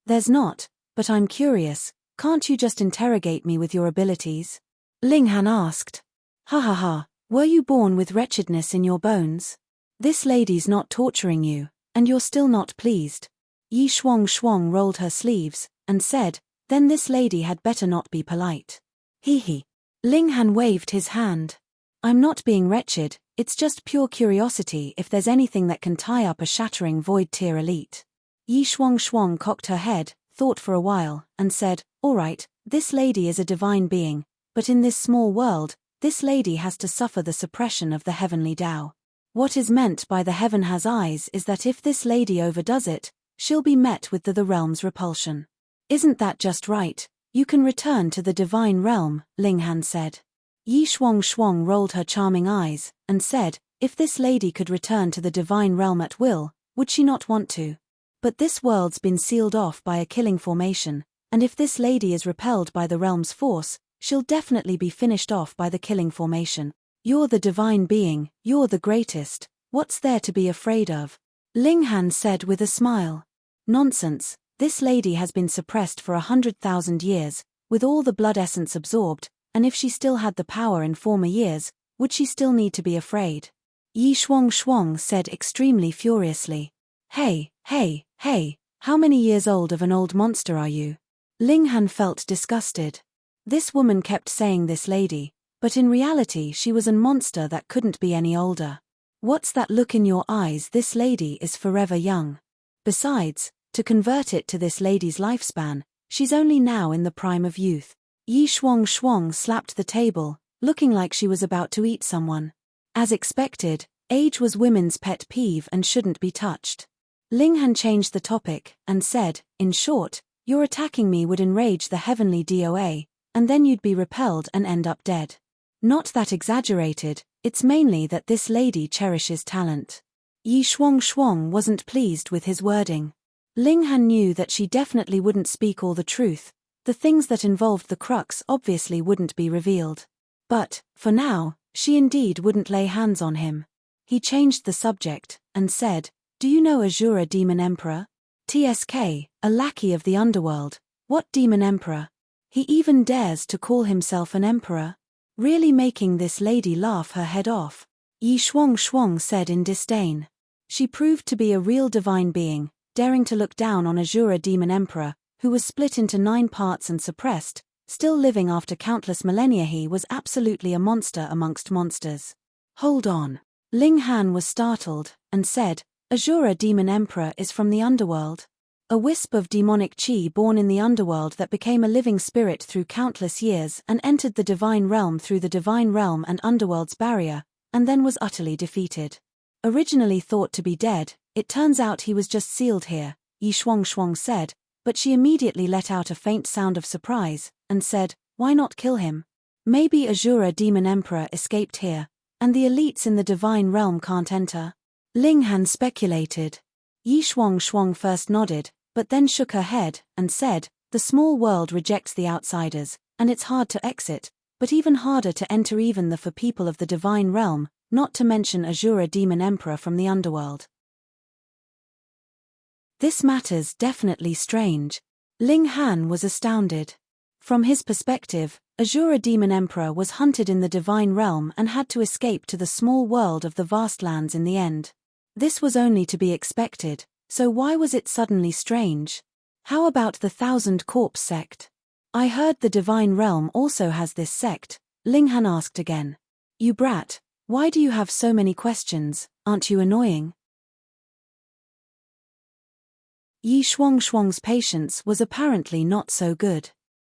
There's not, but I'm curious, can't you just interrogate me with your abilities? Ling Han asked. Ha, were you born with wretchedness in your bones? This lady's not torturing you, and you're still not pleased. Yi Shuang rolled her sleeves, and said, then this lady had better not be polite. He. Ling Han waved his hand. I'm not being wretched, it's just pure curiosity if there's anything that can tie up a shattering void tier elite. Yi Shuang cocked her head, thought for a while, and said, alright, this lady is a divine being, but in this small world, this lady has to suffer the suppression of the heavenly Tao. What is meant by the heaven has eyes is that if this lady overdoes it, she'll be met with the realm's repulsion. Isn't that just right? You can return to the divine realm, Ling Han said. Yi Shuang rolled her charming eyes, and said, if this lady could return to the divine realm at will, would she not want to? But this world's been sealed off by a killing formation, and if this lady is repelled by the realm's force, she'll definitely be finished off by the killing formation. You're the divine being, you're the greatest, what's there to be afraid of? Ling Han said with a smile. Nonsense, this lady has been suppressed for 100,000 years, with all the blood essence absorbed, and if she still had the power in former years, would she still need to be afraid? Yi Shuang said extremely furiously. Hey, how many years old of an old monster are you? Ling Han felt disgusted. This woman kept saying this lady, but in reality she was a monster that couldn't be any older. What's that look in your eyes? This lady is forever young. Besides, to convert it to this lady's lifespan, she's only now in the prime of youth. Yi Shuang slapped the table, looking like she was about to eat someone. As expected, age was women's pet peeve and shouldn't be touched. Ling Han changed the topic, and said, in short, your attacking me would enrage the heavenly DOA, and then you'd be repelled and end up dead. Not that exaggerated, it's mainly that this lady cherishes talent. Yi Shuang wasn't pleased with his wording. Ling Han knew that she definitely wouldn't speak all the truth. The things that involved the crux obviously wouldn't be revealed. But, for now, she indeed wouldn't lay hands on him. He changed the subject, and said, do you know Azura Demon Emperor? TSK, a lackey of the underworld, what demon emperor? He even dares to call himself an emperor? Really making this lady laugh her head off. Yi Shuang said in disdain. She proved to be a real divine being, daring to look down on Azura Demon Emperor, who was split into 9 parts and suppressed, still living after countless millennia. He was absolutely a monster amongst monsters. Hold on. Ling Han was startled, and said, Azura Demon Emperor is from the underworld. A wisp of demonic chi born in the underworld that became a living spirit through countless years and entered the divine realm through the divine realm and underworld's barrier, and then was utterly defeated. Originally thought to be dead, it turns out he was just sealed here, Yi Shuang said, but she immediately let out a faint sound of surprise, and said, why not kill him? Maybe Azura Demon Emperor escaped here, and the elites in the divine realm can't enter? Ling Han speculated. Yi Shuang first nodded, but then shook her head, and said, the small world rejects the outsiders, and it's hard to exit, but even harder to enter even the for people of the divine realm, not to mention Azura Demon Emperor from the underworld. This matter's definitely strange. Ling Han was astounded. From his perspective, Azura Demon Emperor was hunted in the divine realm and had to escape to the small world of the vast lands in the end. This was only to be expected, so why was it suddenly strange? How about the 1,000 Corpse sect? I heard the divine realm also has this sect, Ling Han asked again. You brat, why do you have so many questions, aren't you annoying? Yi Shuang's patience was apparently not so good.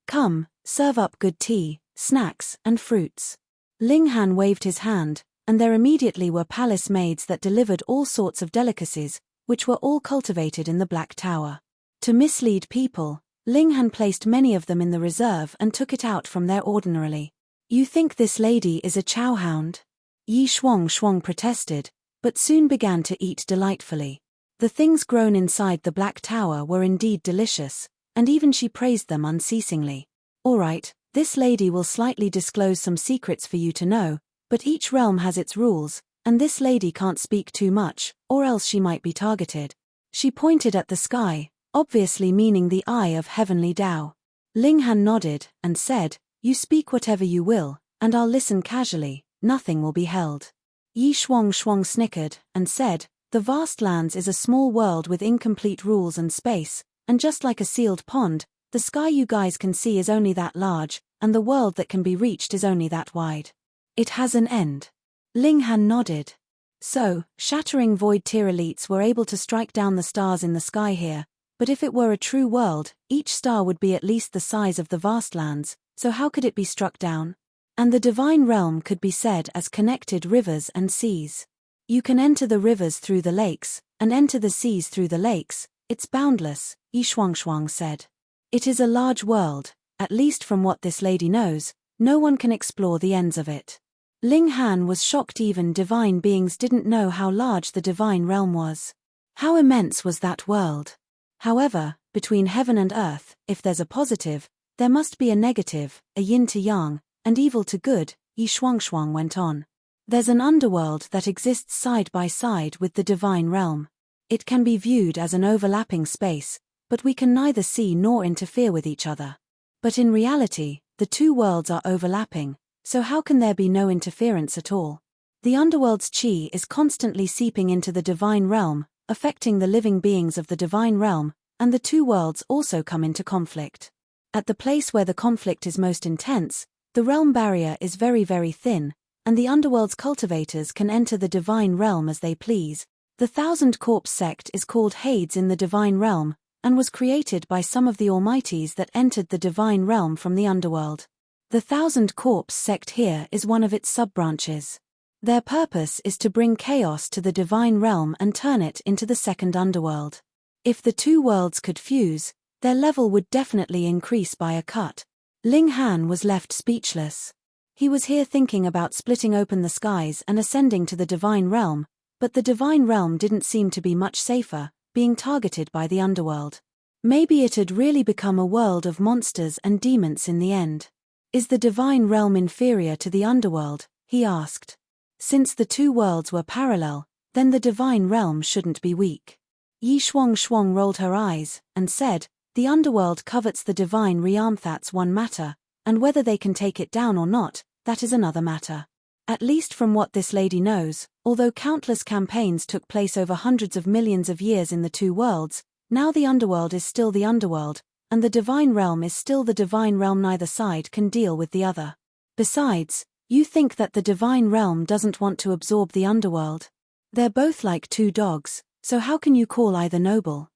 Come, serve up good tea, snacks, and fruits. Ling Han waved his hand, and there immediately were palace maids that delivered all sorts of delicacies, which were all cultivated in the Black Tower. To mislead people, Ling Han placed many of them in the reserve and took it out from there ordinarily. You think this lady is a chowhound? Yi Shuang protested, but soon began to eat delightfully. The things grown inside the Black Tower were indeed delicious, and even she praised them unceasingly. All right, this lady will slightly disclose some secrets for you to know, but each realm has its rules, and this lady can't speak too much, or else she might be targeted. She pointed at the sky, obviously meaning the eye of heavenly Tao. Ling Han nodded, and said, You speak whatever you will, and I'll listen casually, nothing will be held. Yi Shuang snickered, and said, The vast lands is a small world with incomplete rules and space, and just like a sealed pond, the sky you guys can see is only that large, and the world that can be reached is only that wide. It has an end. Ling Han nodded. So, shattering void tier elites were able to strike down the stars in the sky here, but if it were a true world, each star would be at least the size of the vast lands, so how could it be struck down? And the divine realm could be said as connected rivers and seas. You can enter the rivers through the lakes, and enter the seas through the lakes, it's boundless, Yi Shuang said. It is a large world, at least from what this lady knows, no one can explore the ends of it. Ling Han was shocked even divine beings didn't know how large the divine realm was. How immense was that world? However, between heaven and earth, if there's a positive, there must be a negative, a yin to yang, and evil to good, Yi Shuang went on. There's an underworld that exists side by side with the divine realm. It can be viewed as an overlapping space, but we can neither see nor interfere with each other. But in reality, the two worlds are overlapping, so how can there be no interference at all? The underworld's qi is constantly seeping into the divine realm, affecting the living beings of the divine realm, and the two worlds also come into conflict. At the place where the conflict is most intense, the realm barrier is very very thin, and the underworld's cultivators can enter the divine realm as they please. The Thousand Corpse sect is called Hades in the divine realm, and was created by some of the almighties that entered the divine realm from the underworld. The Thousand Corpse sect here is one of its sub-branches. Their purpose is to bring chaos to the divine realm and turn it into the second underworld. If the two worlds could fuse, their level would definitely increase by a cut. Ling Han was left speechless. He was here thinking about splitting open the skies and ascending to the divine realm, but the divine realm didn't seem to be much safer, being targeted by the underworld. Maybe it had really become a world of monsters and demons in the end. Is the divine realm inferior to the underworld? He asked. Since the two worlds were parallel, then the divine realm shouldn't be weak. Yi Shuang rolled her eyes, and said, The underworld covets the divine realm, that's one matter, and whether they can take it down or not, that is another matter. At least from what this lady knows, although countless campaigns took place over hundreds of millions of years in the two worlds, now the underworld is still the underworld, and the divine realm is still the divine realm, neither side can deal with the other. Besides, you think that the divine realm doesn't want to absorb the underworld? They're both like two dogs, so how can you call either noble?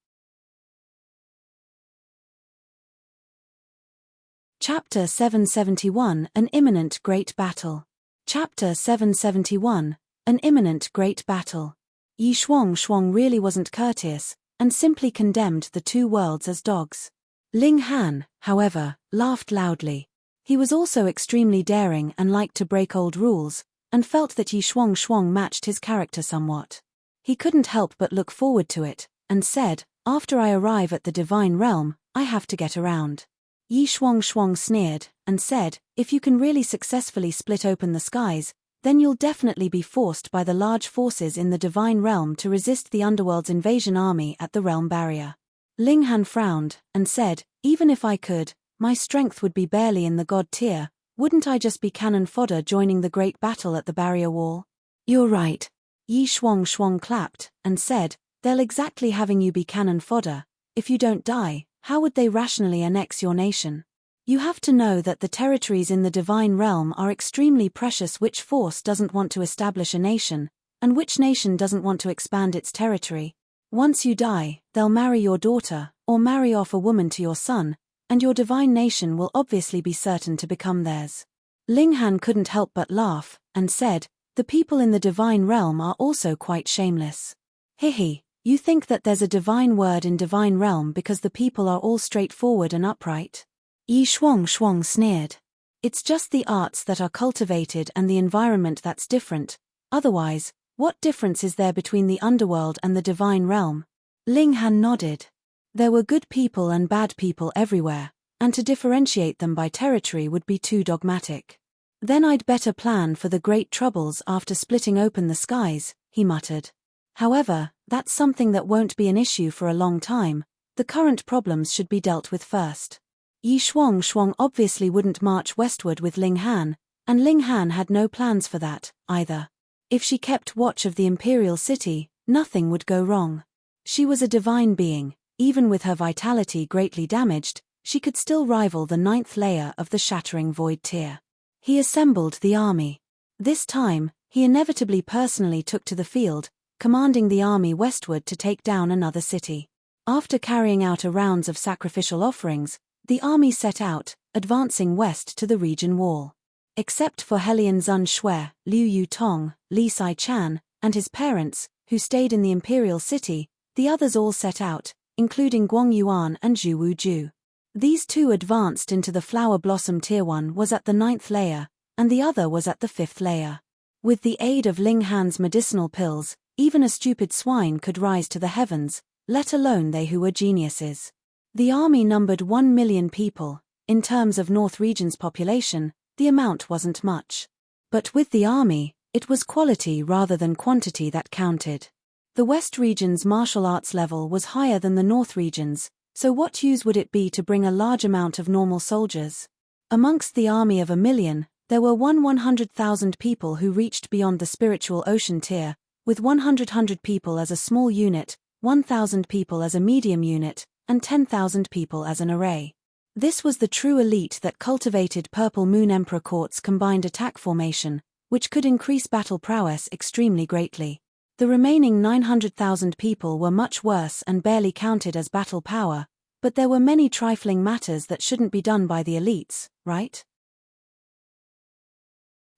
Chapter 771 An Imminent Great Battle. Chapter 771 An Imminent Great Battle. Yi Shuang really wasn't courteous, and simply condemned the two worlds as dogs. Ling Han, however, laughed loudly. He was also extremely daring and liked to break old rules, and felt that Yi Shuang matched his character somewhat. He couldn't help but look forward to it, and said, After I arrive at the divine realm, I have to get around. Yi Shuang sneered, and said, If you can really successfully split open the skies, then you'll definitely be forced by the large forces in the divine realm to resist the underworld's invasion army at the realm barrier. Ling Han frowned, and said, Even if I could, my strength would be barely in the god tier, wouldn't I just be cannon fodder joining the great battle at the barrier wall? You're right. Yi Shuang clapped, and said, They'll exactly having you be cannon fodder. If you don't die, how would they rationally annex your nation? You have to know that the territories in the divine realm are extremely precious. Which force doesn't want to establish a nation, and which nation doesn't want to expand its territory? Once you die, they'll marry your daughter, or marry off a woman to your son, and your divine nation will obviously be certain to become theirs. Ling Han couldn't help but laugh, and said, "The people in the divine realm are also quite shameless." Hihi, you think that there's a divine word in divine realm because the people are all straightforward and upright? Yi Shuang sneered. It's just the arts that are cultivated and the environment that's different. Otherwise, what difference is there between the underworld and the divine realm? Ling Han nodded. There were good people and bad people everywhere, and to differentiate them by territory would be too dogmatic. Then I'd better plan for the great troubles after splitting open the skies, he muttered. However, that's something that won't be an issue for a long time. The current problems should be dealt with first. Yi Shuang obviously wouldn't march westward with Ling Han, and Ling Han had no plans for that, either. If she kept watch of the imperial city, nothing would go wrong. She was a divine being. Even with her vitality greatly damaged, she could still rival the 9th layer of the shattering void tier. He assembled the army. This time, he inevitably personally took to the field, commanding the army westward to take down another city. After carrying out a round of sacrificial offerings, the army set out, advancing west to the region wall. Except for Helian Zun Shui, Liu Yutong, Li Sai Chan, and his parents, who stayed in the imperial city, the others all set out, including Guang Yuan and Zhu Wuju. These two advanced into the flower blossom tier. One was at the 9th layer, and the other was at the 5th layer. With the aid of Ling Han's medicinal pills, even a stupid swine could rise to the heavens, let alone they who were geniuses. The army numbered 1 million people. In terms of North Region's population, the amount wasn't much. But with the army, it was quality rather than quantity that counted. The West Region's martial arts level was higher than the North Region's, so what use would it be to bring a large amount of normal soldiers? Amongst the army of 1 million, there were 100,000 people who reached beyond the spiritual ocean tier, with 100 people as a small unit, 1,000 people as a medium unit, and 10,000 people as an array. This was the true elite that cultivated Purple Moon Emperor Court's combined attack formation, which could increase battle prowess extremely greatly. The remaining 900,000 people were much worse and barely counted as battle power, but there were many trifling matters that shouldn't be done by the elites, right?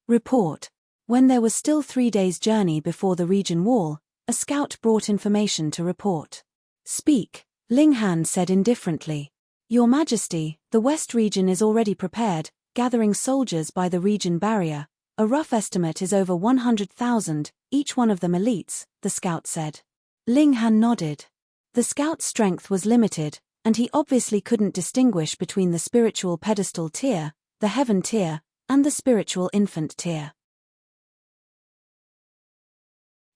Report. When there was still 3 days' journey before the region wall, a scout brought information to report. Speak, Ling Han said indifferently. Your Majesty, the West region is already prepared, gathering soldiers by the region barrier. A rough estimate is over 100,000, each one of them elites, the scout said. Ling Han nodded. The scout's strength was limited, and he obviously couldn't distinguish between the spiritual pedestal tier, the heaven tier, and the spiritual infant tier.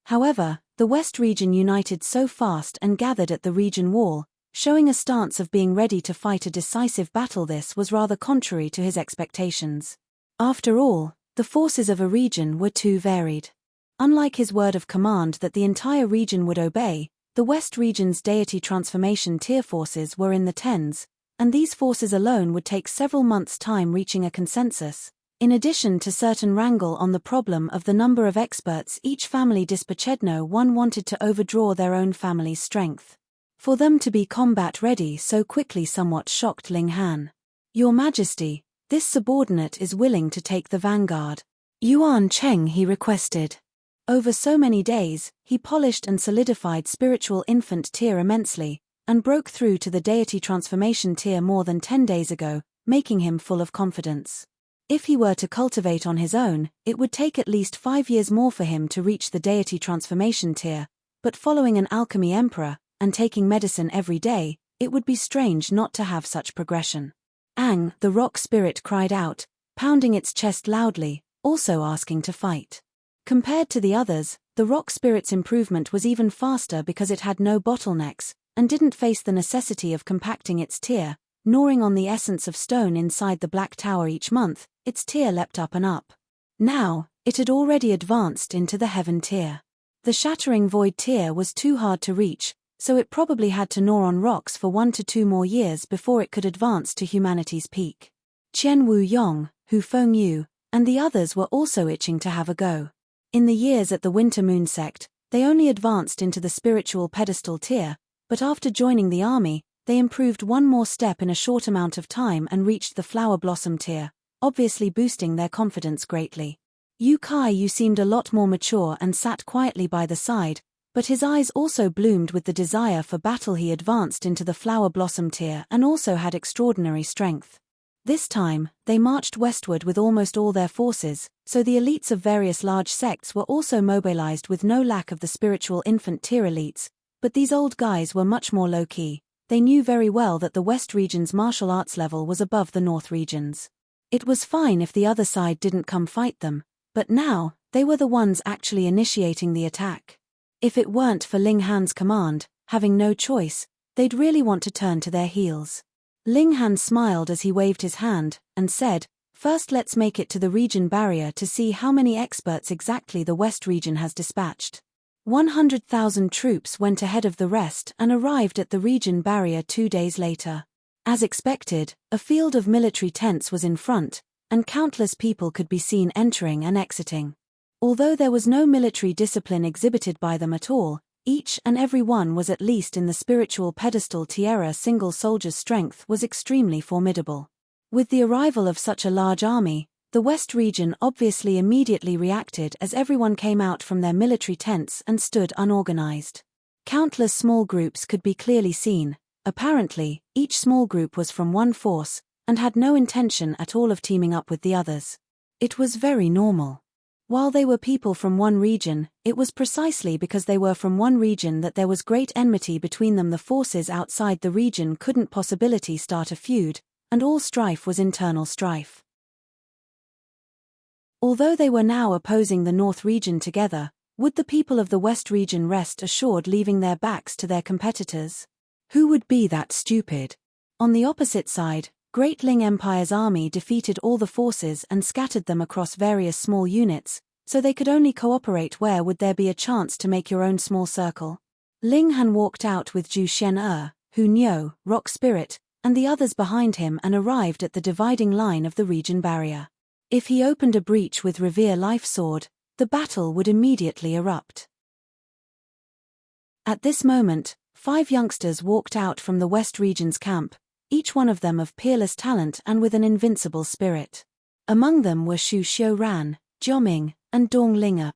However, the West region united so fast and gathered at the region wall, showing a stance of being ready to fight a decisive battle. This was rather contrary to his expectations. After all, the forces of a region were too varied. Unlike his word of command that the entire region would obey, the West region's deity transformation tier forces were in the tens, and these forces alone would take several months' time reaching a consensus. In addition to certain wrangle on the problem of the number of experts each family dispatched, no one wanted to overdraw their own family's strength. For them to be combat ready so quickly somewhat shocked Ling Han. Your Majesty, this subordinate is willing to take the vanguard. Yuan Cheng, he requested. Over so many days, he polished and solidified spiritual infant tier immensely, and broke through to the deity transformation tier more than 10 days ago, making him full of confidence. If he were to cultivate on his own, it would take at least 5 years more for him to reach the deity transformation tier, but following an alchemy emperor, and taking medicine every day, it would be strange not to have such progression. Ang, the rock spirit, cried out, pounding its chest loudly, also asking to fight. Compared to the others, the rock spirit's improvement was even faster because it had no bottlenecks, and didn't face the necessity of compacting its tier, gnawing on the essence of stone inside the Black Tower each month. Its tier leapt up and up. Now, it had already advanced into the heaven tier. The shattering void tier was too hard to reach, so it probably had to gnaw on rocks for 1 to 2 more years before it could advance to humanity's peak. Qian Wu Yong, Hu Feng Yu, and the others were also itching to have a go. In the years at the Winter Moon sect, they only advanced into the spiritual pedestal tier, but after joining the army, they improved one more step in a short amount of time and reached the flower blossom tier, obviously boosting their confidence greatly. Yu Kai Yu seemed a lot more mature and sat quietly by the side, but his eyes also bloomed with the desire for battle. He advanced into the flower blossom tier and also had extraordinary strength. This time, they marched westward with almost all their forces, so the elites of various large sects were also mobilized with no lack of the spiritual infant tier elites, but these old guys were much more low-key. They knew very well that the West region's martial arts level was above the North region's. It was fine if the other side didn't come fight them, but now, they were the ones actually initiating the attack. If it weren't for Ling Han's command, having no choice, they'd really want to turn to their heels. Ling Han smiled as he waved his hand, and said, "First let's make it to the region barrier to see how many experts exactly the West region has dispatched." 100,000 troops went ahead of the rest and arrived at the region barrier 2 days later. As expected, a field of military tents was in front, and countless people could be seen entering and exiting. Although there was no military discipline exhibited by them at all, each and every one was at least in the spiritual pedestal tier. A single soldier's strength was extremely formidable. With the arrival of such a large army, the West region obviously immediately reacted as everyone came out from their military tents and stood unorganized. Countless small groups could be clearly seen. Apparently, each small group was from one force, and had no intention at all of teaming up with the others. It was very normal. While they were people from one region, it was precisely because they were from one region that there was great enmity between them. The forces outside the region couldn't possibly start a feud, and all strife was internal strife. Although they were now opposing the North region together, would the people of the West region rest assured leaving their backs to their competitors? Who would be that stupid? On the opposite side, Great Ling Empire's army defeated all the forces and scattered them across various small units, so they could only cooperate. Where would there be a chance to make your own small circle? Ling Han walked out with Zhu Xian, Hu Niu, Rock Spirit, and the others behind him and arrived at the dividing line of the region barrier. If he opened a breach with Revere Life Sword, the battle would immediately erupt. At this moment, 5 youngsters walked out from the West region's camp, each one of them of peerless talent and with an invincible spirit. Among them were Xu Xiuran, Jioming, and Dong Linge.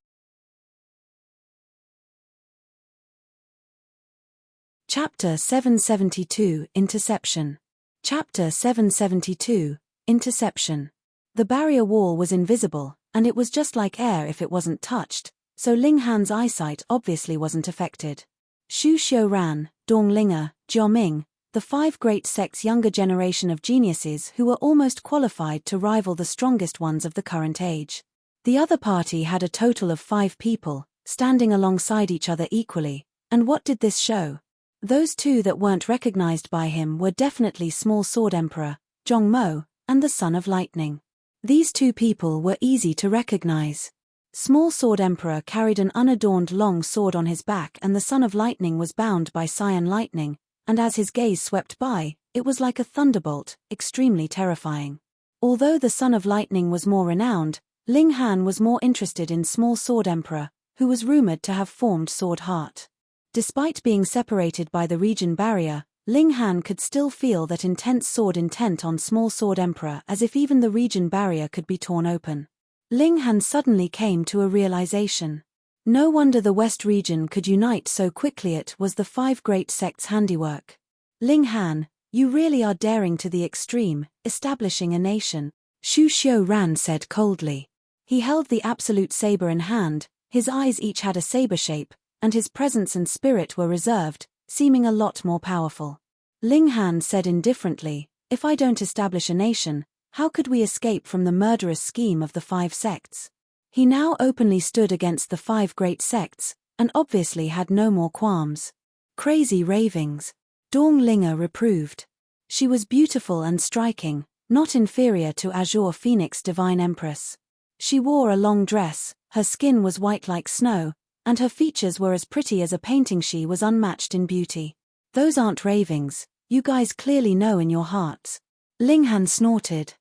Chapter 772, Interception. Chapter 772, Interception. The barrier wall was invisible, and it was just like air if it wasn't touched, so Ling Han's eyesight obviously wasn't affected. Xu Xiuran, Dong Linge, Jioming, the 5 great sects' younger generation of geniuses who were almost qualified to rival the strongest ones of the current age. The other party had a total of 5 people, standing alongside each other equally, and what did this show? Those 2 that weren't recognized by him were definitely Small Sword Emperor, Zhong Mo, and the Son of Lightning. These 2 people were easy to recognize. Small Sword Emperor carried an unadorned long sword on his back, and the Son of Lightning was bound by Cyan Lightning, and as his gaze swept by, it was like a thunderbolt, extremely terrifying. Although the Son of Lightning was more renowned, Ling Han was more interested in Small Sword Emperor, who was rumored to have formed Sword Heart. Despite being separated by the region barrier, Ling Han could still feel that intense sword intent on Small Sword Emperor, as if even the region barrier could be torn open. Ling Han suddenly came to a realization. No wonder the West region could unite so quickly. It was the 5 great sects' handiwork. Ling Han, you really are daring to the extreme, establishing a nation, Xu Xiuran said coldly. He held the absolute saber in hand, his eyes each had a saber shape, and his presence and spirit were reserved, seeming a lot more powerful. Ling Han said indifferently, if I don't establish a nation, how could we escape from the murderous scheme of the 5 sects? He now openly stood against the 5 great sects, and obviously had no more qualms. Crazy ravings. Dong Linge reproved. She was beautiful and striking, not inferior to Azure Phoenix Divine Empress. She wore a long dress, her skin was white like snow, and her features were as pretty as a painting. She was unmatched in beauty. Those aren't ravings, you guys clearly know in your hearts. Ling Han snorted.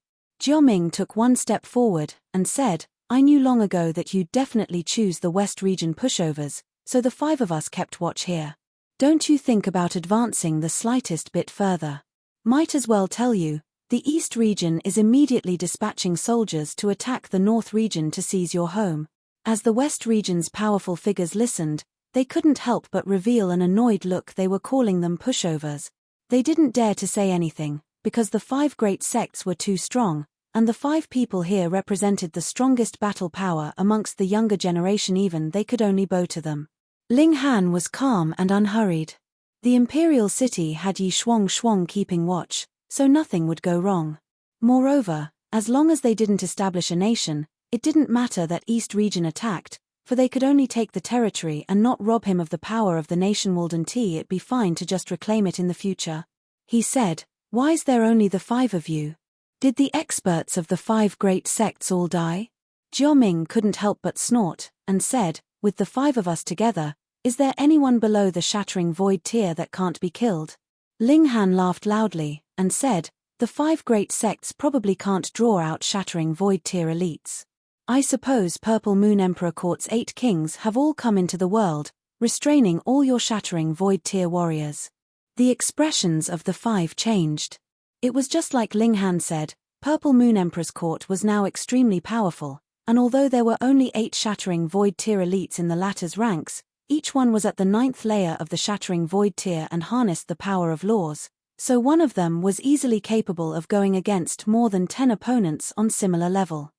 Jiaming took one step forward and said, I knew long ago that you'd definitely choose the West region pushovers, so the 5 of us kept watch here. Don't you think about advancing the slightest bit further. Might as well tell you, the East region is immediately dispatching soldiers to attack the North region to seize your home. As the West region's powerful figures listened, they couldn't help but reveal an annoyed look. They were calling them pushovers. They didn't dare to say anything, because the 5 great sects were too strong, and the 5 people here represented the strongest battle power amongst the younger generation. Even they could only bow to them. Ling Han was calm and unhurried. The imperial city had Yi Shuang keeping watch, so nothing would go wrong. Moreover, as long as they didn't establish a nation, it didn't matter that East region attacked, for they could only take the territory and not rob him of the power of the nation. Wouldn't it be fine to just reclaim it in the future? He said, why's there only the 5 of you? Did the experts of the 5 great sects all die? Jiaming couldn't help but snort, and said, with the 5 of us together, is there anyone below the shattering void tier that can't be killed? Ling Han laughed loudly, and said, the 5 great sects probably can't draw out shattering void tier elites. I suppose Purple Moon Emperor Court's 8 kings have all come into the world, restraining all your shattering void tier warriors. The expressions of the 5 changed. It was just like Ling Han said, Purple Moon Emperor's court was now extremely powerful, and although there were only 8 shattering void tier elites in the latter's ranks, each one was at the 9th layer of the shattering void tier and harnessed the power of laws, so one of them was easily capable of going against more than 10 opponents on similar level.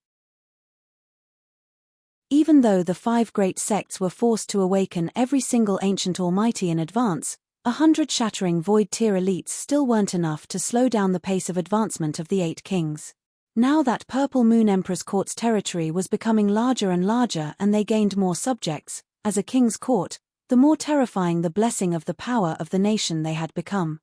Even though the 5 great sects were forced to awaken every single ancient almighty in advance, 100 shattering void tier elites still weren't enough to slow down the pace of advancement of the 8 kings. Now that Purple Moon Emperor's court's territory was becoming larger and larger and they gained more subjects, as a king's court, the more terrifying the blessing of the power of the nation they had become.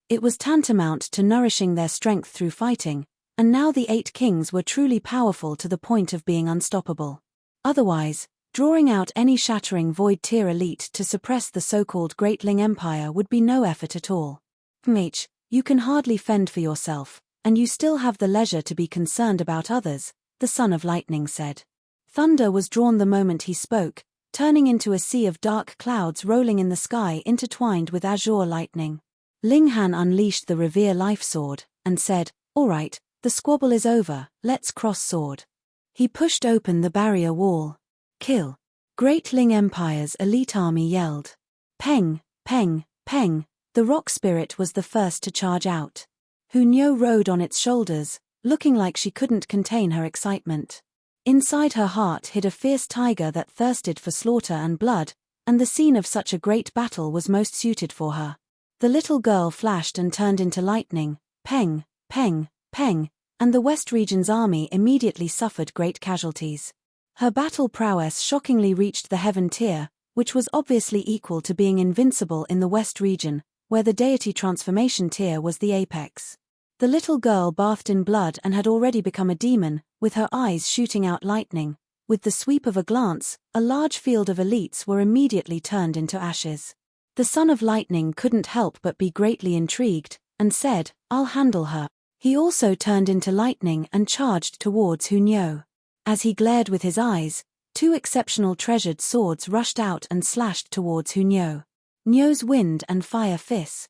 It was tantamount to nourishing their strength through fighting, and now the 8 kings were truly powerful to the point of being unstoppable. Otherwise, drawing out any shattering void tier elite to suppress the so-called Great Ling Empire would be no effort at all. You can hardly fend for yourself, and you still have the leisure to be concerned about others, the Son of Lightning said. Thunder was drawn the moment he spoke, turning into a sea of dark clouds rolling in the sky intertwined with azure lightning. Ling Han unleashed the Revere Life Sword, and said, all right, the squabble is over, let's cross sword. He pushed open the barrier wall. Kill. Great Ling Empire's elite army yelled. Peng, peng, peng, the rock spirit was the first to charge out. Hunyo rode on its shoulders, looking like she couldn't contain her excitement. Inside her heart hid a fierce tiger that thirsted for slaughter and blood, and the scene of such a great battle was most suited for her. The little girl flashed and turned into lightning, peng, peng, peng, and the West region's army immediately suffered great casualties. Her battle prowess shockingly reached the heaven tier, which was obviously equal to being invincible in the West region, where the deity transformation tier was the apex. The little girl bathed in blood and had already become a demon, with her eyes shooting out lightning. With the sweep of a glance, a large field of elites were immediately turned into ashes. The Son of Lightning couldn't help but be greatly intrigued, and said, I'll handle her. He also turned into lightning and charged towards Hunyo. As he glared with his eyes, 2 exceptional treasured swords rushed out and slashed towards Hunyo. Nyo's wind and fire fists.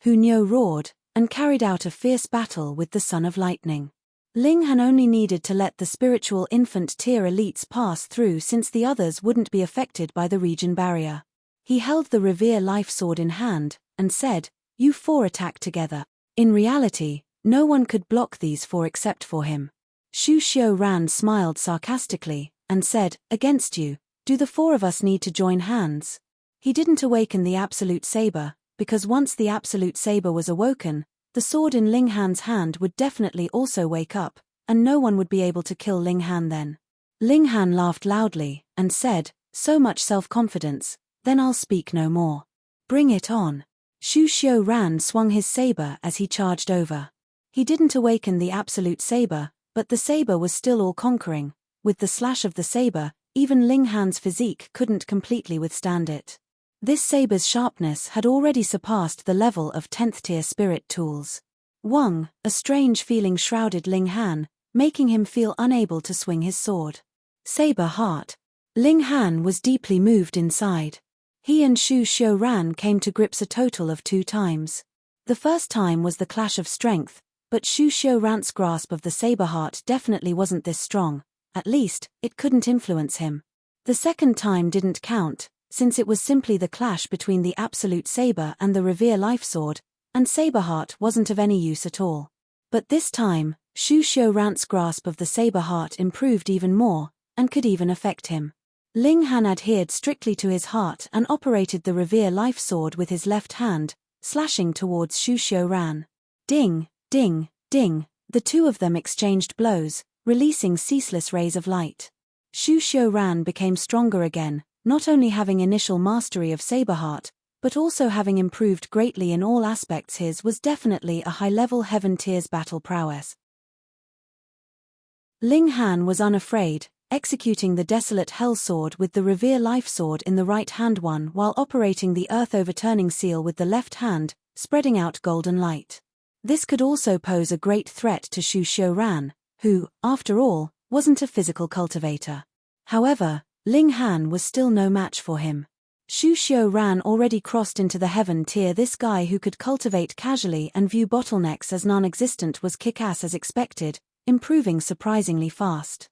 Hunyo roared, and carried out a fierce battle with the Son of Lightning. Ling Han only needed to let the spiritual infant tier elites pass through since the others wouldn't be affected by the region barrier. He held the Revere Life Sword in hand, and said, you 4 attack together. In reality, no one could block these 4 except for him. Shu Xiuran smiled sarcastically, and said, against you, do the 4 of us need to join hands? He didn't awaken the Absolute Saber, because once the Absolute Saber was awoken, the sword in Ling Han's hand would definitely also wake up, and no one would be able to kill Ling Han then. Ling Han laughed loudly, and said, so much self-confidence, then I'll speak no more. Bring it on. Shu Xiuran swung his saber as he charged over. He didn't awaken the Absolute Saber, but the saber was still all-conquering. With the slash of the saber, even Ling Han's physique couldn't completely withstand it. This saber's sharpness had already surpassed the level of 10th tier spirit tools. Wang, a strange feeling shrouded Ling Han, making him feel unable to swing his sword. Saber heart. Ling Han was deeply moved inside. He and Xu Xiuran came to grips a total of 2 times. The first time was the clash of strength, but Xu Xiuran's grasp of the saber heart definitely wasn't this strong. At least, it couldn't influence him. The second time didn't count, since it was simply the clash between the absolute saber and the revere life sword, and saber heart wasn't of any use at all. But this time, Xu Xiuran's grasp of the saber heart improved even more, and could even affect him. Ling Han adhered strictly to his heart and operated the revere life sword with his left hand, slashing towards Xu Xiuran. Ding, ding, ding, the two of them exchanged blows, releasing ceaseless rays of light. Xu Xiuran became stronger again, not only having initial mastery of Saberheart, but also having improved greatly in all aspects. His was definitely a high-level Heaven Tier's battle prowess. Ling Han was unafraid, executing the Desolate Hell Sword with the Revere Life Sword in the right hand while operating the Earth Overturning Seal with the left hand, spreading out golden light. This could also pose a great threat to Xu Xiuran, who, after all, wasn't a physical cultivator. However, Ling Han was still no match for him. Xu Xiuran already crossed into the Heaven Tier. This guy who could cultivate casually and view bottlenecks as non-existent was kick-ass as expected, improving surprisingly fast.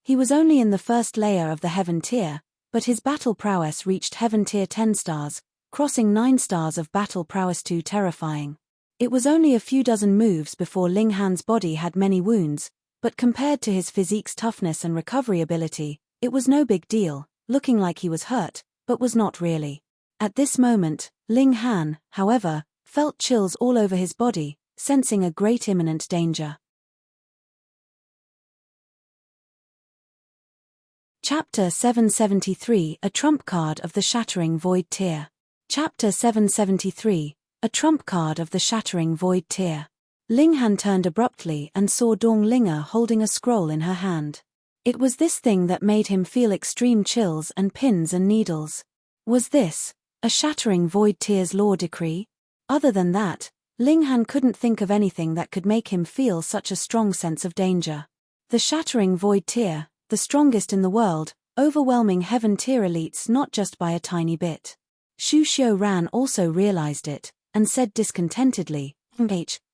He was only in the first layer of the Heaven Tier, but his battle prowess reached Heaven Tier 10 stars, crossing 9 stars of battle prowess. Too terrifying. It was only a few dozen moves before Ling Han's body had many wounds, but compared to his physique's toughness and recovery ability, it was no big deal, looking like he was hurt, but was not really. At this moment, Ling Han, however, felt chills all over his body, sensing a great imminent danger. Chapter 773, A Trump Card of the Shattering Void Tier. Chapter 773, A Trump Card of the Shattering Void Tier. Ling Han turned abruptly and saw Dong Linger holding a scroll in her hand. It was this thing that made him feel extreme chills and pins and needles. Was this a Shattering Void Tier's law decree? Other than that, Ling Han couldn't think of anything that could make him feel such a strong sense of danger. The Shattering Void Tier, the strongest in the world, overwhelming Heaven Tier elites not just by a tiny bit. Xu Xiuran also realized it, and said discontentedly,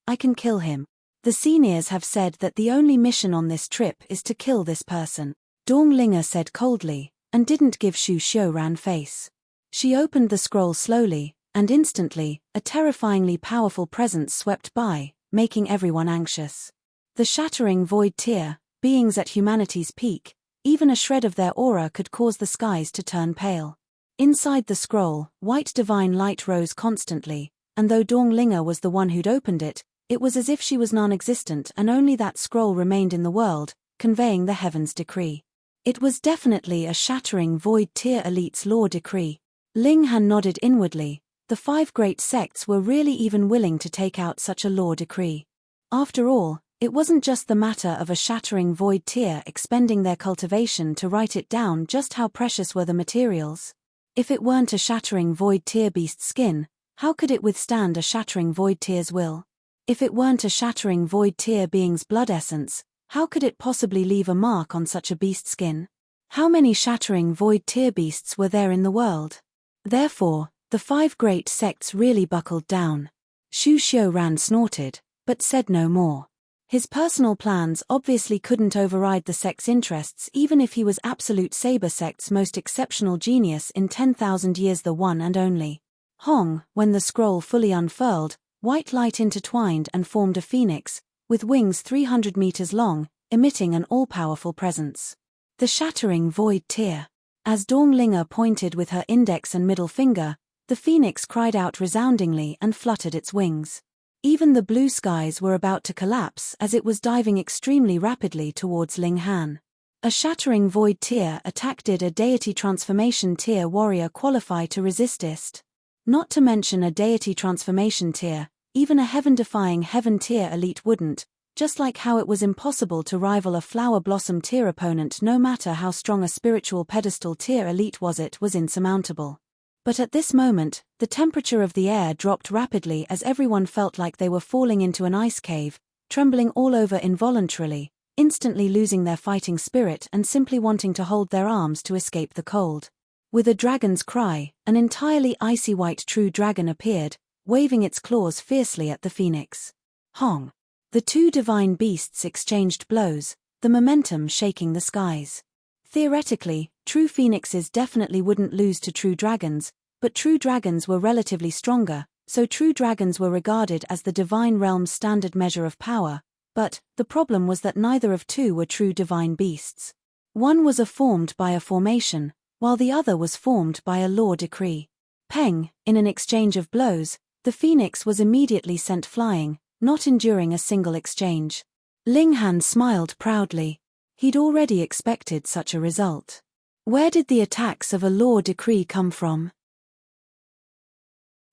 I can kill him. The seniors have said that the only mission on this trip is to kill this person. Dong Linger said coldly, and didn't give Xu Xiuran face. She opened the scroll slowly, and instantly, a terrifyingly powerful presence swept by, making everyone anxious. The Shattering Void Tier, beings at humanity's peak, even a shred of their aura could cause the skies to turn pale. Inside the scroll, white divine light rose constantly, and though Dong Linger was the one who'd opened it, it was as if she was non-existent and only that scroll remained in the world, conveying the heavens' decree. It was definitely a Shattering Void Tier elite's law decree. Ling Han nodded inwardly. The 5 great sects were really even willing to take out such a law decree. After all, it wasn't just the matter of a Shattering Void Tier expending their cultivation to write it down just how precious were the materials. If it weren't a Shattering Void Tier beast skin, how could it withstand a Shattering Void Tier's will? If it weren't a Shattering Void Tier being's blood essence, how could it possibly leave a mark on such a beast skin? How many Shattering Void Tier beasts were there in the world? Therefore, the 5 great sects really buckled down. Xu Xiuran snorted, but said no more. His personal plans obviously couldn't override the sect's interests even if he was Absolute Saber sect's most exceptional genius in 10,000 years, the one and only. Hong, when the scroll fully unfurled, white light intertwined and formed a phoenix, with wings 300 meters long, emitting an all-powerful presence. The Shattering Void Tier. As Dong Linger pointed with her index and middle finger, the phoenix cried out resoundingly and fluttered its wings. Even the blue skies were about to collapse as it was diving extremely rapidly towards Ling Han. A Shattering Void Tier attack. Did a Deity Transformation Tier warrior qualify to resist it? Not to mention a Deity Transformation Tier, even a Heaven-defying Heaven Tier elite wouldn't, just like how it was impossible to rival a Flower Blossom Tier opponent no matter how strong a Spiritual Pedestal Tier elite was. It was insurmountable. But at this moment, the temperature of the air dropped rapidly as everyone felt like they were falling into an ice cave, trembling all over involuntarily, instantly losing their fighting spirit and simply wanting to hold their arms to escape the cold. With a dragon's cry, an entirely icy white true dragon appeared, waving its claws fiercely at the phoenix. Hong! The two divine beasts exchanged blows, the momentum shaking the skies. Theoretically, true phoenixes definitely wouldn't lose to true dragons, but true dragons were relatively stronger, so true dragons were regarded as the divine realm's standard measure of power, but the problem was that neither of two were true divine beasts. One was formed by a formation, while the other was formed by a law decree. Peng, in an exchange of blows, the phoenix was immediately sent flying, not enduring a single exchange. Ling Han smiled proudly. He'd already expected such a result. Where did the attacks of a law decree come from?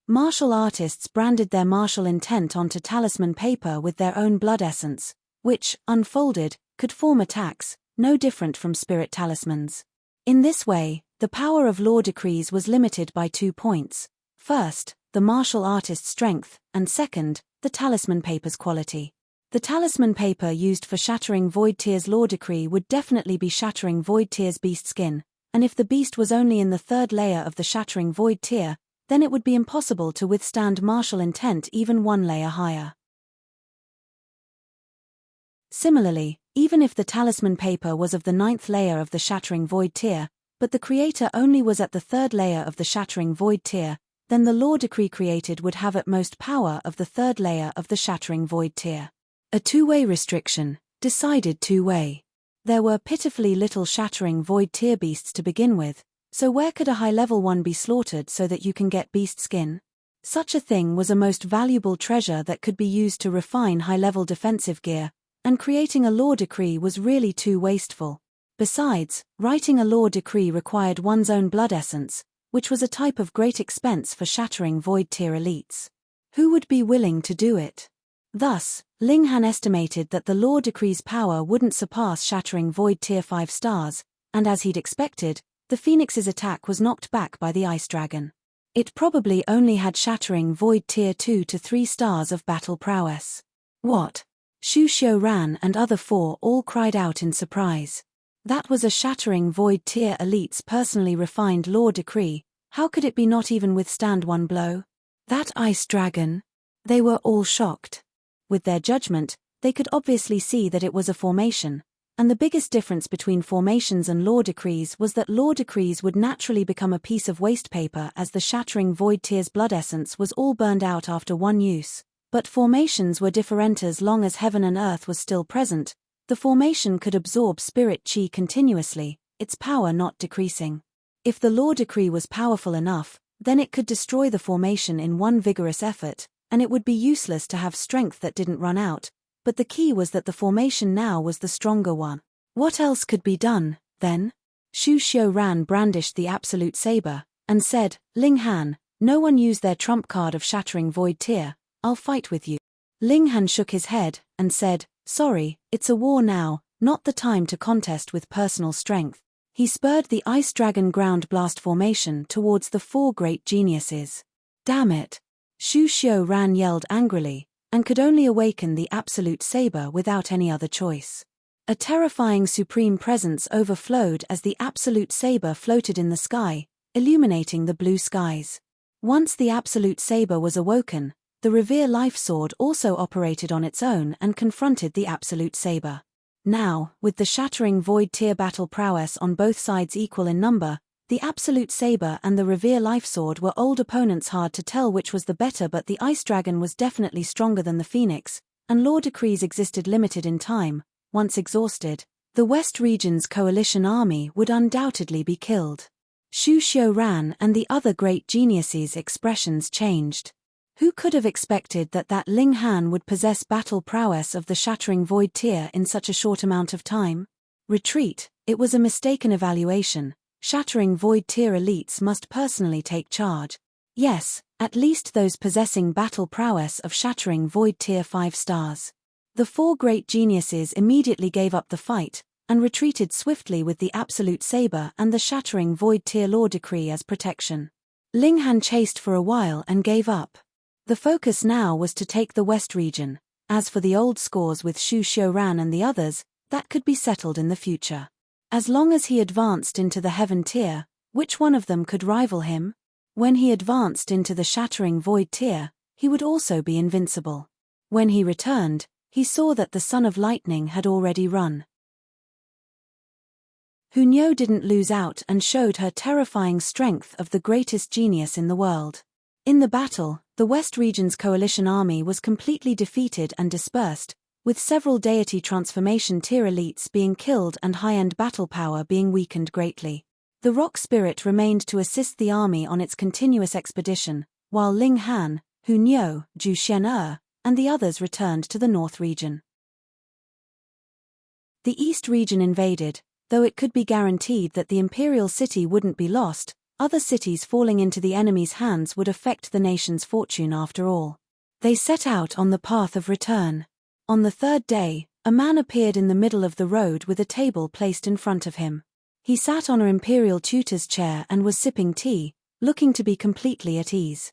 Martial artists branded their martial intent onto talisman paper with their own blood essence, which, unfolded, could form attacks, no different from spirit talismans. In this way, the power of law decrees was limited by 2 points. First, the martial artist's strength, and second, the talisman paper's quality. The talisman paper used for shattering Void Tear's law decree would definitely be shattering Void Tear's beast skin, and if the beast was only in the 3rd layer of the shattering Void Tear, then it would be impossible to withstand martial intent even 1 layer higher. Similarly, even if the talisman paper was of the 9th layer of the shattering Void Tear, but the creator only was at the 3rd layer of the shattering Void Tear, then the law decree created would have at most power of the 3rd layer of the shattering Void Tear. A two-way restriction, decided two-way. There were pitifully little shattering Void Tear beasts to begin with, so where could a high-level one be slaughtered so that you can get beast skin? Such a thing was a most valuable treasure that could be used to refine high-level defensive gear, and creating a law decree was really too wasteful. Besides, writing a law decree required one's own blood essence, which was a type of great expense for shattering Void Tear elites. Who would be willing to do it? Thus, Ling Han estimated that the law decree's power wouldn't surpass shattering Void Tear 5 stars, and as he'd expected, the Phoenix's attack was knocked back by the Ice Dragon. It probably only had shattering Void Tear 2 to 3 stars of battle prowess. What? Xu Xiuran and other 4 all cried out in surprise. That was a shattering Void Tear elite's personally refined law decree. How could it be not even withstand 1 blow? That Ice Dragon? They were all shocked. With their judgment, they could obviously see that it was a formation, and the biggest difference between formations and law decrees was that law decrees would naturally become a piece of waste paper as the shattering Void Tear's blood essence was all burned out after 1 use, but formations were different. As long as heaven and earth was still present, the formation could absorb spirit chi continuously, its power not decreasing. If the law decree was powerful enough, then it could destroy the formation in 1 vigorous effort, and it would be useless to have strength that didn't run out, but the key was that the formation now was the stronger one. What else could be done, then? Xu Xiuran brandished the absolute saber, and said, Ling Han, no one used their trump card of shattering Void Tear, I'll fight with you. Ling Han shook his head, and said, sorry, it's a war now, not the time to contest with personal strength. He spurred the Ice Dragon ground blast formation towards the 4 great geniuses. Damn it! Xu Xiuran yelled angrily, and could only awaken the absolute saber without any other choice. A terrifying supreme presence overflowed as the absolute saber floated in the sky, illuminating the blue skies. Once the absolute saber was awoken, the Revere Life Sword also operated on its own and confronted the absolute saber. Now, with the shattering Void Tear battle prowess on both sides equal in number, the Absolute Saber and the Revere Life Sword were old opponents. Hard to tell which was the better, but the Ice Dragon was definitely stronger than the Phoenix, and law decrees existed limited in time. Once exhausted, the West Region's coalition army would undoubtedly be killed. Xu Xiuran and the other great geniuses' expressions changed. Who could have expected that Ling Han would possess battle prowess of the shattering Void Tear in such a short amount of time? Retreat, it was a mistaken evaluation. Shattering Void Tear elites must personally take charge. Yes, at least those possessing battle prowess of shattering Void Tear 5 stars. The 4 great geniuses immediately gave up the fight, and retreated swiftly with the Absolute Saber and the shattering Void Tear law decree as protection. Ling Han chased for a while and gave up. The focus now was to take the west region. As for the old scores with Xu Xiuran and the others, that could be settled in the future. As long as he advanced into the heaven tier, which one of them could rival him? When he advanced into the shattering void tier, he would also be invincible. When he returned, he saw that the Son of Lightning had already run. Hunyo didn't lose out and showed her terrifying strength of the greatest genius in the world. In the battle, the West Region's coalition army was completely defeated and dispersed, with several deity transformation tier elites being killed and high-end battle power being weakened greatly. The rock spirit remained to assist the army on its continuous expedition, while Ling Han, Hunyo, Zhu Xian'er, and the others returned to the North region. The East region invaded. Though it could be guaranteed that the imperial city wouldn't be lost, other cities falling into the enemy's hands would affect the nation's fortune after all. They set out on the path of return. On the third day, a man appeared in the middle of the road with a table placed in front of him. He sat on an imperial tutor's chair and was sipping tea, looking to be completely at ease.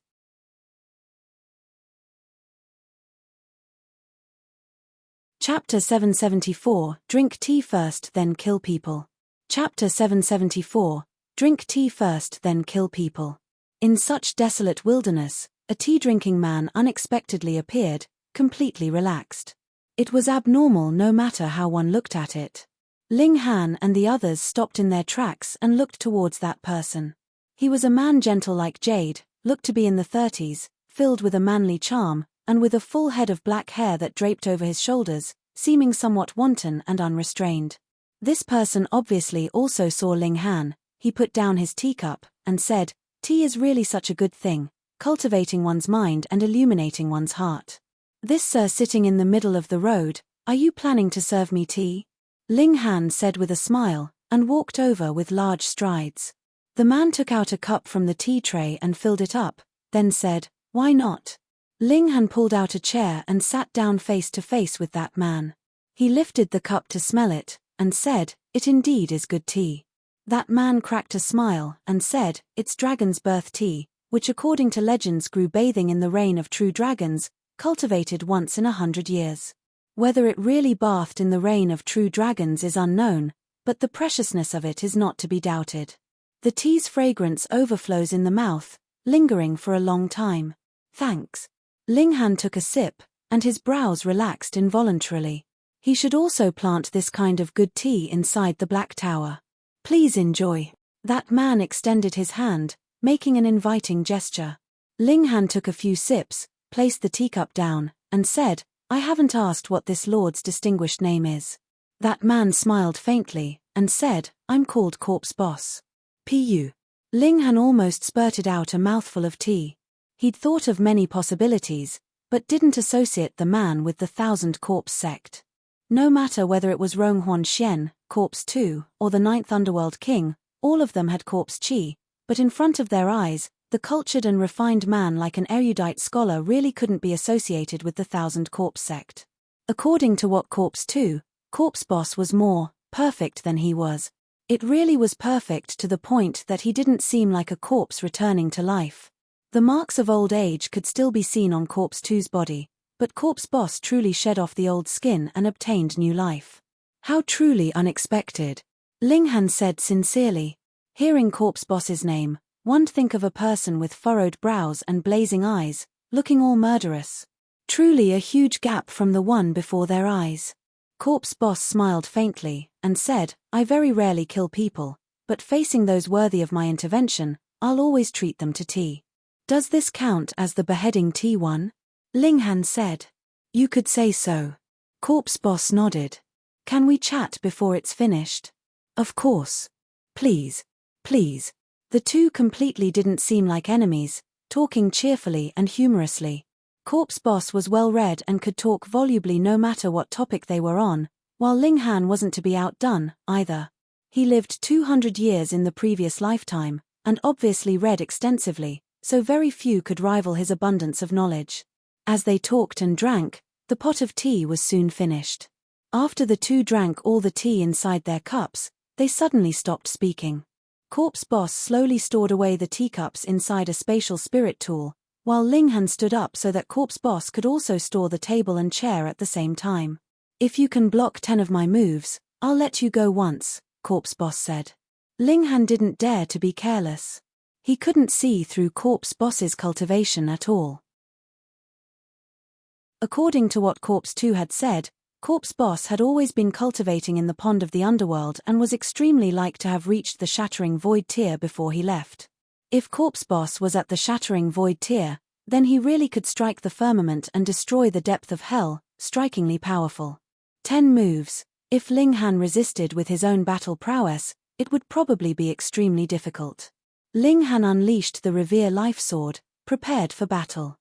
Chapter 774, Drink tea first then kill people. Chapter 774, Drink tea first then kill people. In such desolate wilderness, a tea-drinking man unexpectedly appeared, completely relaxed. It was abnormal no matter how one looked at it. Ling Han and the others stopped in their tracks and looked towards that person. He was a man gentle like jade, looked to be in the 30s, filled with a manly charm, and with a full head of black hair that draped over his shoulders, seeming somewhat wanton and unrestrained. This person obviously also saw Ling Han. He put down his teacup, and said, "Tea is really such a good thing, cultivating one's mind and illuminating one's heart. This sir sitting in the middle of the road, are you planning to serve me tea?" Ling Han said with a smile, and walked over with large strides. The man took out a cup from the tea tray and filled it up, then said, "Why not?" Ling Han pulled out a chair and sat down face to face with that man. He lifted the cup to smell it, and said, "It indeed is good tea." That man cracked a smile, and said, "It's dragon's birth tea, which according to legends grew bathing in the rain of true dragons, cultivated once in 100 years. Whether it really bathed in the rain of true dragons is unknown, but the preciousness of it is not to be doubted. The tea's fragrance overflows in the mouth, lingering for a long time. Thanks." Ling Han took a sip, and his brows relaxed involuntarily. He should also plant this kind of good tea inside the Black Tower. "Please enjoy." That man extended his hand, making an inviting gesture. Ling Han took a few sips, placed the teacup down, and said, "I haven't asked what this lord's distinguished name is." That man smiled faintly, and said, "I'm called Corpse Boss. Pu." Ling Han almost spurted out a mouthful of tea. He'd thought of many possibilities, but didn't associate the man with the Thousand Corpse sect. No matter whether it was Ronghuan Xian, Corpse 2, or the Ninth Underworld King, all of them had corpse chi, but in front of their eyes, the cultured and refined man like an erudite scholar really couldn't be associated with the Thousand Corpse sect. According to what Corpse 2, Corpse Boss was more perfect than he was. It really was perfect to the point that he didn't seem like a corpse returning to life. The marks of old age could still be seen on Corpse 2's body, but Corpse Boss truly shed off the old skin and obtained new life. How truly unexpected, Ling Han said sincerely. Hearing Corpse Boss's name, one'd think of a person with furrowed brows and blazing eyes, looking all murderous. Truly a huge gap from the one before their eyes. Corpse Boss smiled faintly, and said, "I very rarely kill people, but facing those worthy of my intervention, I'll always treat them to tea." "Does this count as the beheading tea one?" Ling Han said. "You could say so." Corpse Boss nodded. "Can we chat before it's finished?" "Of course. Please. Please." The two completely didn't seem like enemies, talking cheerfully and humorously. Corpse Boss was well-read and could talk volubly no matter what topic they were on, while Ling Han wasn't to be outdone, either. He lived 200 years in the previous lifetime, and obviously read extensively, so very few could rival his abundance of knowledge. As they talked and drank, the pot of tea was soon finished. After the two drank all the tea inside their cups, they suddenly stopped speaking. Corpse Boss slowly stored away the teacups inside a spatial spirit tool, while Ling Han stood up so that Corpse Boss could also store the table and chair at the same time. If you can block 10 of my moves, I'll let you go once, Corpse Boss said. Ling Han didn't dare to be careless. He couldn't see through Corpse Boss's cultivation at all. According to what Corpse 2 had said, Corpse Boss had always been cultivating in the pond of the underworld and was extremely like to have reached the Shattering Void tier before he left. If Corpse Boss was at the Shattering Void tier, then he really could strike the firmament and destroy the depth of hell, strikingly powerful. 10 moves. If Ling Han resisted with his own battle prowess, it would probably be extremely difficult. Ling Han unleashed the Revere Life Sword, prepared for battle.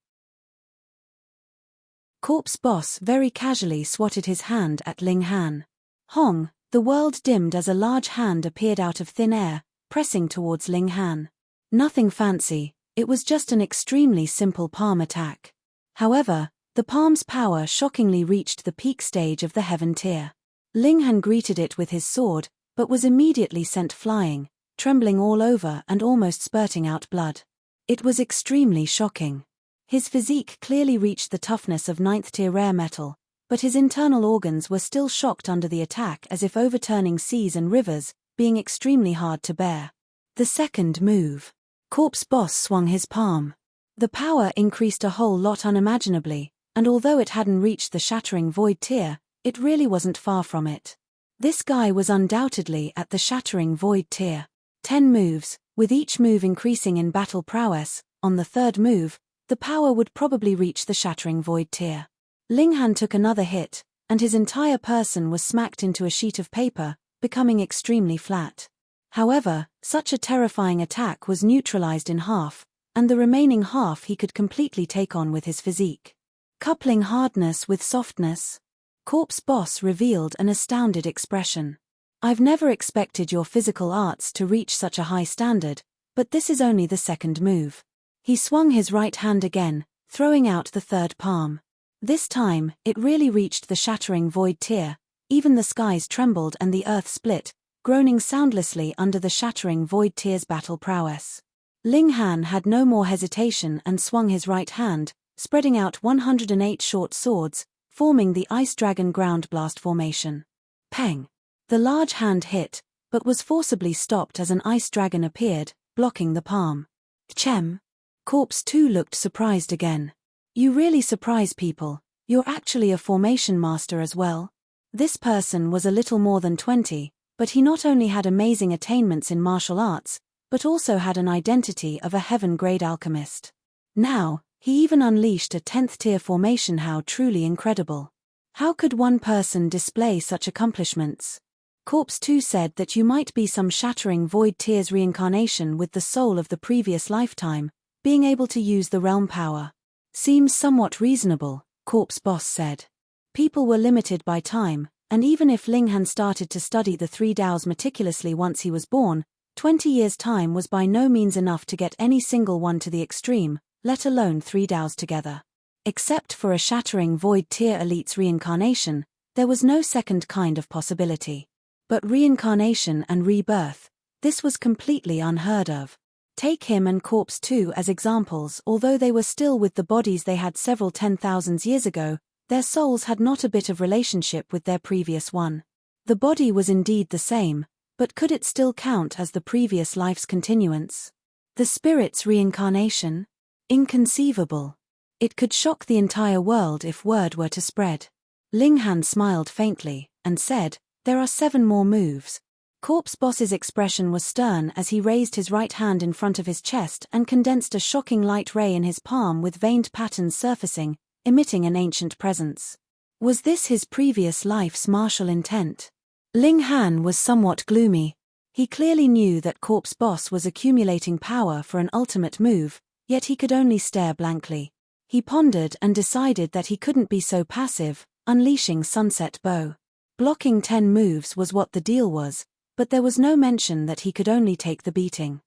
Corpse Boss very casually swatted his hand at Ling Han. Hong, the world dimmed as a large hand appeared out of thin air, pressing towards Ling Han. Nothing fancy, it was just an extremely simple palm attack. However, the palm's power shockingly reached the peak stage of the heaven tier. Ling Han greeted it with his sword, but was immediately sent flying, trembling all over and almost spurting out blood. It was extremely shocking. His physique clearly reached the toughness of 9th tier rare metal, but his internal organs were still shocked under the attack as if overturning seas and rivers, being extremely hard to bear. The second move. Corpse Boss swung his palm. The power increased a whole lot unimaginably, and although it hadn't reached the Shattering Void tier, it really wasn't far from it. This guy was undoubtedly at the Shattering Void tier. 10 moves, with each move increasing in battle prowess. On the third move, the power would probably reach the Shattering Void tier. Ling Han took another hit, and his entire person was smacked into a sheet of paper, becoming extremely flat. However, such a terrifying attack was neutralized in half, and the remaining half he could completely take on with his physique. Coupling hardness with softness. Corpse Boss revealed an astounded expression. I've never expected your physical arts to reach such a high standard, but this is only the second move. He swung his right hand again, throwing out the third palm. This time, it really reached the Shattering Void tier. Even the skies trembled and the earth split, groaning soundlessly under the Shattering Void tier's battle prowess. Ling Han had no more hesitation and swung his right hand, spreading out 108 short swords, forming the Ice Dragon Ground Blast formation. Peng! The large hand hit, but was forcibly stopped as an ice dragon appeared, blocking the palm. Chem! Corpse 2 looked surprised again. You really surprise people, you're actually a formation master as well. This person was a little more than 20, but he not only had amazing attainments in martial arts, but also had an identity of a heaven-grade alchemist. Now, he even unleashed a 10th tier formation. How truly incredible. How could one person display such accomplishments? Corpse 2 said that you might be some Shattering Void tier's reincarnation with the soul of the previous lifetime, being able to use the realm power. Seems somewhat reasonable, Corpse Boss said. People were limited by time, and even if Ling Han started to study the 3 Daos meticulously once he was born, 20 years' time was by no means enough to get any single one to the extreme, let alone 3 Daos together. Except for a Shattering Void tier elite's reincarnation, there was no second kind of possibility. But reincarnation and rebirth, this was completely unheard of. Take him and Corpse 2 as examples. Although they were still with the bodies they had several 10,000 years ago, their souls had not a bit of relationship with their previous one. The body was indeed the same, but could it still count as the previous life's continuance? The spirit's reincarnation? Inconceivable. It could shock the entire world if word were to spread. Ling Han smiled faintly, and said, "There are 7 more moves." Corpse Boss's expression was stern as he raised his right hand in front of his chest and condensed a shocking light ray in his palm with veined patterns surfacing, emitting an ancient presence. Was this his previous life's martial intent? Ling Han was somewhat gloomy. He clearly knew that Corpse Boss was accumulating power for an ultimate move, yet he could only stare blankly. He pondered and decided that he couldn't be so passive, unleashing Sunset Bow. Blocking 10 moves was what the deal was, but there was no mention that he could only take the beating.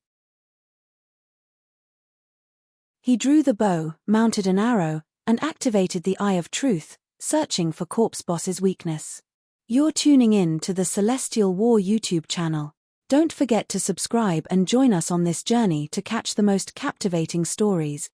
He drew the bow, mounted an arrow, and activated the Eye of Truth, searching for Corpse Boss's weakness. You're tuning in to the Celestial War YouTube channel. Don't forget to subscribe and join us on this journey to catch the most captivating stories.